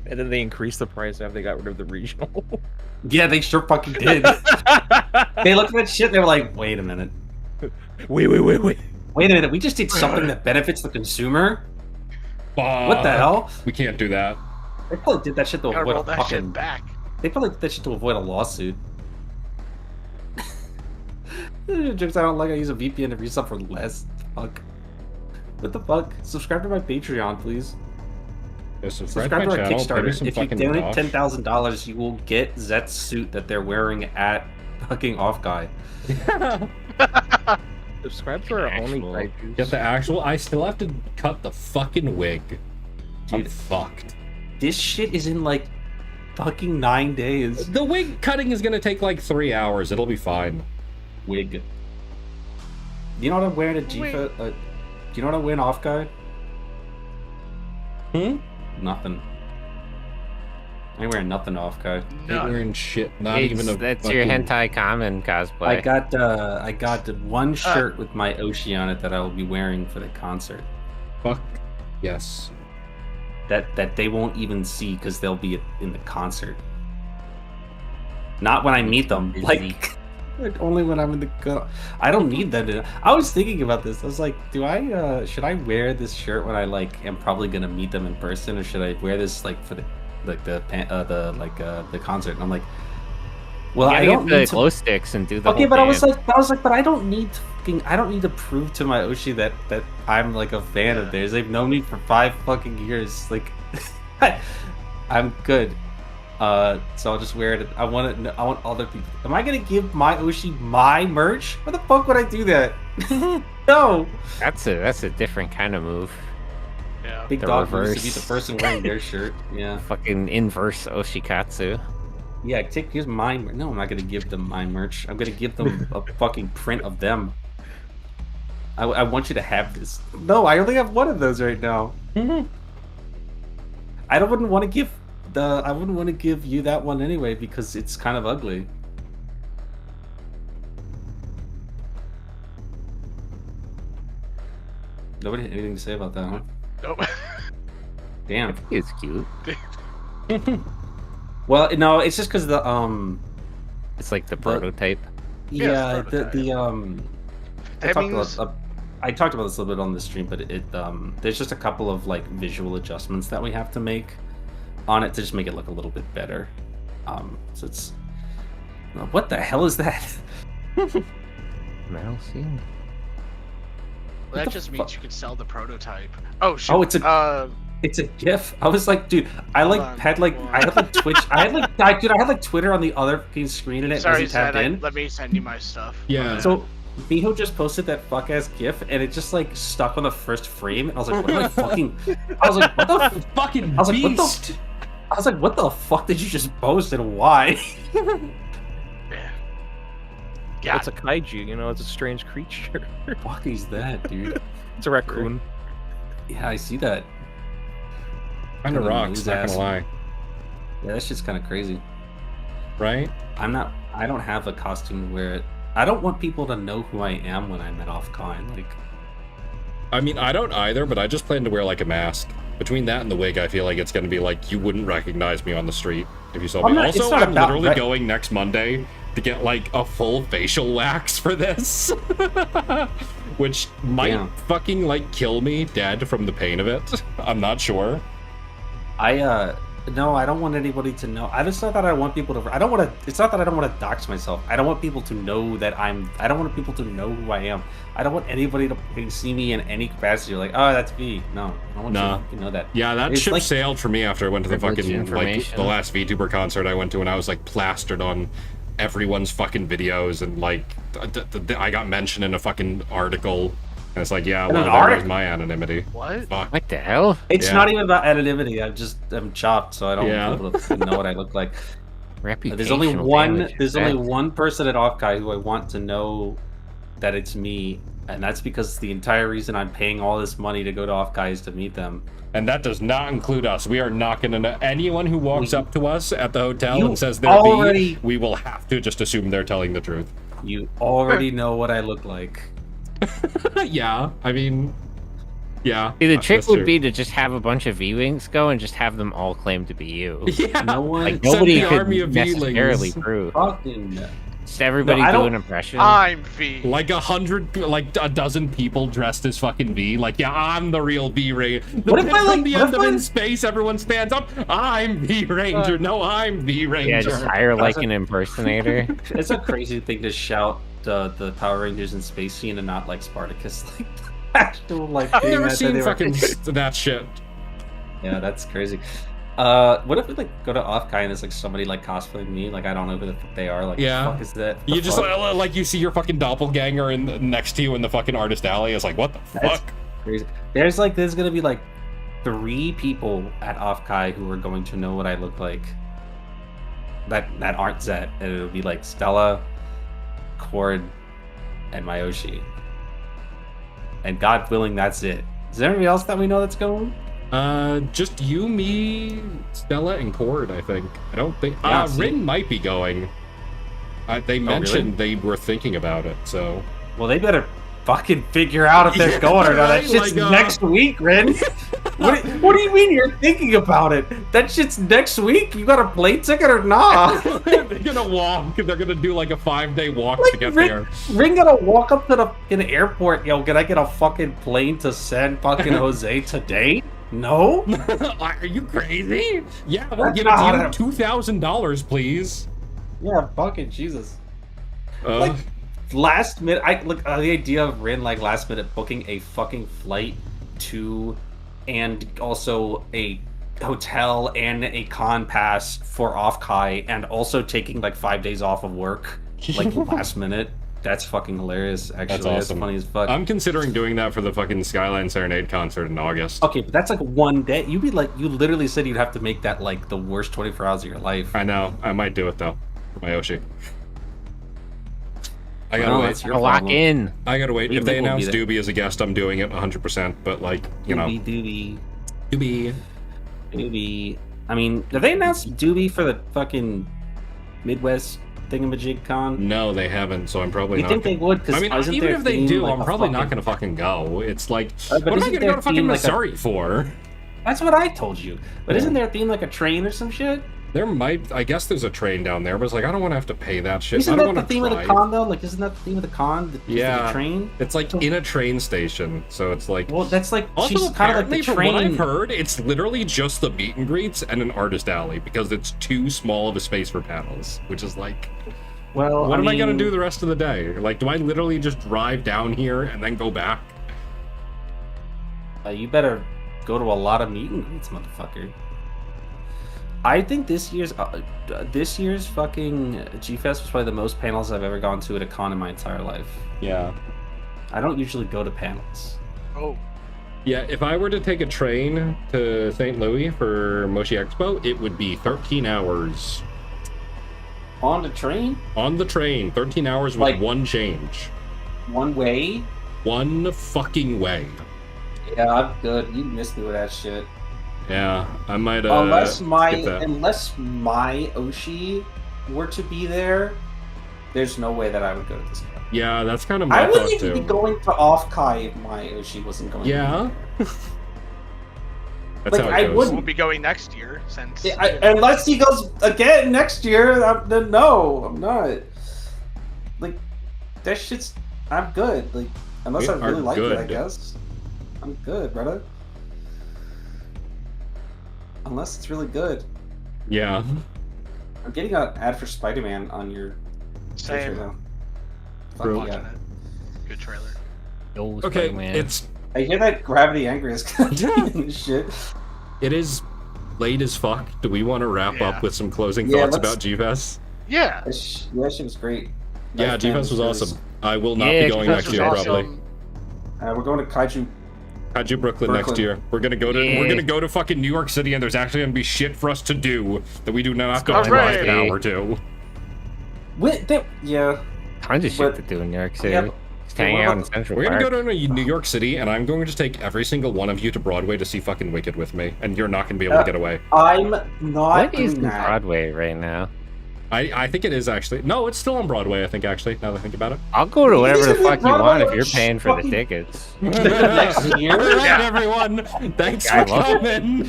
And then they increased the price after they got rid of the regional. Yeah, they sure fucking did. They looked at that shit and they were like, wait a minute. Wait a minute, we just did something that benefits the consumer? What the hell? We can't do that. They probably did that shit to avoid roll a that fucking... shit back. They probably did that shit to avoid a lawsuit. Jokes I don't like, I use a VPN to resub for less. Fuck. What the fuck? Subscribe to my Patreon, please. Yeah, Subscribe to our Kickstarter. If you donate $10,000, you will get Zett's suit that they're wearing at fucking Off Guy. Subscribe to our only kaijus. Get the actual. I still have to cut the fucking wig. I'm Dude, fucked. This shit is in like fucking 9 days. The wig cutting is gonna take like 3 hours. It'll be fine. Wig. You know what I'm wearing at GFA? Do you know what I'm wearing Off Guy? Nothing. I ain't wearing nothing Off Guy. Ain't wearing shit. Not even a. That's fucking... your hentai common cosplay. I got one shirt with my Oshi on it that I will be wearing for the concert. Fuck. Yes. That they won't even see because they'll be in the concert. Not when I meet them. Like only when I'm in the. I don't need them. I was thinking about this. I was like, should I wear this shirt when I like am probably gonna meet them in person, or should I wear this like for the concert? And I'm like, well, I don't get need the glow sticks and do the. Okay, whole but dance. I was like, but I don't need to prove to my Oshi that I'm like a fan of theirs. They've known me for 5 fucking years. Like, I'm good. So I'll just wear it. I want other people. Am I gonna give my Oshi my merch? Why the fuck would I do that? No. That's a different kind of move. Yeah. Big The dog used to reverse. be the person wearing their shirt. Yeah. Fucking inverse Oshikatsu. Yeah. Here's my. No, I'm not gonna give them my merch. I'm gonna give them a fucking print of them. I want you to have this. No, I only have one of those right now. I wouldn't want to give you that one anyway because it's kind of ugly. Nobody had anything to say about that, huh? Nope. Damn. It's cute. Well, no, it's just because the It's like the prototype. yeah, prototype. I talked about this a little bit on the stream, but there's just a couple of like visual adjustments that we have to make on it to just make it look a little bit better. So it's what the hell is that? Now see. Well, that just means you can sell the prototype. Oh shit. Oh, it's a GIF. I was like, dude, I had like Twitch. I had like Twitter on the other fucking screen and it Sorry, wasn't tapped in. let me send you my stuff. Yeah. So Miho just posted that fuck ass GIF and it just like stuck on the first frame and I was like, what am I fucking? I was like, what the fucking I was like, beast? what the fuck did you just post and why? Yeah. It's a kaiju, you know, it's a strange creature. Fuck is that, dude? It's a raccoon. Yeah, I see that. Kind of rocks, His not ass. gonna lie. Yeah, that shit's kind of crazy. Right? I don't have a costume to wear it. I don't want people to know who I am when I'm at Offcon. Like, I mean, I don't either, but I just plan to wear like a mask. Between that and the wig, I feel like it's gonna be like you wouldn't recognize me on the street if you saw me. Also, I'm literally going next Monday to get like a full facial wax for this, which might fucking like kill me dead from the pain of it. I'm not sure. No, I don't want anybody to know. It's not that I want people to. It's not that I don't want to dox myself. I don't want people to know that I don't want people to know who I am. I don't want anybody to fucking see me in any capacity. Like, oh, that's V. No, I don't want you to fucking know that. Yeah, that It's ship like- sailed for me after I went to the fucking like the last VTuber concert I went to, and I was like plastered on everyone's fucking videos, and like I got mentioned in a fucking article. And it's like, yeah, well, there goes my anonymity. What? Fuck. What the hell? It's not even about anonymity. I'm chopped, so I don't want people to know what I look like. There's only one person at Offkai who I want to know that it's me, And that's because the entire reason I'm paying all this money to go to Off-Kai is to meet them. And that does not include us. We are not going to know anyone who walks up to us at the hotel You and says they're already- B, we will have to just assume they're telling the truth. You already know what I look like. Yeah, I mean, yeah. See, the trick that's would true. be to just have a bunch of V-Wings go and just have them all claim to be you. Yeah, No one... Like, Send nobody the could army of necessarily V-lings. prove. Fucking... Just everybody No, I do don't- an impression. I'm V. Like 100, like a dozen people dressed as fucking V. Like, yeah, I'm the real V Ranger. What if I, like, from the what end if of I- In Space, everyone stands up. I'm V Ranger. No, I'm V Ranger. Yeah, just hire like That's an impersonator. It's a crazy thing to shout the Power Rangers in space scene and not like Spartacus, like the actual like. I've thing never that seen they were- fucking that shit. Yeah, that's crazy. What if we like go to Off-Kai and there's like somebody like cosplaying me? Like I don't know who the fuck they are. Like Yeah. the fuck is that? You The just fuck? like you see your fucking doppelganger next to you in the fucking artist alley. It's like, what the That's fuck? crazy. There's gonna be like 3 people at Off-Kai who are going to know what I look like. That aren't Zett, and it'll be like Stella, Cord, and Mayoshi. And God willing, that's it. Is there anybody else that we know that's going? Just you, me, Stella, and Cord, I think. I don't think... Yeah, see? Rin might be going. They mentioned they were thinking about it, so... Well, they better fucking figure out if they're Yeah, going or not. That right, shit's like, next week, Rin. what do you mean you're thinking about it? That shit's next week? You got a plane ticket or not? They're gonna walk. They're gonna do like a 5-day walk to get Rin, there. Rin gotta walk up to the fucking airport. Yo, can I get a fucking plane to send fucking Jose today? No? Are you crazy? Yeah, we'll That's give not it how to you. $2,000, please. Yeah, fucking Jesus. Uh, Like, last minute, the idea of Rin like last minute booking a fucking flight to, and also a hotel and a con pass for Off-Kai, and also taking like 5 days off of work, like last minute. That's fucking hilarious. Actually, That's that's awesome. funny as fuck. I'm considering doing that for the fucking Skyline Serenade concert in August. Okay, but that's like one day. You literally said you'd have to make that like the worst 24 hours of your life. I know. I might do it though. For Mayoshi. I No, gotta that's wait. your Lock problem. in. I gotta wait. We If they will be announce there. Doobie as a guest, I'm doing it 100%. But like, you know, Doobie. I mean, have they announced Doobie for the fucking Midwest thingamajig con? No, they haven't. So I'm probably You not. think they would? I mean, even if they do, I'm probably not gonna fucking go. It's like, But what am I isn't gonna their go to fucking theme like a- Missouri for? That's what I told you. But Yeah. isn't their theme like a train or some shit? There might, I guess there's a train down there, but it's like, I don't want to have to pay that shit. Isn't I don't that the want to theme of the drive. con though? Like, isn't that the theme of the con? Yeah. The train? It's like in a train station, so it's like. Well, that's like Also, she's kind of like apparently, the from what I've train. heard, it's literally just the meet and greets and an artist alley because it's too small of a space for panels, which is like, Well, what am I gonna mean, do the rest of the day? Like, do I literally just drive down here and then go back? You better go to a lot of meet and greets, motherfucker. I think this year's fucking G-Fest was probably the most panels I've ever gone to at a con in my entire life. Yeah. I don't usually go to panels. Oh, Yeah, if I were to take a train to St. Louis for Moshi Expo, it would be 13 hours. On the train? On the train, 13 hours with Like- one change. One way? One fucking way. Yeah, I'm good. You missed me with that shit. Yeah, I might unless skip my that. Oshi were to be there, there's no way that I would go to this con. Yeah, that's kind of my I thought wouldn't even too. be going to Off-Kai if my Oshi wasn't going. Yeah. That's Like, how it I goes. wouldn't- we'll be going next year since. Unless he goes again next year, then no, I'm not. Like, that shit's. I'm good. Like, unless We I really are like it, I good. guess. I'm good, brother. Unless it's really good. Yeah. I'm getting an ad for Spider-Man on your Twitch right Same. now. True. Fuck Watching yeah. it. Good trailer. Yo, Okay, Spider-Man. I hear that Gravity Angry is doing shit. it is late as fuck. Do we want to wrap Yeah. up with some closing Yeah, thoughts let's- about G-Fest? Yeah. That shit was great. Yeah, Nice G-Fest was man. awesome. I will not Yeah, be going G-Fest next was year, awesome. probably. We're going to Kaiju. Kaiju Brooklyn next Brooklyn. year. We're gonna go to fucking New York City, and there's actually gonna be shit for us to do that we do not have to All drive an right. hour to. Yeah. Tons of shit but- to do in New York City. Yeah, Just hang out in Central We're gonna Park. go to New York City, and I'm going to take every single one of you to Broadway to see fucking Wicked with me, and you're not gonna be able to get away. I'm not What is doing in that. Broadway right now? I think it is actually. No, it's still on Broadway. I think actually. Now that I think about it. I'll go to whatever the Isn't it fuck you want Broadway? if you're paying for the Fucking- tickets. Next year. All right, everyone. Thanks I for love coming.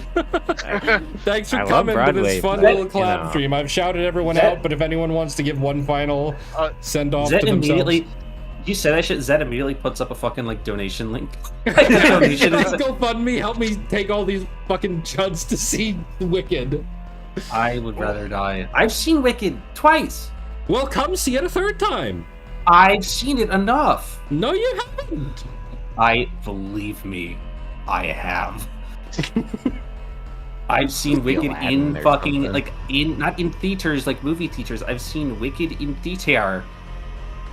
Thanks for I love coming to Broadway, this fun but, little collab you know. stream. I've shouted everyone Zett- out, but if anyone wants to give one final send off Zett to themselves. immediately. You said that shit. Zedd immediately puts up a fucking like donation link. Like, the donation is- GoFundMe, help me take all these fucking chuds to see Wicked. I would rather die. I've seen Wicked twice. Well, come see it a third time. I've seen it enough. No, you haven't. I believe me, I have. I've seen Wicked Aladdin in or fucking something. like in not in theaters like movie theaters. I've seen Wicked in theater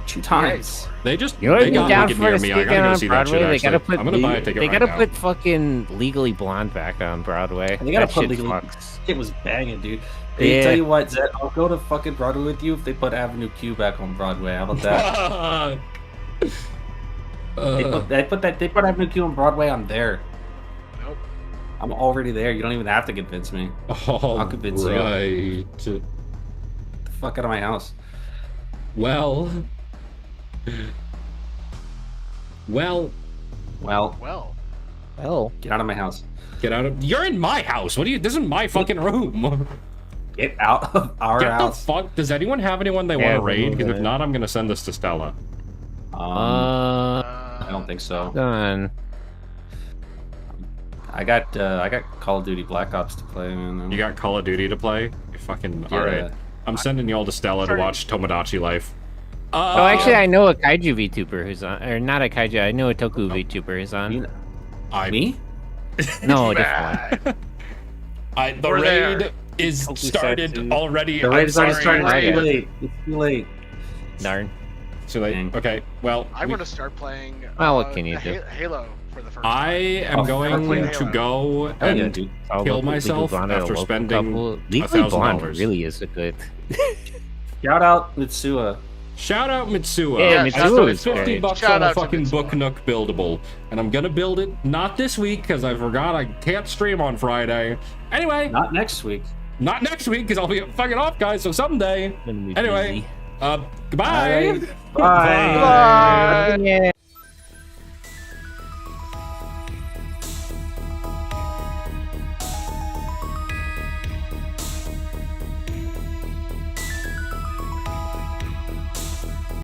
2 times. They just You know what they would be got down Wicked for near to me. see I it gotta go on see that Broadway? shit. They Actually, gotta put I'm gonna buy a ticket they right gotta now. put fucking Legally Blonde back on Broadway. They gotta That put shit Legally- fucks. It was banging, dude. They Yeah. tell you what, Zed, I'll go to fucking Broadway with you if they put Avenue Q back on Broadway. How about that? They put Avenue Q on Broadway. I'm there. Nope. I'm already there. You don't even have to convince me. All convince you. right. Get the fuck out of my house. Well. Well. Well, Well, get out of my house. Get out of. You're in my house. What do you? This is my fucking room. Get out of our Get the house. fuck. Does anyone have anyone they Yeah, want to raid? Because if yeah. not, I'm gonna send this to Stella. I don't think so. Done. I got Call of Duty Black Ops to play. Man. You got Call of Duty to play? You fucking. Yeah. Alright. I'm sending y'all to Stella to watch Tomodachi Life. Oh, actually, I know a kaiju VTuber who's on, or not a kaiju. I know a Toku VTuber who's on. Me? No, different one. The We're raid there. is Toku started Setsu. already. The I'm raid is already sorry. started. It's Right. too late. It's too late. Darn. Too late. Dang. Okay. Well, I'm gonna start playing. Well, what can you do? Halo for the first I time. am Oh, going fuck to yeah. go Oh yeah, and dude. kill myself after spending Legally Blonde $1,000. really is a good. Shout out Mitsua. Shout out Mitsuha. Yeah, I Mitsuha spent is 50 great. bucks Shout on a out to fucking Mitsuha. Book Nook buildable, and I'm gonna build it not this week because I forgot I can't stream on Friday. Anyway, Not next week. not next week because I'll be fucking off, guys. So someday. Anyway, goodbye. Alright. Bye. Bye. Yeah.